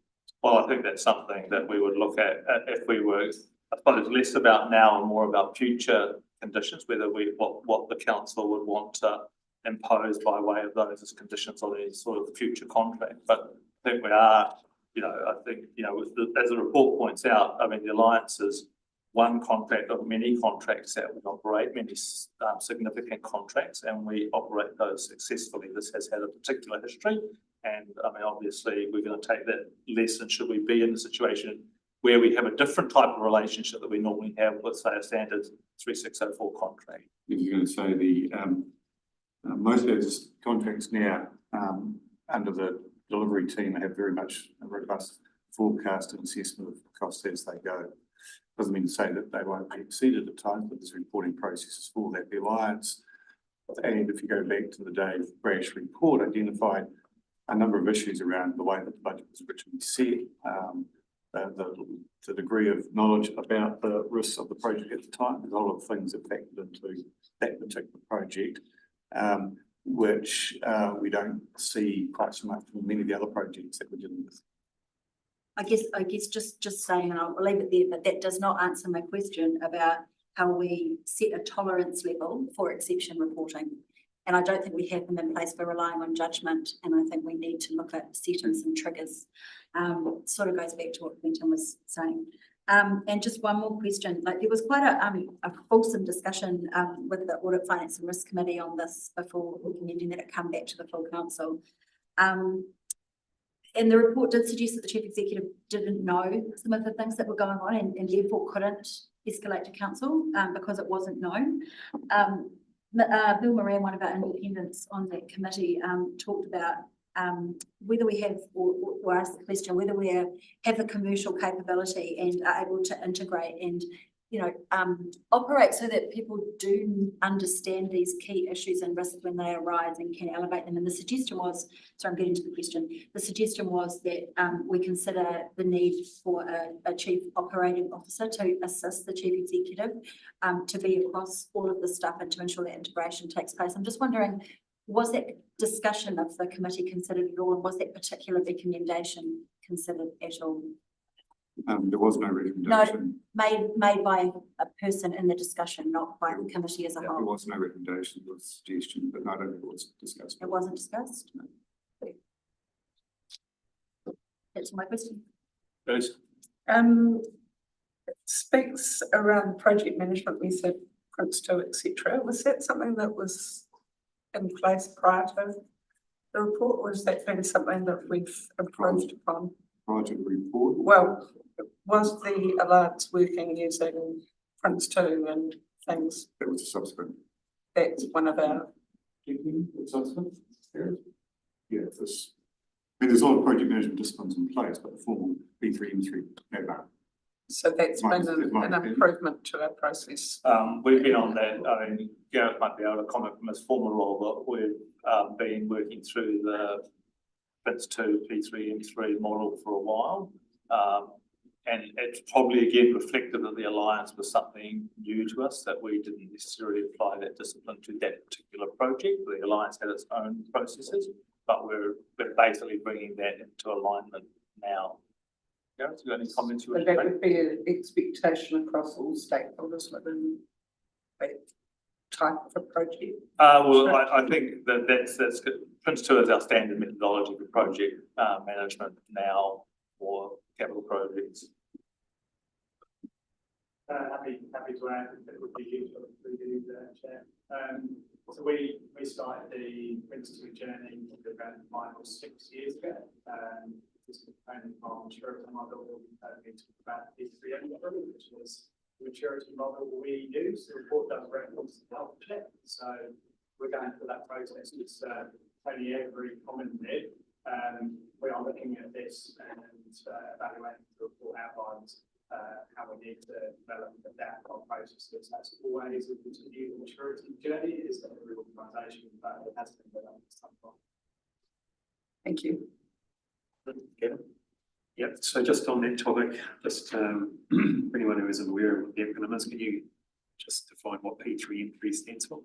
Well, I think that's something that we would look at if we were, I suppose, less about now and more about future conditions, whether what the council would want to impose by way of those as conditions on any sort of future contract. But I think we are, as the report points out, I mean, the Alliance is one contract of many contracts that we operate, many significant contracts, and we operate those successfully. This has had a particular history, and I mean, obviously, we're going to take that lesson should we be in a situation where we have a different type of relationship that we normally have with, say, a standard 3604 contract. If you're going to say the most of those contracts now under the delivery team have very much a robust forecast and assessment of costs as they go. Doesn't mean to say that they won't be exceeded at times, but there's reporting processes for that. The Alliance, and if you go back to the Dave Brash report, identified a number of issues around the way that the budget was originally set, the degree of knowledge about the risks of the project at the time. There's a lot of things that factored into that particular project, which we don't see quite so much from many of the other projects that we're dealing with. I guess just saying, and I'll leave it there, but that does not answer my question about how we set a tolerance level for exception reporting. And I don't think we have them in place. We're relying on judgment, and I think we need to look at setting some triggers. Sort of goes back to what Quentin was saying. And just one more question, like there was quite a fulsome discussion with the Audit, Finance and Risk Committee on this before recommending that it come back to the full council. And the report did suggest that the Chief Executive didn't know some of the things that were going on and therefore couldn't escalate to council because it wasn't known. Bill Moran, one of our independents on that committee, talked about whether we have, or asked the question, whether we have the commercial capability and are able to integrate and, operate so that people do understand these key issues and risks when they arise and can elevate them. And the suggestion was, so I'm getting to the question, the suggestion was that we consider the need for a chief operating officer to assist the chief executive to be across all of the stuff and to ensure that integration takes place. I'm just wondering, was that discussion of the committee considered at all, and was that particular recommendation considered at all? There was no recommendation. No, made by a person in the discussion, not by the committee as a whole. There was no recommendation, there was a suggestion, but I don't think it was discussed. It wasn't discussed? No. That's my question. Please. Speaks around project management method, Prince 2, etc. Was that something that was in place prior to the report, or has that been something that we've improved upon? Prior to the report? Well, was the Alliance working using Prince 2 and things? That was a subsequent. That's one of our. Subsequent? Yeah, there's a lot of project management disciplines in place, but the formal B3 M3 had that. So that's been an improvement to our process. We've been on that. I mean, Gareth might be able to comment from his former role, but we've been working through the Prince 2 P3 M3 model for a while. And it's probably again reflective that the Alliance was something new to us, that we didn't necessarily apply that discipline to that particular project. The Alliance had its own processes, but we're basically bringing that into alignment now. Gareth, you got any comments you want to make? That would be an expectation across all stakeholders within that type of a project. Well, I think that's good. Prince 2 is our standard methodology for project management now for capital projects. Happy to add, if it would be useful for you, Chair. So we started the Prince to journey around 5 or 6 years ago. This is component of our maturity model. We talked about P3 model, which was the maturity model we use. The report does reference the health check. So we're going through that process. It's only every comment there. We are looking at this and evaluating the report outlines how we need to develop and adapt our processes. That's always a continued maturity journey. It is every organisation, but it has been developed at some point. Thank you. Okay. Yep, so just on that topic, just for anyone who isn't aware of what the acronym is, can you just define what P3N3 stands for?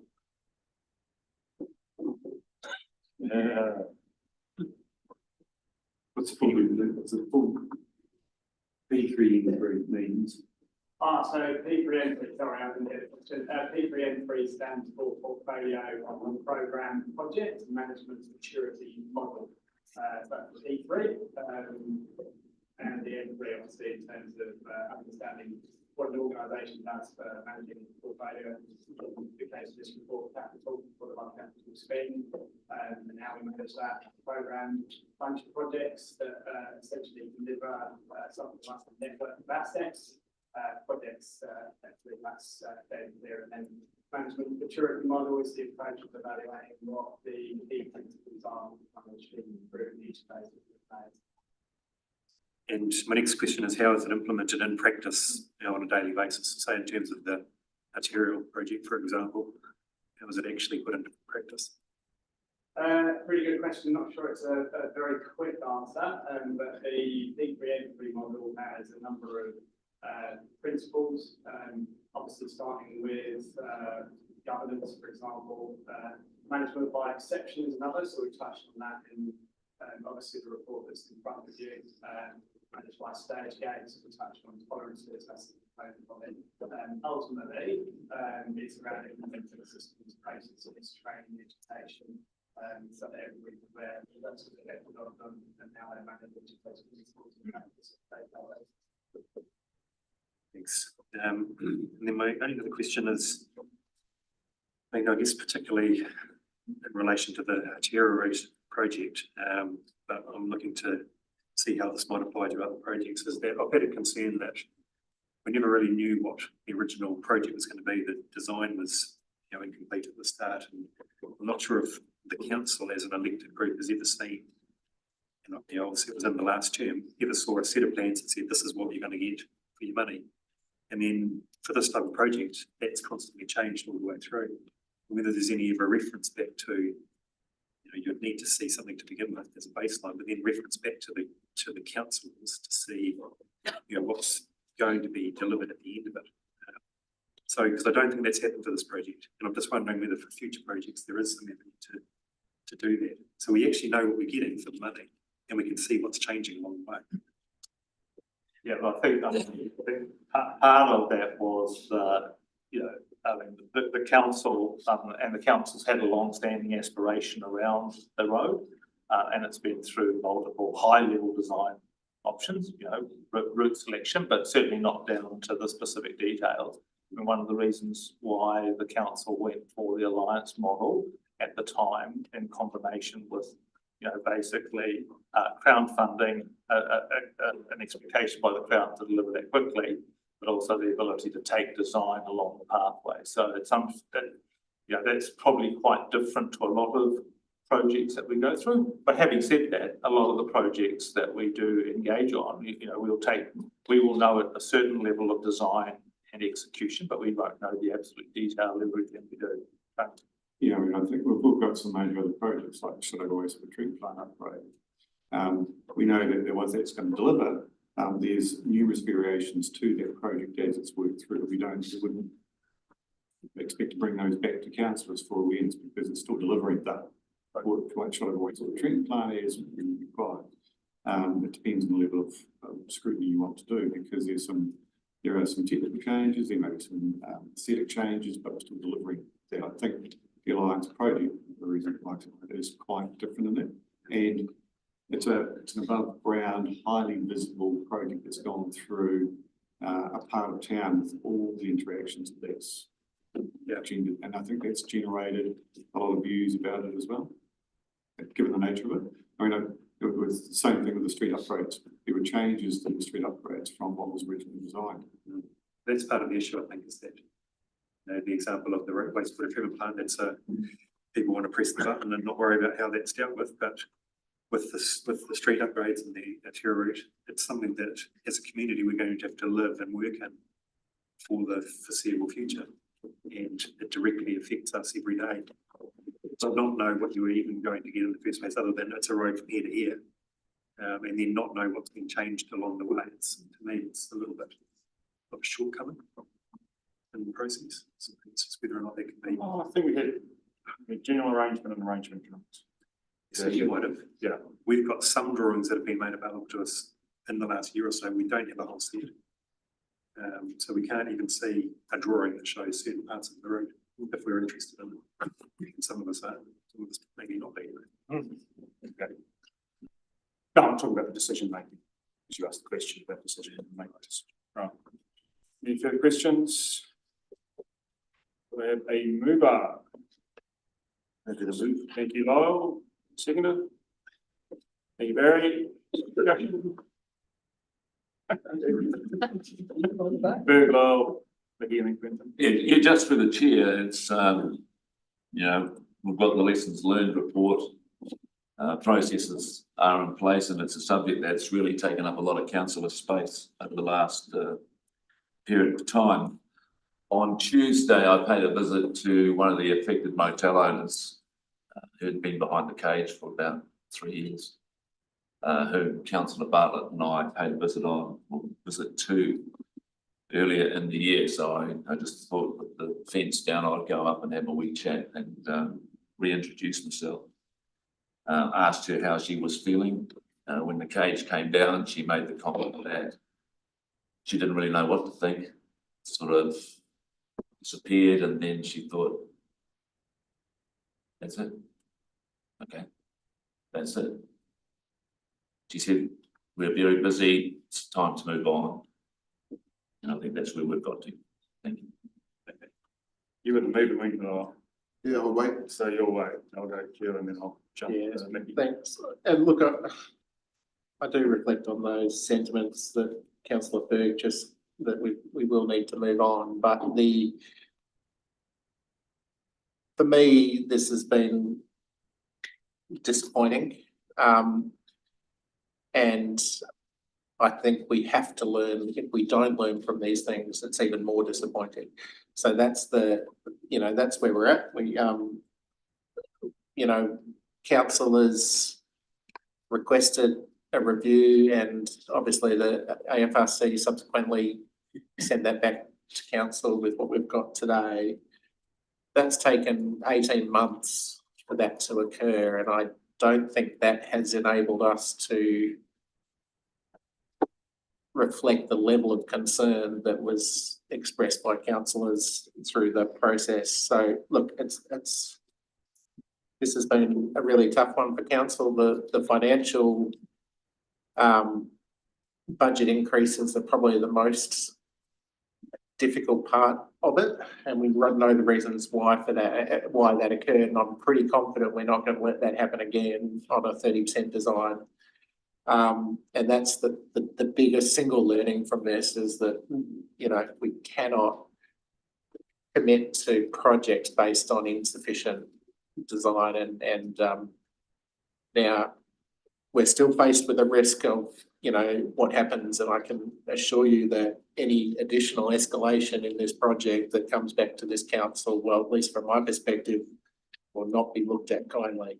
What's the full P3N3 means? So P3N3, sorry, I didn't get it. P3N3 stands for Portfolio on Programme Project Management Maturity Model. That's P3, and the N3 obviously in terms of understanding what an organisation does for managing portfolio. In the case of this report, capital, what about capital spend, and how we manage that programme, bunch of projects that essentially deliver something like a network of assets. Projects, actually that's fairly clear, and then management maturity model is the approach of evaluating what the key principles are and achieving improvement each phase of the phase. And my next question is, how is it implemented in practice, on a daily basis? Say in terms of the arterial project, for example, how is it actually put into practice? Pretty good question. Not sure it's a very quick answer, but the P3N3 model has a number of principles, obviously starting with governance, for example, management by exception is another, so we touched on that in obviously the report that's in front of you, managed by stage gates, we touched on tolerances, that's the component of it. Ultimately, it's around implementing systems, processes, training, education, so that everybody's aware that that's what they get done and how they manage education principles and practice. Thanks. And then my only other question is, I guess particularly in relation to the arterial project, but I'm looking to see how this might apply to other projects, is that I've had a concern that we never really knew what the original project was going to be. The design was, incomplete at the start, and I'm not sure if the council as an elected group has ever seen, and obviously it was in the last term, ever saw a set of plans that said this is what you're going to get for your money. And then for this type of project, that's constantly changed all the way through. Whether there's any ever reference back to, you'd need to see something to begin with as a baseline, but then reference back to the councils to see, what's going to be delivered at the end of it. So, because I don't think that's happened for this project, and I'm just wondering whether for future projects there is some effort to do that. So we actually know what we're getting for the money, and we can see what's changing along the way. Yeah, I think part of that was, the council and the council's had a long-standing aspiration around the road, and it's been through multiple high-level design options, route selection, but certainly not down to the specific details. And one of the reasons why the council went for the alliance model at the time, in combination with basically Crown funding, an expectation by the Crown to deliver that quickly, but also the ability to take design along the pathway. So it's that's probably quite different to a lot of projects that we go through. But having said that, a lot of the projects that we do engage on, we will know a certain level of design and execution, but we won't know the absolute detail of everything we do. Yeah, I think we've got some major other projects like the Shadow Voice of the treatment plant upgrade. We know that once that's going to deliver, there's numerous variations to that project as it's worked through. We wouldn't expect to bring those back to councillors for awareness because it's still delivering that work to what Shadow Voice of the treatment plant is required. It depends on the level of scrutiny you want to do, because there are some technical changes, there may be some aesthetic changes, but we're still delivering that. I think the Alliance project, the reason I like it, is quite different in it, and it's an above ground, highly visible project that's gone through a part of town with all the interactions that's gendered, and I think that's generated a lot of views about it as well, given the nature of it. I mean, it was the same thing with the street upgrades. There were changes to the street upgrades from what was originally designed. That's part of the issue, I think, is that, you know, the example of the wastewater treatment plant, that's people want to press the button and not worry about how that's dealt with, but with the street upgrades and the arterial route, it's something that as a community we're going to have to live and work in for the foreseeable future, and it directly affects us every day. So not know what you were even going to get in the first place, other than it's a road from here to here, and then not know what's been changed along the way. To me, it's a little bit of a shortcoming in the process. So it's just whether or not there can be. Oh, I think we had a general arrangement and arrangement. So you might have, yeah, we've got some drawings that have been made available to us in the last year or so. We don't have a whole set. So we can't even see a drawing that shows certain parts of the road if we're interested in it. And some of us are, some of us maybe not being there. Okay. No, I'm talking about the decision making, because you asked the question about decision making. Right. Any further questions? We have a mover. Thank you, Lyle. Seconded. Thank you, Barry. Very low. Yeah, just for the chair, it's, you know, we've got the lessons learned report. Processes are in place, and it's a subject that's really taken up a lot of councillor space over the last period of time. On Tuesday, I paid a visit to one of the affected motel owners who'd been behind the cage for about 3 years, who Councillor Bartlett and I paid a visit to earlier in the year. So I just thought with the fence down, I'd go up and have a wee chat and reintroduce myself. Asked her how she was feeling. When the cage came down, she made the comment that she didn't really know what to think, sort of disappeared, and then she thought, that's it. Okay, that's it. She said, we're very busy, it's time to move on. And I think that's where we've got to. Thank you. Okay. You were the mover, weren't you? Yeah, I'll wait. So you'll wait. I'll go Q and then I'll jump. Yeah, to Mickey. thanks. And look, I do reflect on those sentiments that Councillor Berg just, that we will need to move on, but for me, this has been disappointing. And I think we have to learn. If we don't learn from these things, it's even more disappointing. So that's that's where we're at. We, councillors requested a review, and obviously the AFRC subsequently sent that back to council with what we've got today. That's taken 18 months for that to occur, and I don't think that has enabled us to reflect the level of concern that was expressed by councillors through the process. So look, this has been a really tough one for council. The financial budget increases are probably the most difficult part of it, and we know the reasons why that occurred, and I'm pretty confident we're not going to let that happen again on a 30% design. And that's the biggest single learning from this, is that, we cannot commit to projects based on insufficient design, and now we're still faced with a risk of, what happens, and I can assure you that any additional escalation in this project that comes back to this council, well, at least from my perspective, will not be looked at kindly.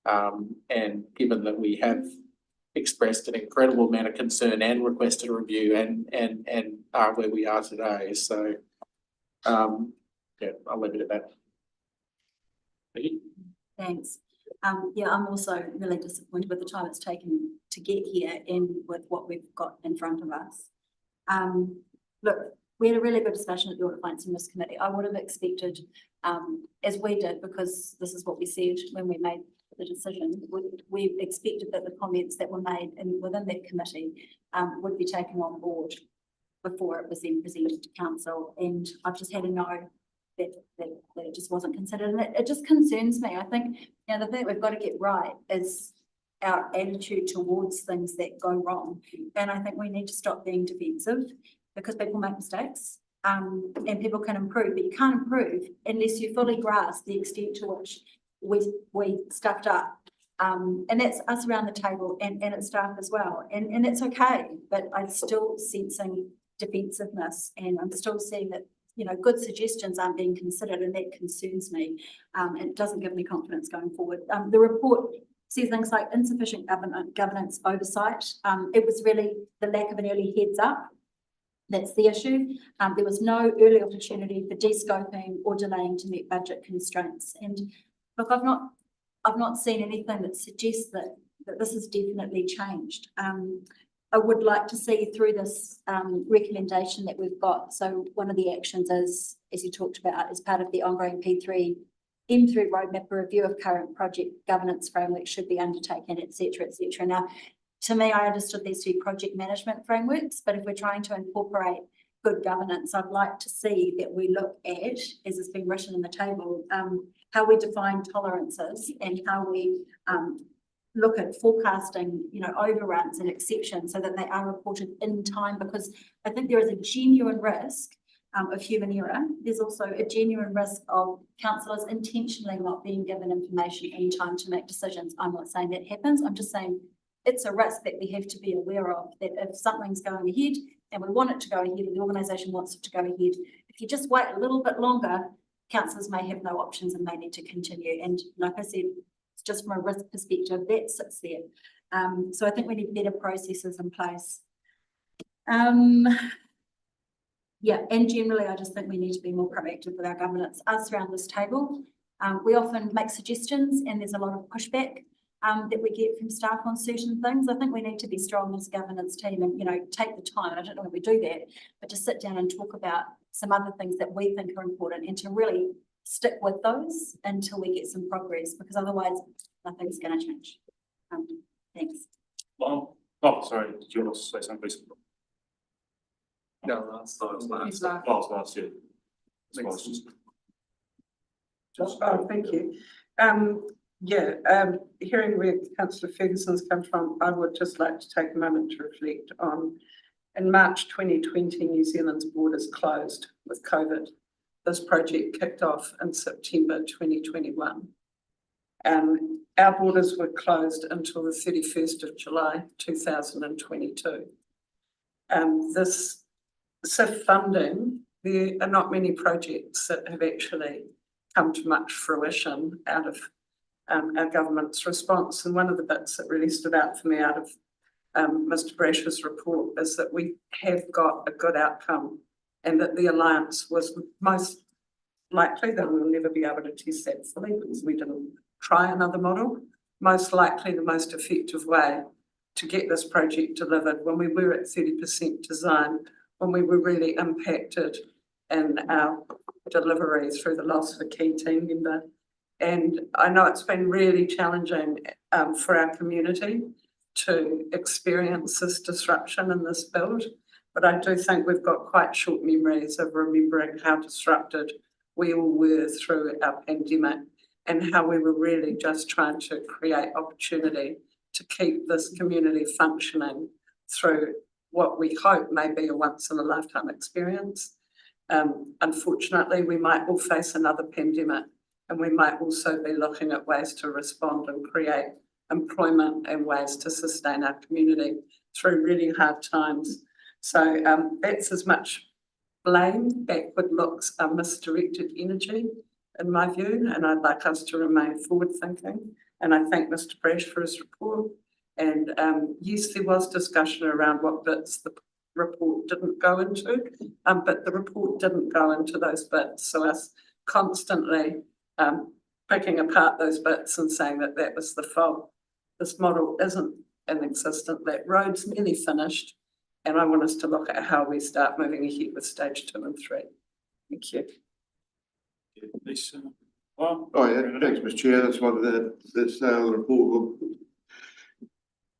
And given that we have expressed an incredible amount of concern and requested a review and are where we are today. So, I'll leave it at that. Thanks. I'm also really disappointed with the time it's taken to get here and with what we've got in front of us. Look, we had a really good discussion at the Audit, Finance and Risk Committee. I would have expected, as we did, because this is what we said when we made the decision, we expected that the comments that were made within that committee would be taken on board. before it was then presented to council, and I've just had a no that it just wasn't considered, and it just concerns me. I think, you know, the thing that we've got to get right is our attitude towards things that go wrong, and I think we need to stop being defensive because people make mistakes. And people can improve, but you can't improve unless you fully grasp the extent to which we stuffed up. And that's us around the table and it's staff as well. And that's okay, but I'm still sensing defensiveness, and I'm still seeing that, you know, good suggestions aren't being considered, and that concerns me. It doesn't give me confidence going forward. The report says things like insufficient governance oversight. It was really the lack of an early heads up. That's the issue. There was no early opportunity for de-scoping or delaying to meet budget constraints. And look, I've not seen anything that suggests that this has definitely changed. I would like to see through this recommendation that we've got. So one of the actions is, as you talked about, as part of the ongoing M3 roadmap, a review of current project governance framework should be undertaken, et cetera, et cetera. Now, to me, I understood these to be project management frameworks, but if we're trying to incorporate good governance, I'd like to see that we look at, as has been written in the table, how we define tolerances and how we look at forecasting, you know, overruns and exceptions so that they are reported in time, because I think there is a genuine risk of human error. There's also a genuine risk of councillors intentionally not being given information in time to make decisions. I'm not saying that happens. I'm just saying it's a risk that we have to be aware of, that if something's going ahead and we want it to go ahead and the organisation wants it to go ahead, if you just wait a little bit longer, councillors may have no options and may need to continue. And like I said, it's just from a risk perspective, that sits there. So I think we need better processes in place. Yeah, and generally, I just think we need to be more proactive with our governance. Us around this table, we often make suggestions and there's a lot of pushback that we get from staff on certain things. I think we need to be strong as a governance team and, you know, take the time, and I don't know if we do that, but to sit down and talk about some other things that we think are important and to really stick with those until we get some progress, because otherwise nothing's going to change. Thanks. Oh, sorry, did you want to say something, please? No, last. Last year. Thank you. Hearing where Councillor Ferguson's come from, I would just like to take a moment to reflect on, in March 2020, New Zealand's borders closed with COVID. This project kicked off in September 2021. Our borders were closed until the 31st of July 2022. This SIF funding, there are not many projects that have actually come to much fruition out of our government's response. And one of the bits that really stood out for me out of Mr. Brash's report is that we have got a good outcome, and that the alliance was most likely, that we'll never be able to test that fully because we didn't try another model, most likely the most effective way to get this project delivered when we were at 30% design, when we were really impacted in our delivery through the loss of a key team member. And I know it's been really challenging for our community to experience this disruption in this build, but I do think we've got quite short memories of remembering how disrupted we all were through our pandemic and how we were really just trying to create opportunity to keep this community functioning through what we hope may be a once-in-a-lifetime experience. Unfortunately, we might all face another pandemic, and we might also be looking at ways to respond and create employment and ways to sustain our community through really hard times. So that's as much blame, backward looks, misdirected energy, in my view, and I'd like us to remain forward-thinking. And I thank Mr. Brash for his report. And yes, there was discussion around what bits the report didn't go into, but the report didn't go into those bits. So us constantly picking apart those bits and saying that that was the fault. This model isn't in existence, that road's nearly finished, and I want us to look at how we start moving ahead with stage 2 and 3. Thank you. Lisa. Oh, yeah, thanks, Mr. Chair. That's one of the report.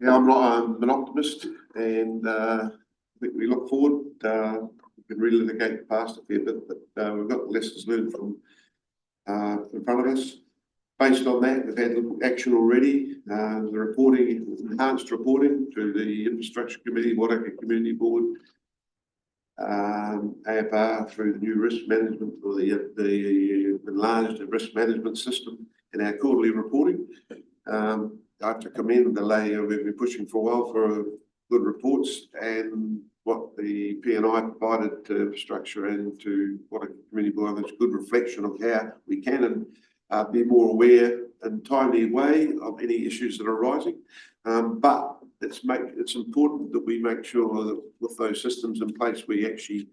Yeah, I'm an optimist, and think we look forward, we can relitigate the past a fair bit, but we've got lessons learned from in front of us. Based on that, we've had action already, the reporting, enhanced reporting to the Infrastructure Committee, Wānaka Community Board, AFR through the new risk management or the enlarged risk management system in our quarterly reporting. I have to commend the layer we've been pushing for a while for good reports, and what the P&I provided to infrastructure and to Wānaka Community Board. It's a good reflection of how we can be more aware in a timely way of any issues that are arising. But it's important that we make sure that with those systems in place, we actually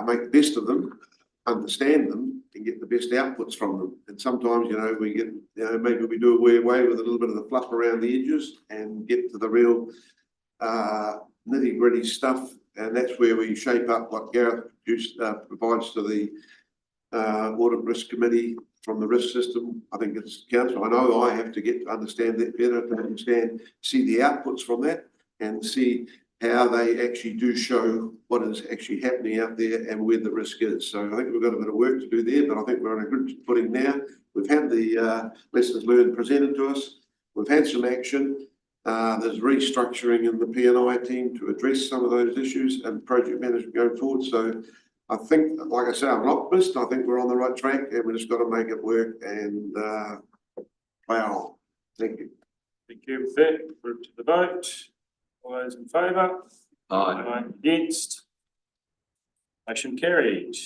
make the best of them, understand them, and get the best outputs from them. And sometimes, we get, maybe we do away with a little bit of the fluff around the edges and get to the real nitty gritty stuff. And that's where we shape up what Gareth provides to the Audit Risk Committee from the risk system. I think it's council. I know I have to get to understand that better, to see the outputs from that and see how they actually do show what is actually happening out there and where the risk is. So I think we've got a bit of work to do there, but I think we're on a good footing now. We've had the lessons learned presented to us. We've had some action. There's restructuring in the P&I team to address some of those issues and project management going forward. So I think, like I say, I'm an optimist. I think we're on the right track, and we just got to make it work and play on. Thank you. Thank you. With that, move to the vote. All those in favour? Aye. Against? Motion carried.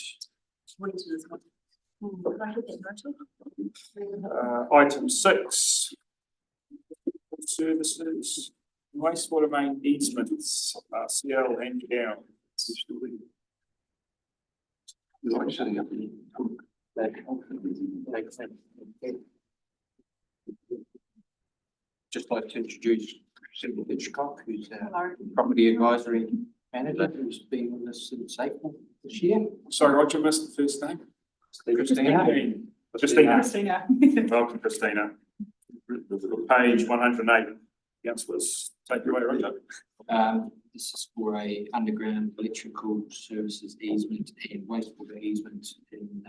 Item 6. Services, wastewater main easements, CL and down. Just like to introduce Cindy Hitchcock, who's our property advisory manager, who's been with us since April this year. Sorry, Roger, missed the first name. Christina. Welcome, Christina. Page 108. Councillors, take it away, Roger. This is for a underground electrical services easement and wastewater easement in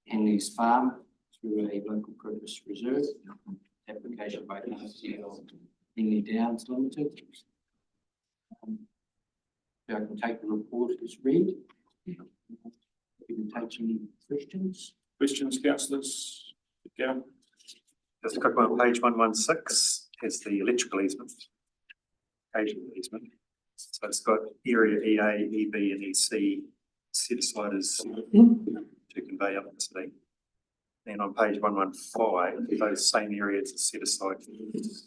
Henley's Farm through a local purpose reserve. Application by RCL Henley Downs Limited. So I can take the report as read. You can take any questions. Questions, councillors? Go. Just a quick one, page 116 is the electrical easement. Occasional easement. So it's got area EA, EB and EC set aside as to convey electricity. Then on page 115, those same areas are set aside for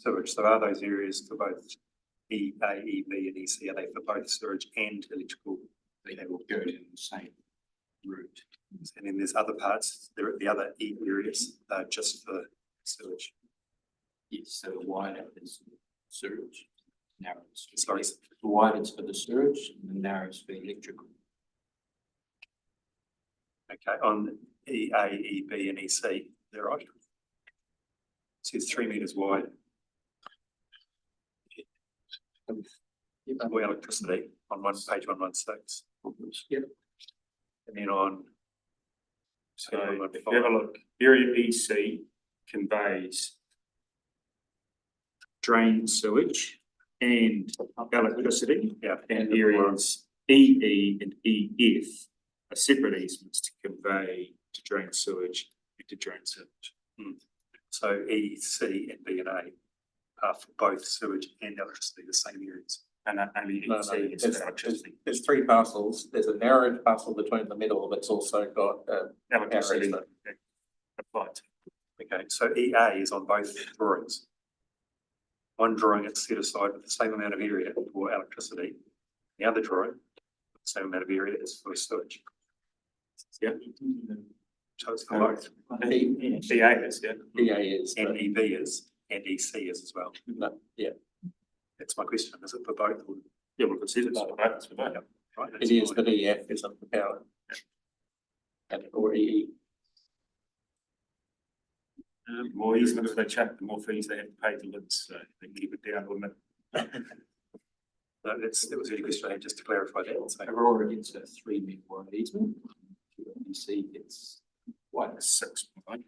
sewage. So are those areas for both EA, EB and EC, are they for both sewage and electrical? They will go down the same route. And then there's other parts, there are the other E areas, just for sewage. Yes, so the wider is sewage, narrow is for Sorry. the wide is for the sewage, and the narrow is for electrical. Okay, on EA, EB and EC, they're right. It says 3 metres wide. For electricity on page 116. Yep. And then on. So if you have a look, area EC conveys drain sewage and electricity. Yeah. And areas EE and EF are separate easements to convey to drain sewage and to drain sewage. So E, C and B and A are for both sewage and electricity, the same areas. And only EC is for electricity. There's 3 parcels. There's a narrowed parcel between the middle that's also got Electricity applied. Okay, so EA is on both drawings. One drawing it's set aside with the same amount of area for electricity. The other drawing, the same amount of area is for sewage. Yeah. So it's for both. EA is, yeah. EA is. And EB is, and EC is as well. No, yeah. That's my question. Is it for both? Or? Yeah, we'll consider it for both. It's for both. Right, It is, but EF isn't the power. And or EE. More easements they check, the more fees they have to pay to live, so they keep it down, wouldn't it? that was a really question, just to clarify that, so. Aurora gets a 3 metre wide easement. QLDC gets What, 6, right?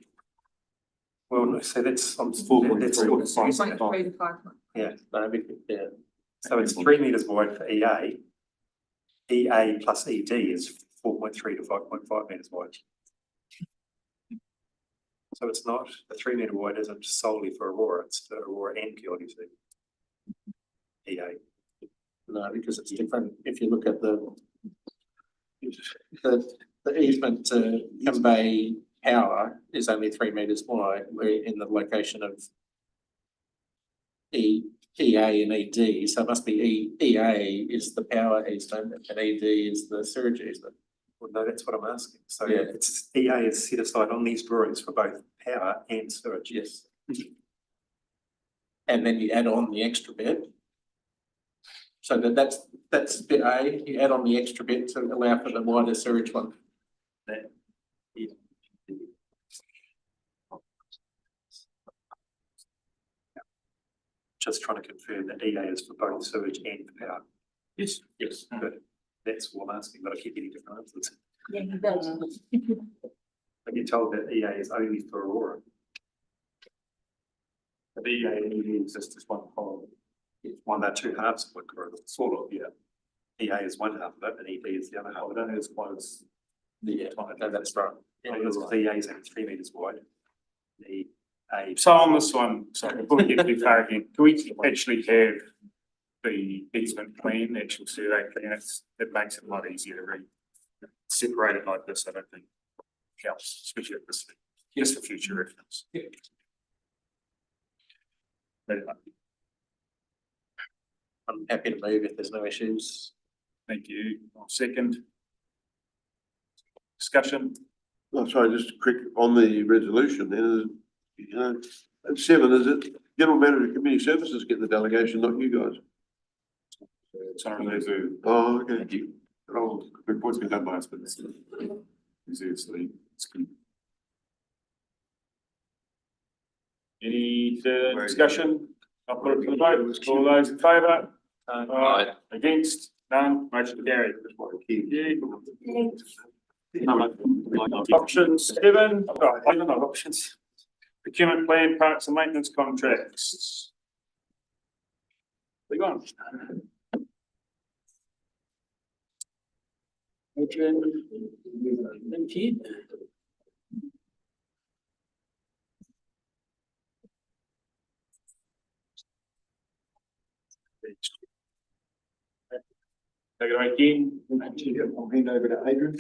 Well, no, so that's, that's 3 to 5. Yeah, no, yeah. So it's 3 metres wide for EA. EA plus ED is 4.3 to 5.5 metres wide. So it's not, the 3 metre wide isn't solely for Aurora, it's for Aurora and QLDC. EA. No, because it's different. If you look at the easement to convey power is only 3 metres wide, where in the location of EA and ED, so it must be EA is the power easement and ED is the sewage easement. Well, no, that's what I'm asking. So Yeah. it's EA is set aside on these drawings for both power and sewage. Yes. And then you add on the extra bit. So that's bit A, you add on the extra bit to allow for the wider sewage one. That, yeah. Just trying to confirm that EA is for both sewage and power. Yes. Yes. Good. That's what I'm asking, but I keep getting different answers. Yeah, he does. I get told that EA is only for Aurora. The EA and ED exist as one whole. It's one, they're two halves of one corridor. Sort of, yeah. EA is one half of it and ED is the other half. I don't know as close. Yeah, no, that's right. Yeah, because the EA is only 3 metres wide. The A. So on this one, sorry, before we get too far again, can we actually have the easement plan, the actual survey plan? It makes it a lot easier to read. Separate it like this, I don't think helps, especially at this, just for future reference. I'm happy to move if there's no issues. Thank you. Second. Discussion. Oh, sorry, just quick on the resolution, then, you know, at 7, is it General Manager of Community Services get the delegation, not you guys? Sorry, there's a, Oh, okay. thank you. The report's been done by us, but it's obviously, it's good. Any further discussion? I'll put it to the vote. All those in favour? Aye. Against? None? Motion carried. Options 7, right, I don't know, options. Procurement plan, parks and maintenance contracts. Big on. Adrian, thank you. Take it away, Ken. I'll hand over to Adrian.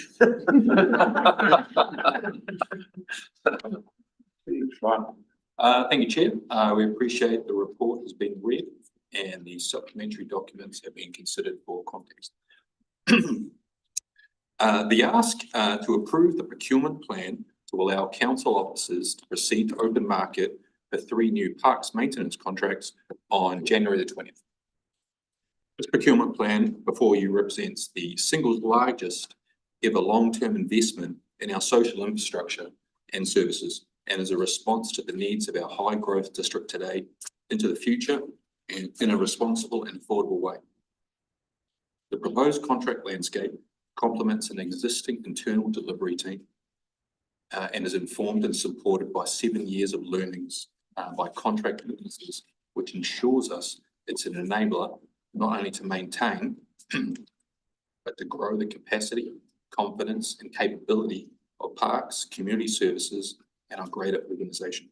Thank you, Chair. We appreciate the report has been read and the supplementary documents have been considered for context. The ask to approve the procurement plan to allow council officers to proceed to open market for 3 new parks maintenance contracts on January the 20th. This procurement plan before you represents the single largest ever long-term investment in our social infrastructure and services, and is a response to the needs of our high growth district today into the future and in a responsible and affordable way. The proposed contract landscape complements an existing internal delivery team and is informed and supported by 7 years of learnings by contract witnesses, which ensures us it's an enabler not only to maintain, but to grow the capacity, confidence and capability of parks, community services and our greater organisation.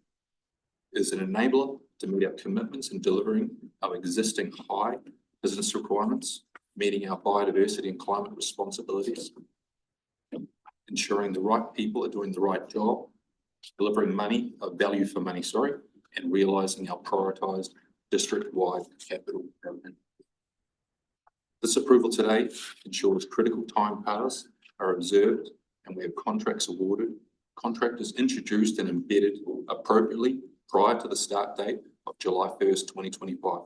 It is an enabler to meet our commitments in delivering our existing high business requirements, meeting our biodiversity and climate responsibilities, ensuring the right people are doing the right job, delivering value for money, and realising our prioritised district-wide capital program. This approval today ensures critical time paths are observed and we have contracts awarded, contractors introduced and embedded appropriately prior to the start date of July 1st, 2025.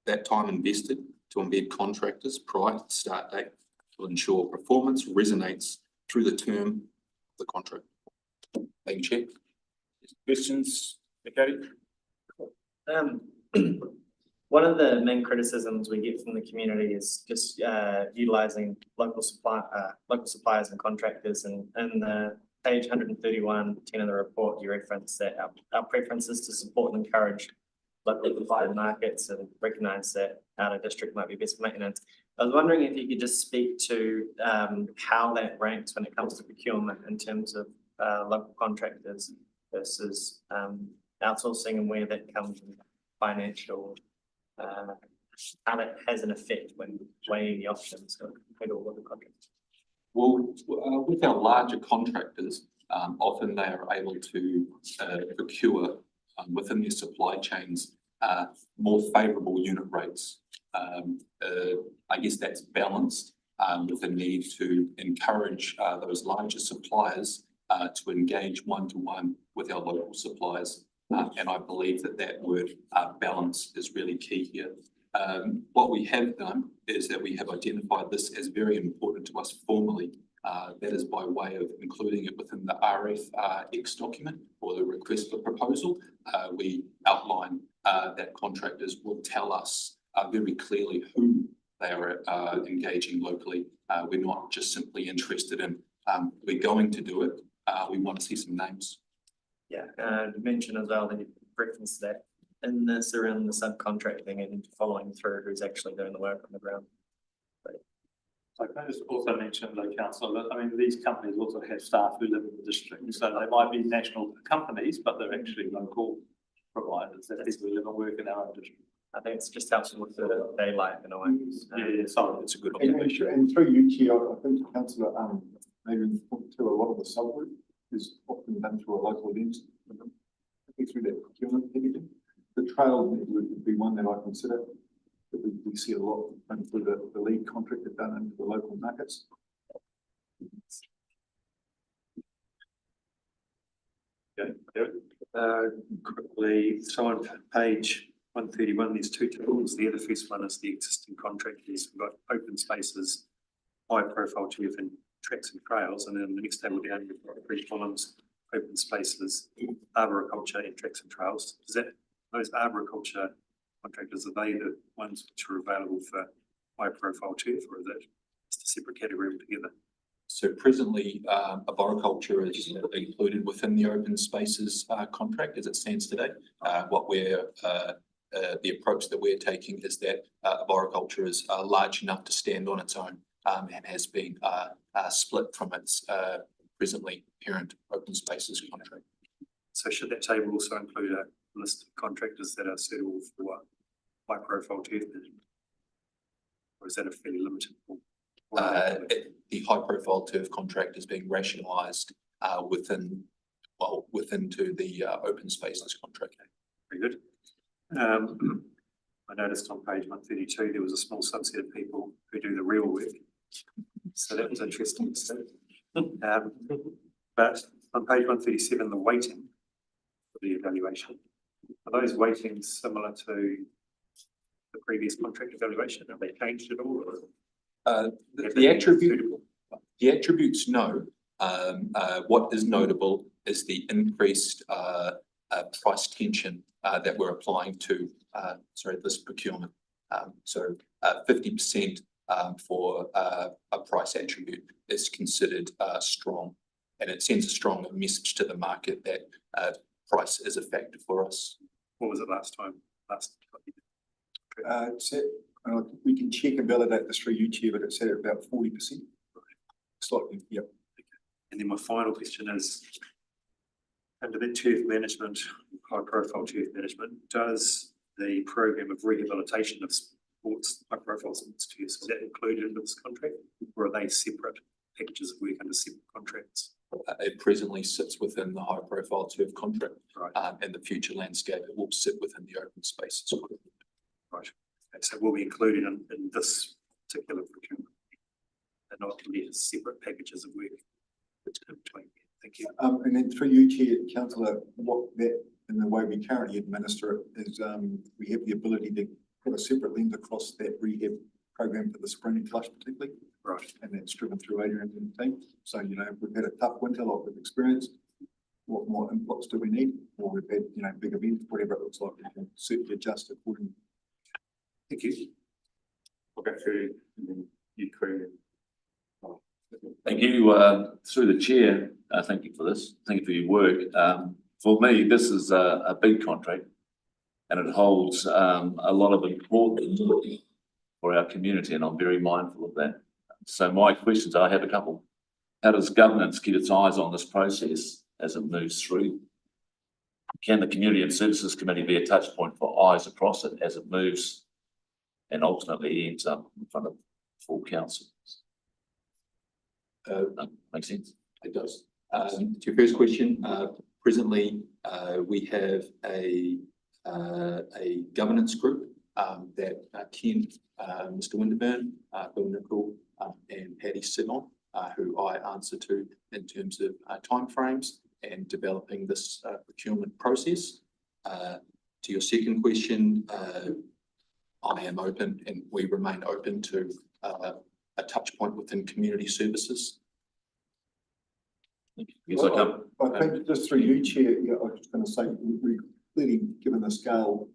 That time invested to embed contractors prior to the start date will ensure performance resonates through the term of the contract. Thank you, Chair. Questions, Katie? one of the main criticisms we get from the community is just utilizing local suppliers and contractors, and the page 131, 10 of the report, you reference that our preference is to support and encourage locally provided markets and recognise that out of district might be best for maintenance. I was wondering if you could just speak to how that ranks when it comes to procurement in terms of local contractors versus outsourcing, and where that comes in financial, how that has an effect when weighing the options compared to all the contractors. Well, with our larger contractors, often they are able to procure within their supply chains more favourable unit rates. I guess that's balanced with the need to encourage those larger suppliers to engage one-to-one with our local suppliers. And I believe that word balance is really key here. What we have done is that we have identified this as very important to us formally. That is by way of including it within the RFX document or the request for proposal. We outline that contractors will tell us very clearly who they are engaging locally. We're not just simply interested in, we're going to do it. We want to see some names. Yeah, and mention as well that you referenced that in this around the subcontracting and following through who's actually doing the work on the ground. So can I just also mention, though, councillor, that I mean, these companies also have staff who live in the district, so they might be national companies, but they're actually local providers that people who live and work in our own district. I think it's just helps with the daylight in a way. Yeah, sorry, it's a good And, observation. and through you, Chair, I think councillor, maybe to a lot of the subgroup is often done through a local lens. Through that procurement everything. The trail network would be one that I consider. That we see a lot through the lead contractor done into the local markets. Okay, quickly, so on page 131, there's two tables there. The first one is the existing contractors. We've got open spaces, high profile chief and tracks and trails, and then the next table down, you've got 3 columns, open spaces, arboriculture and tracks and trails. Is that those arboriculture contractors, are they the ones which are available for high profile chief, or is that just a separate category altogether? So presently, arboriculture is included within the open spaces contract as it stands today. What we're the approach that we're taking is that arboriculture is large enough to stand on its own and has been split from its presently parent open spaces contract. So should that table also include a list of contractors that are suitable for high profile turf management? Or is that a fairly limited pool? The high profile turf contract is being rationalised within to the open spaces contract. Very good. I noticed on page 132 there was a small subset of people who do the real work. So that was interesting to see. But on page 137, the weighting for the evaluation, are those weightings similar to the previous contract evaluation? Have they changed at all? The attributes, no. What is notable is the increased price tension that we're applying to this procurement. So 50% for a price attribute is considered strong, and it sends a strong message to the market that price is a factor for us. What was it last time? We can check and validate this through YouTube, but it's at about 40%. Slightly, yep. Okay. And then my final question is, under the turf management, high profile turf management, does the program of rehabilitation of sports, high profile sports turfs, is that included in this contract, or are they separate packages of work under separate contracts? It presently sits within the high profile turf contract, right. And the future landscape it will sit within the open spaces. Right. Okay, so will be included in this particular procurement and not be as separate packages of work in between. Thank you. And then through you, Chair, Councillor, what that and the way we currently administer it is we have the ability to put a separate lens across that rehab program for the spring and flush particularly. Right. And that's driven through Adrian and the team. So, you know, we've had a tough winter like we've experienced. What more inputs do we need? Or we've had, you know, big events, whatever it looks like, we can certainly adjust accordingly. Thank you. I'll go through and then you create. Thank you, through the chair, thank you for this, thank you for your work. For me, this is a big contract and it holds a lot of importance for our community, and I'm very mindful of that. So my questions, I have a couple. How does governance keep its eyes on this process as it moves through? Can the Community and Services Committee be a touch point for eyes across it as it moves and ultimately ends up in front of full council? Makes sense? It does. To your first question, presently, we have a governance group that Ken, Mr. Winterburn, Bill Nicol, and Patty sit on, who I answer to in terms of timeframes and developing this procurement process. To your second question, I am open and we remain open to a touch point within community services. Well, I think just through you, Chair, yeah, I was just going to say, we clearly, given the scale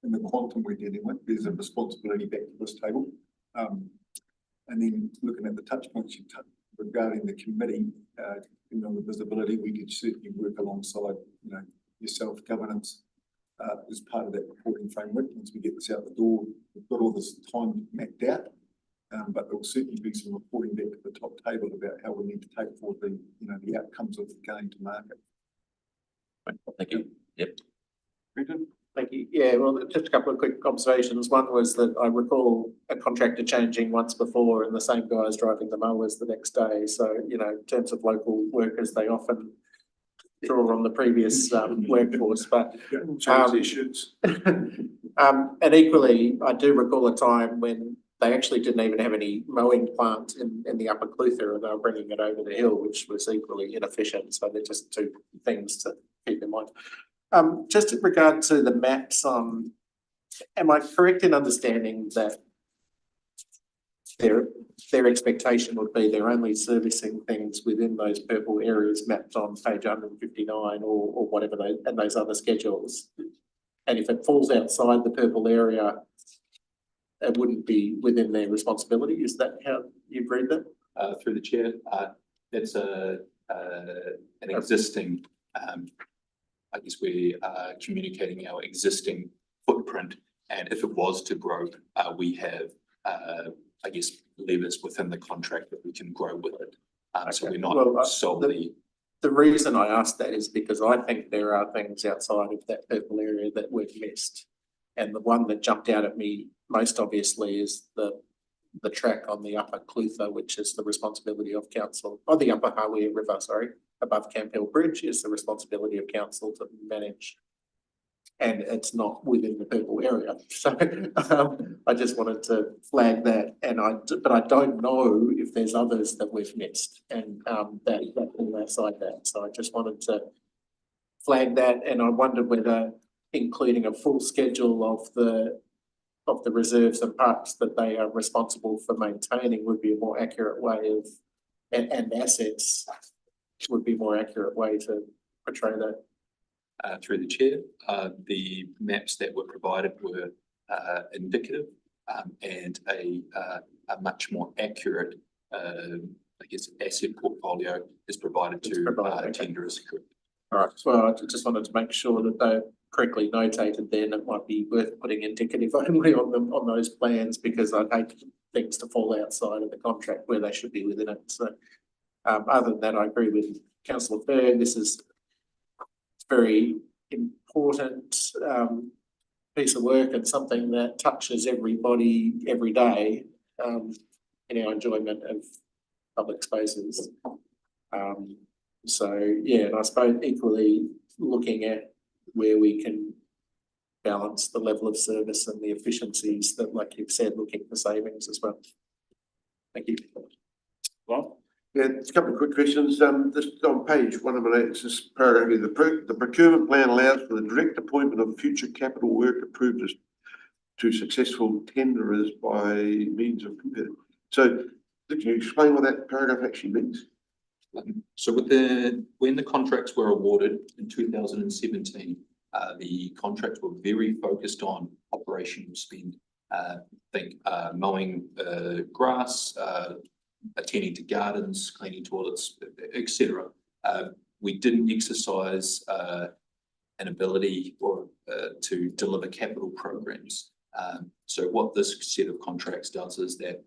and the quantum we're dealing with, there's a responsibility back to this table. And then looking at the touch points you touched regarding the committee, you know, the visibility, we could certainly work alongside, you know, yourself, governance, as part of that reporting framework. Once we get this out the door, we've got all this time mapped out. But there will certainly be some reporting back to the top table about how we need to take forward the, you know, the outcomes of going to market. Thank you. Yep. Thank you. Yeah, well, just a couple of quick observations. One was that I recall a contractor changing once before and the same guys driving the mowers the next day. So, you know, in terms of local workers, they often draw on the previous workforce, but and equally, I do recall a time when they actually didn't even have any mowing plant in the Upper Clutha and they were bringing it over the hill, which was equally inefficient. So they're just two things to keep in mind. Just in regard to the maps, am I correct in understanding that their expectation would be they're only servicing things within those purple areas mapped on page 159 or whatever those other schedules? And if it falls outside the purple area, it wouldn't be within their responsibility. Is that how you've read that? Through the chair, that's an existing, I guess we are communicating our existing footprint, and if it was to grow, we have, I guess, levers within the contract that we can grow with it. So we're not solely. The reason I asked that is because I think there are things outside of that purple area that we've missed. And the one that jumped out at me most obviously is the track on the Upper Clutha, which is the responsibility of council, or the Upper Hawea River, sorry, above Camp Hill Bridge is the responsibility of council to manage. And it's not within the purple area. So I just wanted to flag that. But I don't know if there's others that we've missed and that fall outside that. So I just wanted to flag that. And I wondered whether including a full schedule of the reserves and parks that they are responsible for maintaining would be a more accurate way of, and assets would be a more accurate way to portray that. Through the chair, the maps that were provided were indicative and a much more accurate, I guess, asset portfolio is provided to tenderers. All right, well, I just wanted to make sure that they're correctly notated then. It might be worth putting indicative only on them, on those plans, because I'd hate things to fall outside of the contract where they should be within it. So other than that, I agree with Councillor Berg. This is very important piece of work and something that touches everybody every day in our enjoyment of public spaces. So yeah, and I suppose equally looking at where we can balance the level of service and the efficiencies that, like you've said, looking for savings as well. Thank you. Well, yeah, just a couple of quick questions. This on page 108, it's this paragraph here. The procurement plan allows for the direct appointment of future capital work approved as to successful tenderers by means of competitive. So, can you explain what that paragraph actually means? So when the contracts were awarded in 2017, the contracts were very focused on operational spend. Mowing grass, attending to gardens, cleaning toilets, etc. We didn't exercise an ability or to deliver capital programs. So what this set of contracts does is that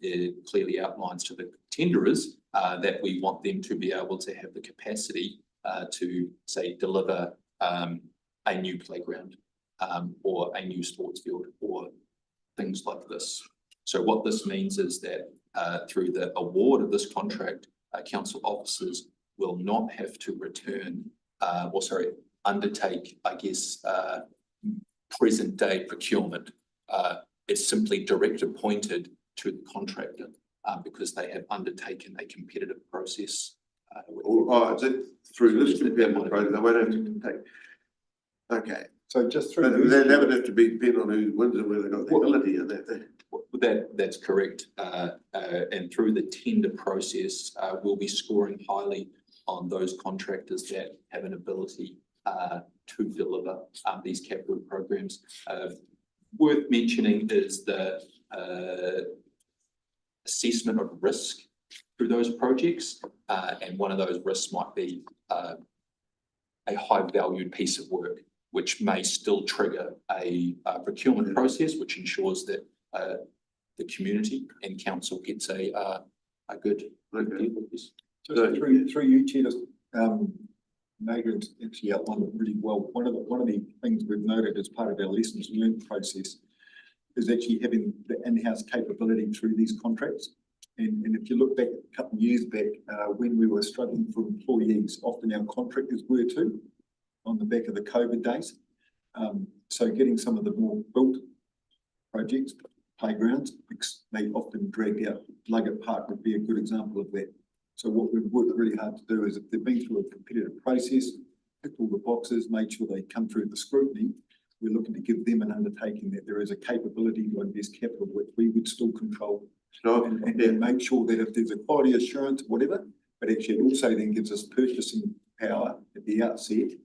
it clearly outlines to the tenderers that we want them to be able to have the capacity to, say, deliver a new playground or a new sports field or things like this. So what this means is that through the award of this contract, council officers will not have to return, undertake, I guess, present day procurement. It's simply direct appointed to the contractor because they have undertaken a competitive process. Is it through this competitive process? They won't have to take. Okay. So just But through. they would have to be depending on who wins and whether they've got the ability in that. That's correct. And through the tender process, we'll be scoring highly on those contractors that have an ability to deliver these capital programs. Worth mentioning is the assessment of risk through those projects. And one of those risks might be a high valued piece of work, which may still trigger a procurement process, which ensures that the community and council gets a good deal with this. So through you, Chair, Megan actually outlined it really well. One of the things we've noted as part of our lessons learned process is actually having the in-house capability through these contracts. And if you look back a couple of years back, when we were struggling for employees, often our contractors were too, on the back of the COVID days. So getting some of the more built projects, playgrounds, they often dragged out. Luggett Park would be a good example of that. So what we've worked really hard to do is if they've been through a competitive process, ticked all the boxes, made sure they come through the scrutiny, we're looking to give them an undertaking that there is a capability to invest capital which we would still control. And then make sure that if there's a quality assurance, whatever, but actually it also then gives us purchasing power at the outset to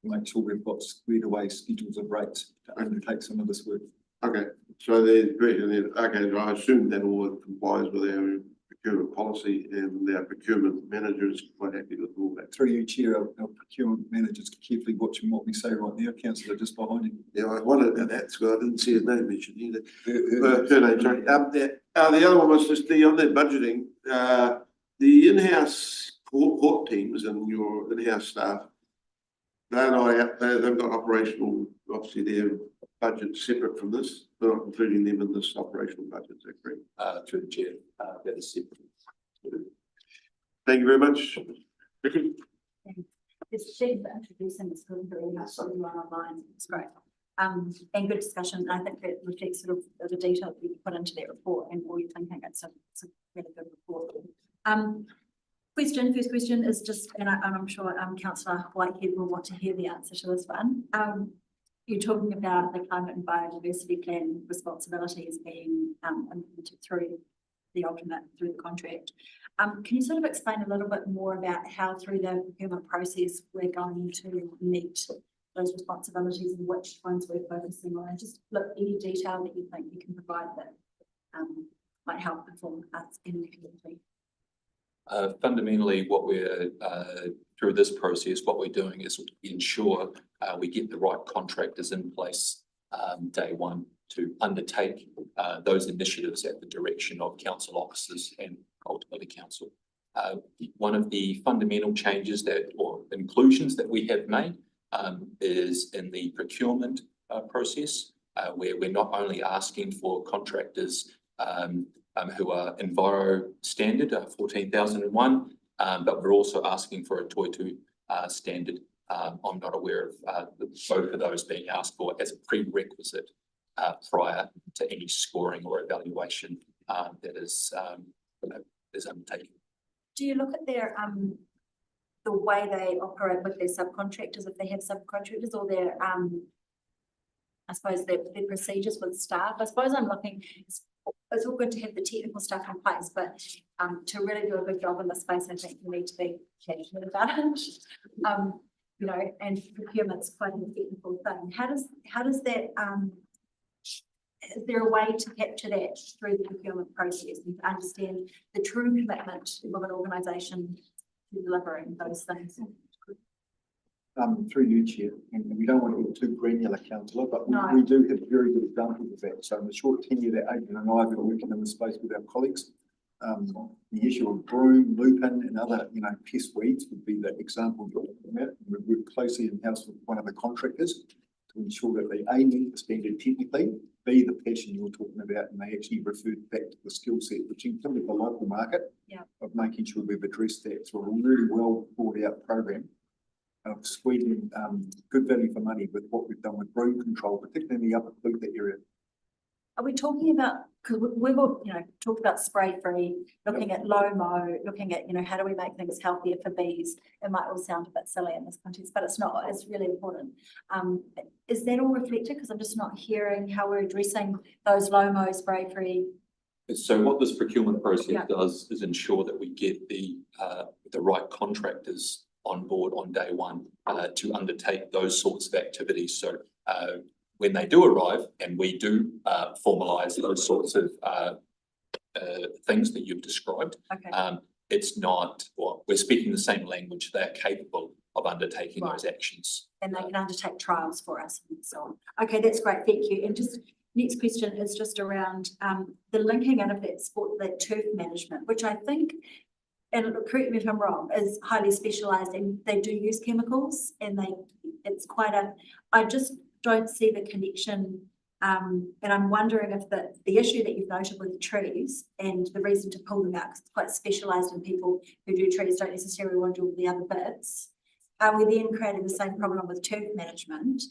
make sure we've got squared away schedules of rates to undertake some of this work. Okay, so there's great, okay, so I assume that all complies with our procurement policy and our procurement manager is quite happy with all that. Through you, Chair, our procurement manager is carefully watching what we say right now, Councillor, just behind him. Yeah, I wondered about that, so I didn't see his name mentioned either. Her name, sorry. The other one was just on their budgeting, the in-house court teams and your in-house staff, they've got operational, obviously their budget separate from this, but not including them in this operational budget, is that correct? Through the chair, that is separate. Thank you very much. Vicky? It's Steve for introducing this really very much online. It's great. And good discussion. I think that reflects sort of the detail that you put into that report and all you're thinking. It's a really good report. First question is just, and I'm sure Councillor Whitehead will want to hear the answer to this one. You're talking about the climate and biodiversity plan responsibilities being implemented through the contract. Can you sort of explain a little bit more about how through the procurement process we're going to meet those responsibilities and which ones we're focusing on, and just look any detail that you think you can provide that might help inform us in the community. Fundamentally, what we're through this process, what we're doing is ensure we get the right contractors in place day one to undertake those initiatives at the direction of council officers and ultimately council. One of the fundamental changes or inclusions that we have made is in the procurement process, where we're not only asking for contractors who are Enviro standard 14,001, but we're also asking for a Toitu standard. I'm not aware of both of those being asked for as a prerequisite prior to any scoring or evaluation that is undertaken. Do you look at their the way they operate with their subcontractors, if they have subcontractors, or their I suppose their procedures with staff? I suppose I'm looking. It's all good to have the technical stuff in place, but to really do a good job in this space, I think you need to be passionate about it. You know, and procurement's quite a technical thing. How does that is there a way to capture that through the procurement process and to understand the true commitment of an organisation to delivering those things? Through you, Chair, and we don't want to get too granular, councillor, but No. we do have very good examples of that. So in the short tenure that Adrian and I have been working in the space with our colleagues, the issue of broom, lupin and other, pest weeds would be the example you're talking about. We work closely in-house with one of the contractors to ensure that they A, meet the standard technically, B, the passion you're talking about, and they actually refer back to the skill set, which included the local market of making sure we've addressed that through a really well thought out program of squeezing good value for money with what we've done with broom control, particularly in the upper Clutha area. Are we talking about, because we've all, talked about spray free, looking at low mow, looking at, how do we make things healthier for bees? It might all sound a bit silly in this context, but it's not, it's really important. Is that all reflected? Because I'm just not hearing how we're addressing those low mow, spray free. So what this procurement process does is ensure that we get the right contractors on board on day one to undertake those sorts of activities. So when they do arrive and we do formalise those sorts of things that you've described, it's not, we're speaking the same language. They're capable of undertaking those actions. And they can undertake trials for us and so on. Okay, that's great, thank you. And just next question is just around the linking in of that turf management, which I think, and correct me if I'm wrong, is highly specialised and they do use chemicals and it's quite I just don't see the connection. And I'm wondering if the issue that you've noted with the trees and the reason to pull them out, because it's quite specialised and people who do trees don't necessarily want to do all the other bits. Are we then creating the same problem with turf management?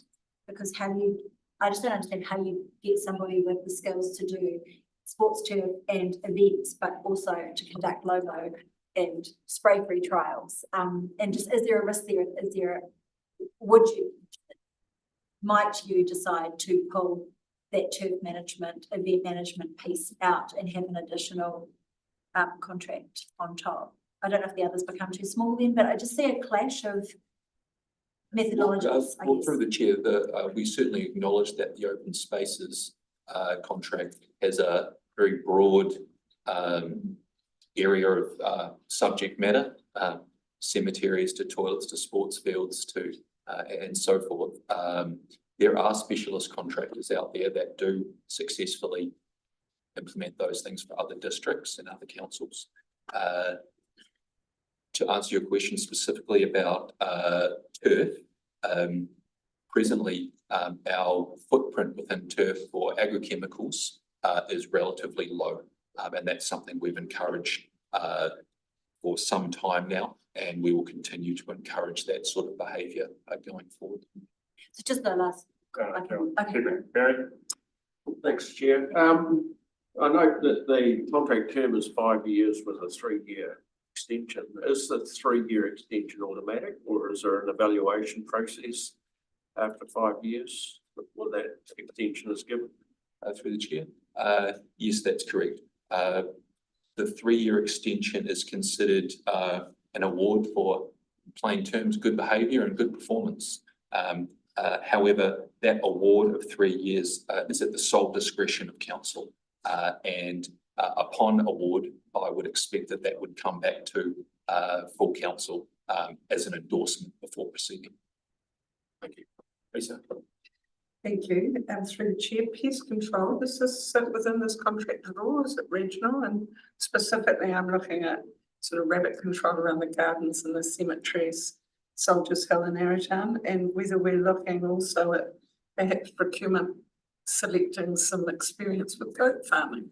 Because I just don't understand how you get somebody with the skills to do sports turf and events, but also to conduct low mow and spray-free trials. And just, is there a risk there? Might you decide to pull that turf management, event management piece out and have an additional contract on top? I don't know if the others become too small then, but I just see a clash of methodologies. Well, through the chair, we certainly acknowledge that the open spaces contract has a very broad area of subject matter, cemeteries to toilets to sports fields to and so forth. There are specialist contractors out there that do successfully implement those things for other districts and other councils. To answer your question specifically about turf, presently our footprint within turf for agrochemicals is relatively low, and that's something we've encouraged for some time now, and we will continue to encourage that sort of behaviour going forward. So just the last. Barry? Thanks, Chair. I note that the contract term is 5 years with a 3-year extension. Is the 3-year extension automatic, or is there an evaluation process after 5 years before that extension is given? Through the chair. Yes, that's correct. The 3-year extension is considered an award for, plain terms, good behaviour and good performance. However, that award of 3 years is at the sole discretion of council, and upon award, I would expect that would come back to full council as an endorsement before proceeding. Thank you. Lisa. Thank you. Through the chair, pest control, does this sit within this contract at all? Is it regional? And specifically, I'm looking at sort of rabbit control around the gardens and the cemeteries, Soldiers Hill and Arrowtown, and whether we're looking also at perhaps procurement selecting some experience with goat farming.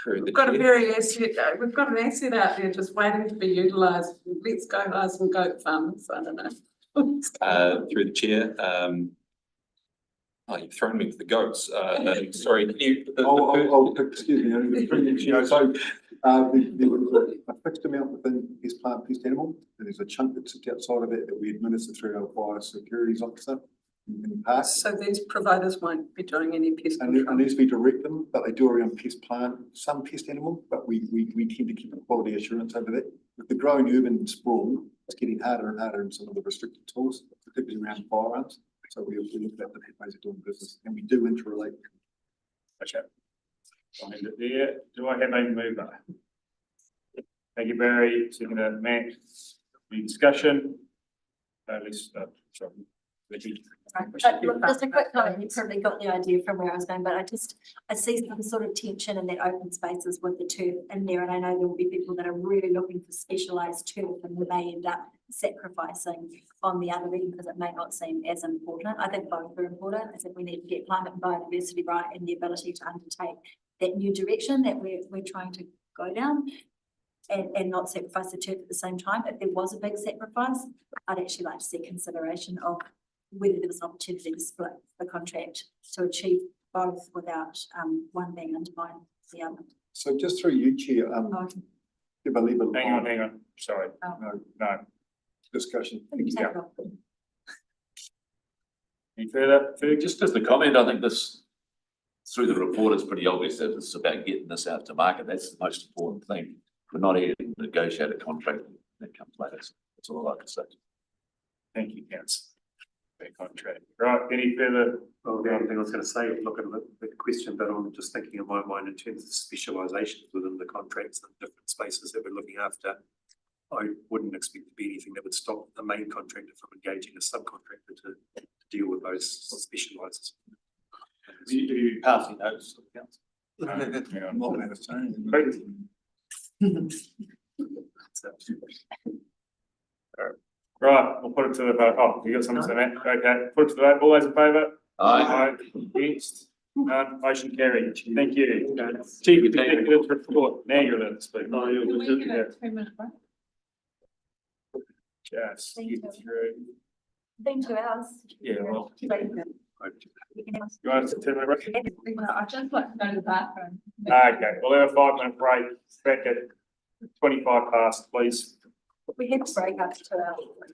We've got an asset out there just waiting to be utilised. Let's go hire some goat farmers. I don't know. Through the chair, you've thrown me with the goats. Sorry, can you? Excuse me, only through the chair. So there was a fixed amount within pest plant, pest animal, and there's a chunk that sits outside of it that we administer through our biosecurities officer in the past. So these providers won't be doing any pest control? Unless we direct them, but they do around pest plant, some pest animal, but we tend to keep a quality assurance over that. With the growing urban sprawl, it's getting harder and harder in some of the restricted tools, particularly around firearms. So we look at the ways of doing business and we do interrelate. Okay. I'll end it there. Do I have a mover? Thank you, Barry. Second, Matt. Any discussion? Sorry. Vicky. Look, just a quick comment, you probably got the idea from where I was going, but I see some sort of tension in that open spaces with the turf in there, and I know there will be people that are really looking for specialised turf and we may end up sacrificing on the other end because it may not seem as important. I think both are important. I think we need to get climate and biodiversity right and the ability to undertake that new direction that we're trying to go down. And not sacrifice the turf at the same time. If there was a big sacrifice, I'd actually like to see consideration of whether there was an opportunity to split the contract to achieve both without one being undermined the other. So just through you, Chair, give a little. Hang on. Sorry. No. Discussion. Yeah. Any further? Just as the comment, I think this, through the report, it's pretty obvious that it's about getting this out to market. That's the most important thing. We're not here to negotiate a contract that comes later. That's all I can say. Thank you, Councillor. Fair contract. Right, any further? Well, the only thing I was going to say, look at the question, but I'm just thinking in my mind in terms of specialisations within the contracts and different spaces that we're looking after. I wouldn't expect to be anything that would stop the main contractor from engaging a subcontractor to deal with those specialises. You passing notes to the council. Hang on. More than a time. Right, we'll put it to the vote. Oh, you got something to say, Matt? Okay, put it to the vote. All those in favour? Aye. Against? None. Motion carried. Thank you. Chief Executive report. Now you're allowed to speak. Can we give a 2-minute break? Just get through. Been 2 hours. Yeah, well. You You want us to 10-minute break? I'd just like to go to the bathroom. Okay, we'll have a 5-minute break. Back at 25 past, please. We had to break up to 2 hours.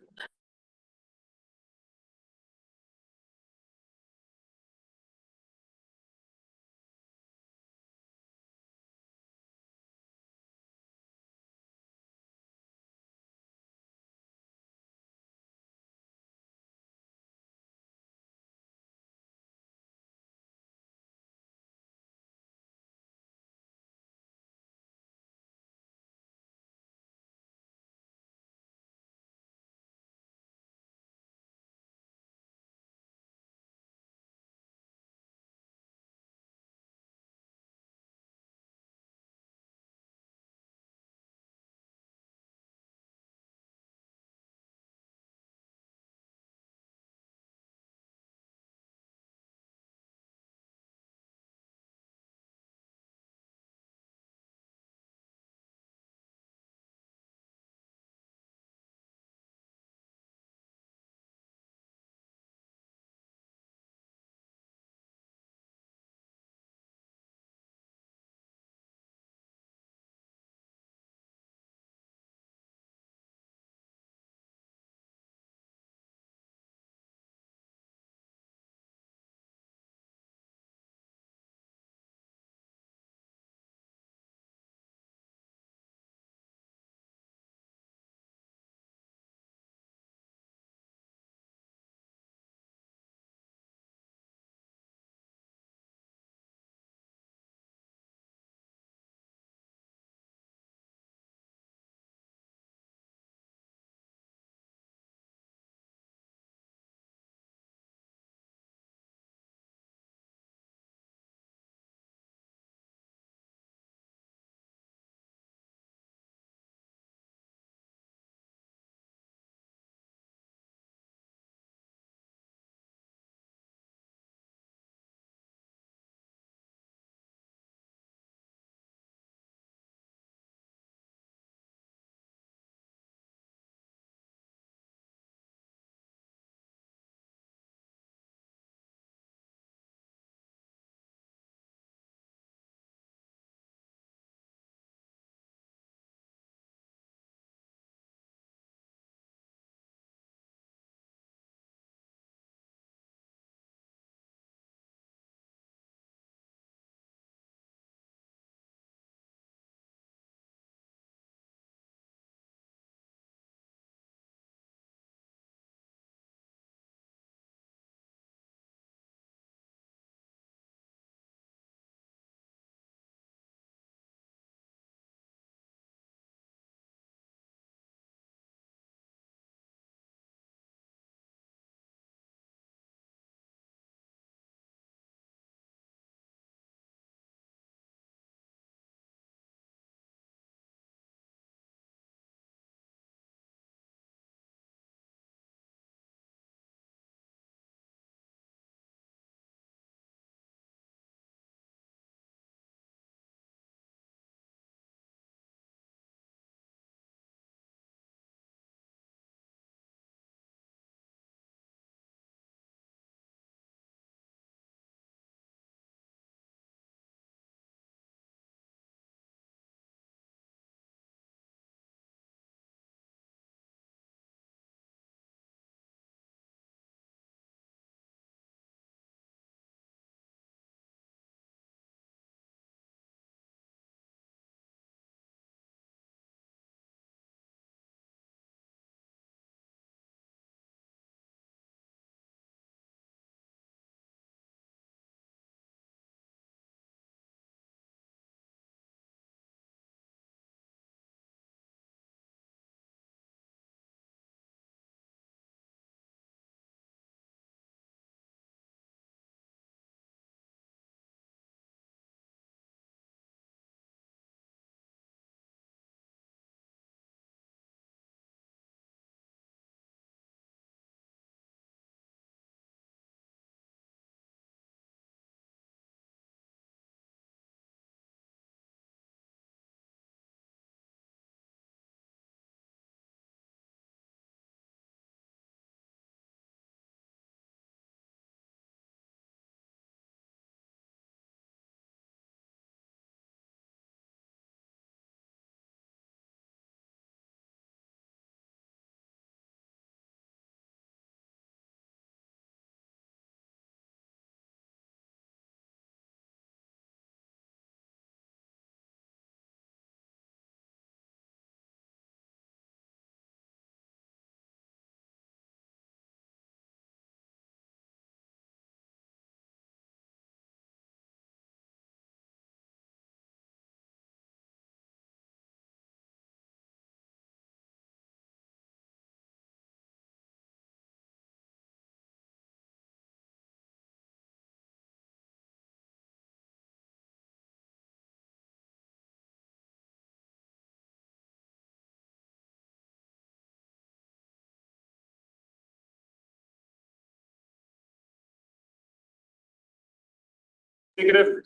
Executive,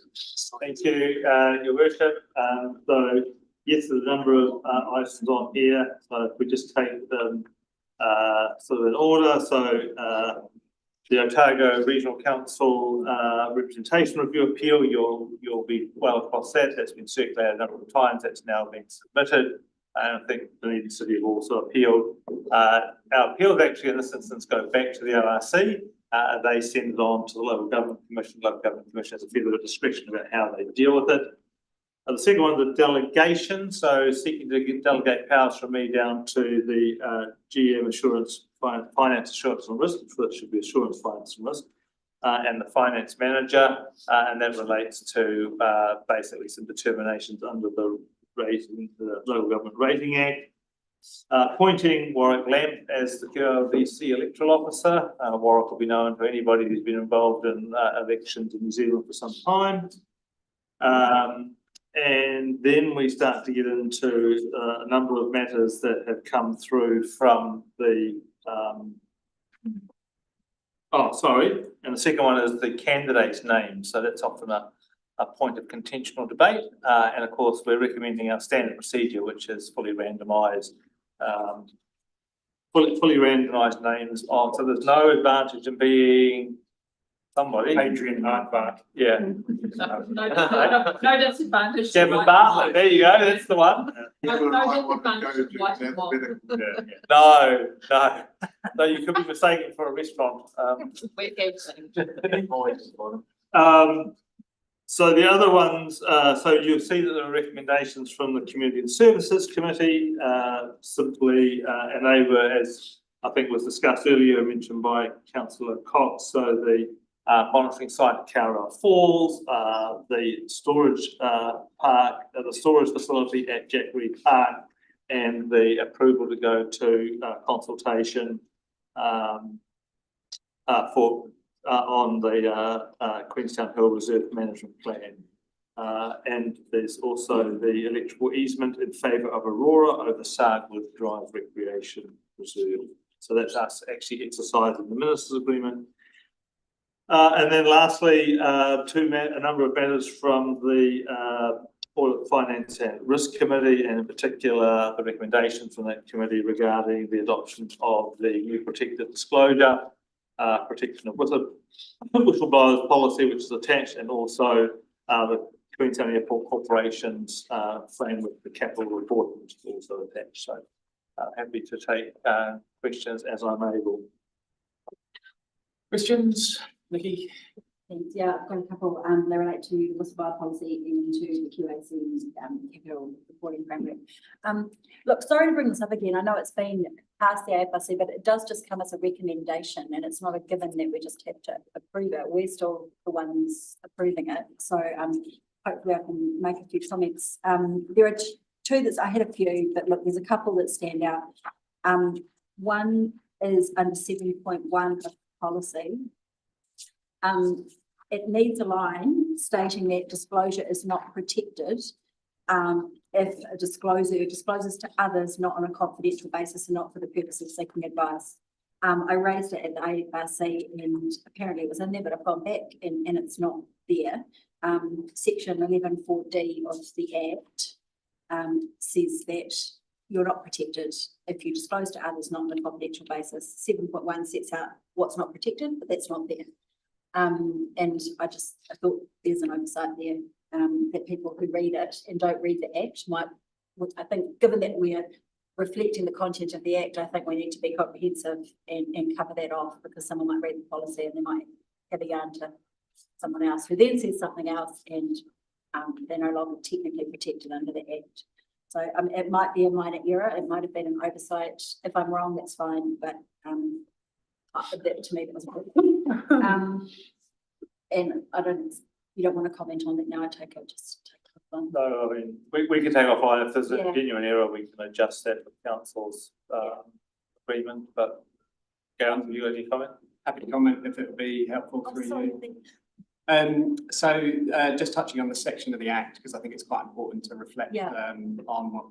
thank you, your worship. So yes, there's a number of items on here. So if we just take them sort of in order. So the Otago Regional Council representation review appeal, you'll be well across that. That's been circulated a number of times. That's now been submitted. And I think the City have also appealed. Our appeals actually in this instance go back to the LRC. They send it on to the Local Government Commission. The Local Government Commission has a fair bit of discretion about how they deal with it. The second one, the delegation. So seeking to delegate powers from me down to the GM Assurance, Finance Assurance and Risk, which should be Assurance, Finance and Risk, and the Finance Manager. And that relates to basically some determinations under the Local Government Rating Act. Appointing Warwick Lamp as the QLDC electoral officer. Warwick will be known to anybody who's been involved in elections in New Zealand for some time. And then we start to get into a number of matters that have come through from the and the second one is the candidate's name. So that's often a point of contention or debate. And of course, we're recommending our standard procedure, which is fully randomised. Fully randomised names on. So there's no advantage in being somebody. Adrian Hardback. Yeah. No disadvantage. Kevin Bartlett, there you go, that's the one. No disadvantage. No, you could be mistaken for a restaurant. So the other ones, so you'll see that there are recommendations from the Community and Services Committee, simply, and they were, as I think was discussed earlier, mentioned by Councillor Cox, so the monitoring site at Cowra Falls, the storage park, the storage facility at Jackery Park, and the approval to go to consultation on the Queenstown Hill Reserve Management Plan. And there's also the electrical easement in favour of Aurora over Sargwood Drive Recreation Reserve. So that's us actually exercising the Minister's Agreement. And then lastly, a number of matters from the Audit, Finance and Risk Committee, and in particular the recommendation from that committee regarding the adoption of the new protected disclosure, protection of whistleblowers policy, which is attached, and also the Queenstown Airport Corporation's framework, the capital reporting, which is also attached. So happy to take questions as I'm able. Questions, Nikki? Thanks. Yeah, I've got a couple. They relate to the whistleblower policy and to the QAC's capital reporting framework. Look, sorry to bring this up again. I know it's been past the AFRC, but it does just come as a recommendation, and it's not a given that we just have to approve it. We're still the ones approving it. So hopefully I can make a few comments. There are two that I had a few, but look, there's a couple that stand out. One is under 7.1 of policy. It needs a line stating that disclosure is not protected if a disclosure discloses to others not on a confidential basis and not for the purpose of seeking advice. I raised it at the AFRC and apparently it was in there, but I've gone back and it's not there. Section 11.4D of the Act says that you're not protected if you disclose to others not on a confidential basis. 7.1 sets out what's not protected, but that's not there. And I thought there's an oversight there that people who read it and don't read the Act might, I think, given that we are reflecting the content of the Act, I think we need to be comprehensive and cover that off, because someone might read the policy and they might have a yarn to someone else who then says something else, and they're no longer technically protected under the Act. So it might be a minor error, it might have been an oversight. If I'm wrong, that's fine, but that, to me, that was important. And you don't want to comment on that now, I take it, just take it offline. No, I mean, we can take offline. If there's a genuine error, we can adjust that with council's agreement, but Gareth, have you got any comment? Happy to comment if it would be helpful for you. So just touching on the section of the Act, because I think it's quite important to reflect on what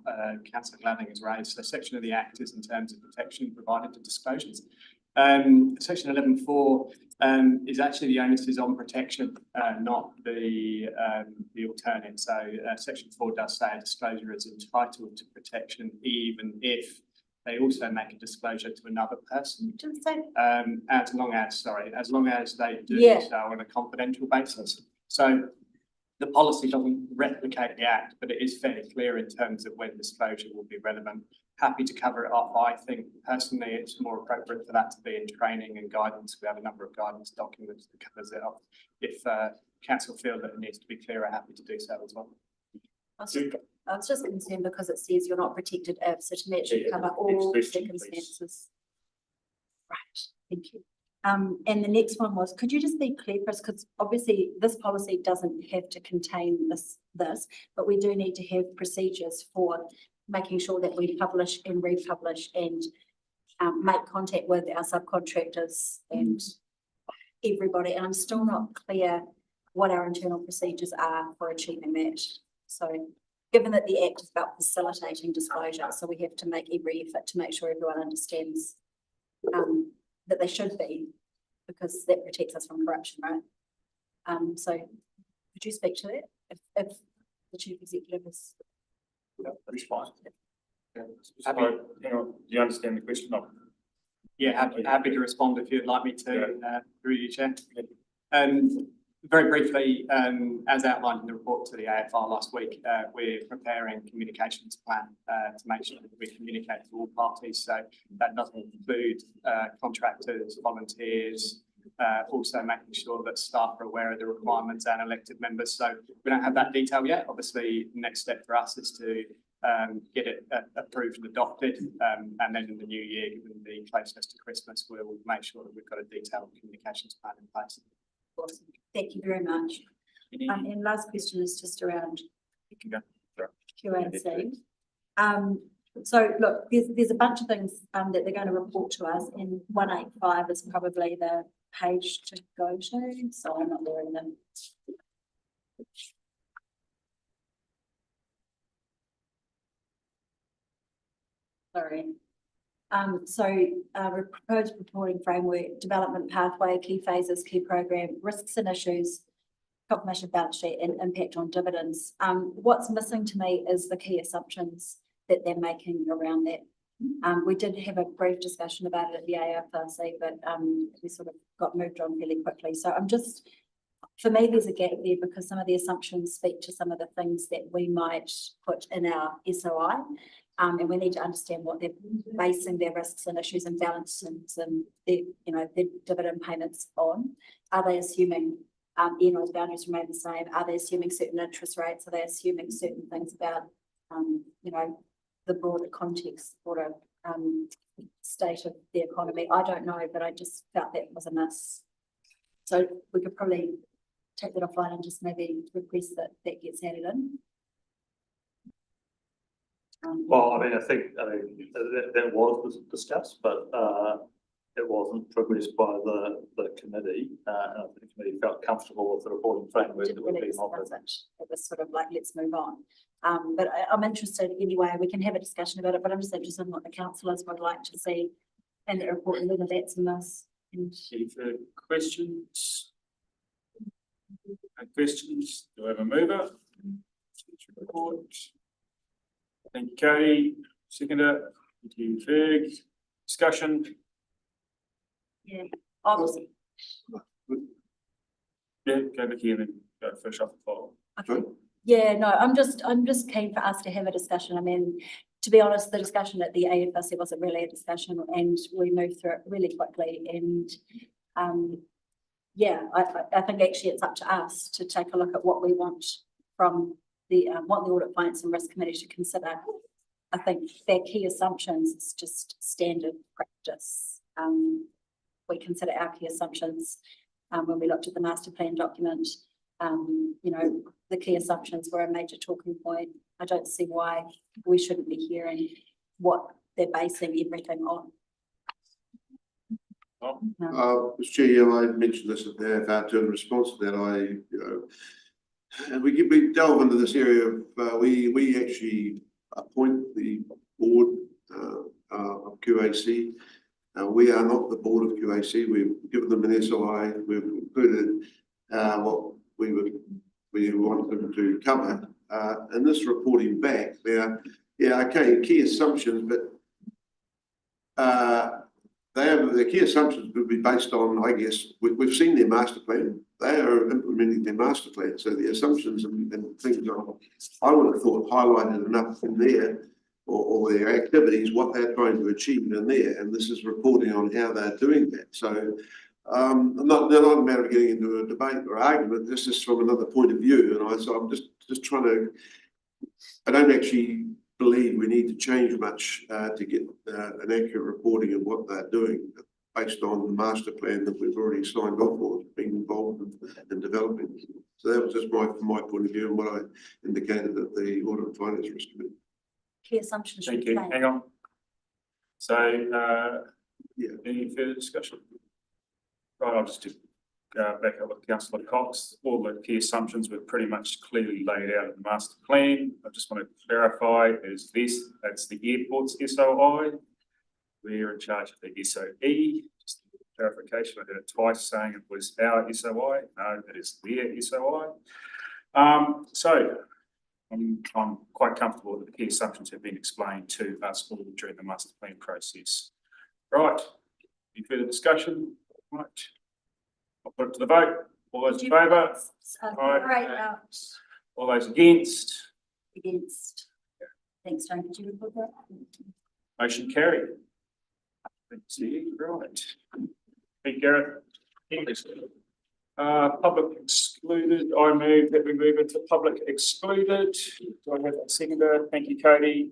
Councillor Glading has raised. So the section of the Act is in terms of protection provided to disclosures. Section 11.4 is actually the onus is on protection, not the alternate. So section 4 does say a disclosure is entitled to protection even if they also make a disclosure to another person. As long as they do so on a confidential basis. So the policy doesn't replicate the act, but it is fairly clear in terms of when disclosure will be relevant. Happy to cover it off. I think personally it's more appropriate for that to be in training and guidance. We have a number of guidance documents that covers it off. If council feel that it needs to be clearer, happy to do so as well. I was just concerned because it says you're not protected if, so to me it should cover all circumstances. Right, thank you. And the next one was, could you just be clear for us, because obviously this policy doesn't have to contain this, but we do need to have procedures for making sure that we publish and republish and make contact with our subcontractors and everybody. And I'm still not clear what our internal procedures are for achieving that. So given that the Act is about facilitating disclosure, so we have to make every effort to make sure everyone understands that they should be, because that protects us from corruption, right? So could you speak to that if the Chief Executive is? Yeah, that's fine. Yeah. So, do you understand the question? Yeah, happy to respond if you'd like me to, through you, Chair. Very briefly, as outlined in the report to the AFR last week, we're preparing a communications plan to make sure that we communicate to all parties. So that doesn't include contractors, volunteers, also making sure that staff are aware of the requirements and elected members. So we don't have that detail yet. Obviously, the next step for us is to get it approved and adopted, and then in the new year, given the closeness to Christmas, we'll make sure that we've got a detailed communications plan in place. Awesome. Thank you very much. And last question is just around QLDC. So look, there's a bunch of things that they're going to report to us, and 185 is probably the page to go to. So I'm not there in them. Sorry. Proposed reporting framework, development pathway, key phases, key program, risks and issues, confirmation of balance sheet and impact on dividends. What's missing to me is the key assumptions that they're making around that. We did have a brief discussion about it at the AFRC, but we sort of got moved on fairly quickly. So for me, there's a gap there because some of the assumptions speak to some of the things that we might put in our SOI. And we need to understand what they're basing their risks and issues and balances and their dividend payments on. Are they assuming ENO's boundaries remain the same? Are they assuming certain interest rates? Are they assuming certain things about, the broader context, broader state of the economy? I don't know, but I just felt that was a miss. So we could probably take that offline and just maybe request that that gets added in. Well, I think that was discussed, but it wasn't progressed by the committee. And I think the committee felt comfortable with the reporting framework that would be offered. It was sort of like, let's move on. But I'm interested anyway, we can have a discussion about it, but I'm just interested in what the councillors would like to see in the report and whether that's a miss. Any further questions? No questions? Do I have a mover? Report. Thank you, Cody. Seconder. Thank you, Ferg. Discussion. Yeah, obviously. Yeah, go back here and then go finish off the file. Okay. Yeah, no, I'm just keen for us to have a discussion. I mean, to be honest, the discussion at the AFRC wasn't really a discussion, and we moved through it really quickly. And yeah, I think actually it's up to us to take a look at what we want from what the Audit, Finance and Risk Committee should consider. I think their key assumptions is just standard practice. We consider our key assumptions when we looked at the master plan document. The key assumptions were a major talking point. I don't see why we shouldn't be hearing what they're basing everything on. Mr. Chair, I mentioned this at the AFR in response to that. And we delve into this area of we actually appoint the board of QAC We are not the board of QAC. We've given them an SOI. We've included what we want them to cover. And this reporting back there, yeah, okay, key assumptions, but the key assumptions would be based on, I guess, we've seen their master plan. They are implementing their master plan. So the assumptions and things I would have thought highlighted enough in there, or their activities, what they're trying to achieve in there. And this is reporting on how they're doing that. So they're not a matter of getting into a debate or argument. This is from another point of view. And so I'm just trying to, I don't actually believe we need to change much to get an accurate reporting of what they're doing based on the master plan that we've already signed off or been involved in developing. So that was just from my point of view and what I indicated at the Audit and Finance Risk Committee. Key assumptions. Thank you. Hang on. So, any further discussion? Right, I'll just back up with Councillor Cox. All the key assumptions were pretty much clearly laid out in the master plan. I just want to clarify is this, that's the airport's SOI. We're in charge of the SOE. Just clarification, I heard it twice saying it was our SOI. No, it is their SOI. So I'm quite comfortable that the key assumptions have been explained to us all during the master plan process. Right, any further discussion? Right, I'll put it to the vote. All those in favour? Right. All those against? Against. Thanks, John. Could you report that? Motion carried. Thanks, you. Right. Hey, Gareth. Public excluded. I move that we move into public excluded. Do I have a seconder? Thank you, Cody.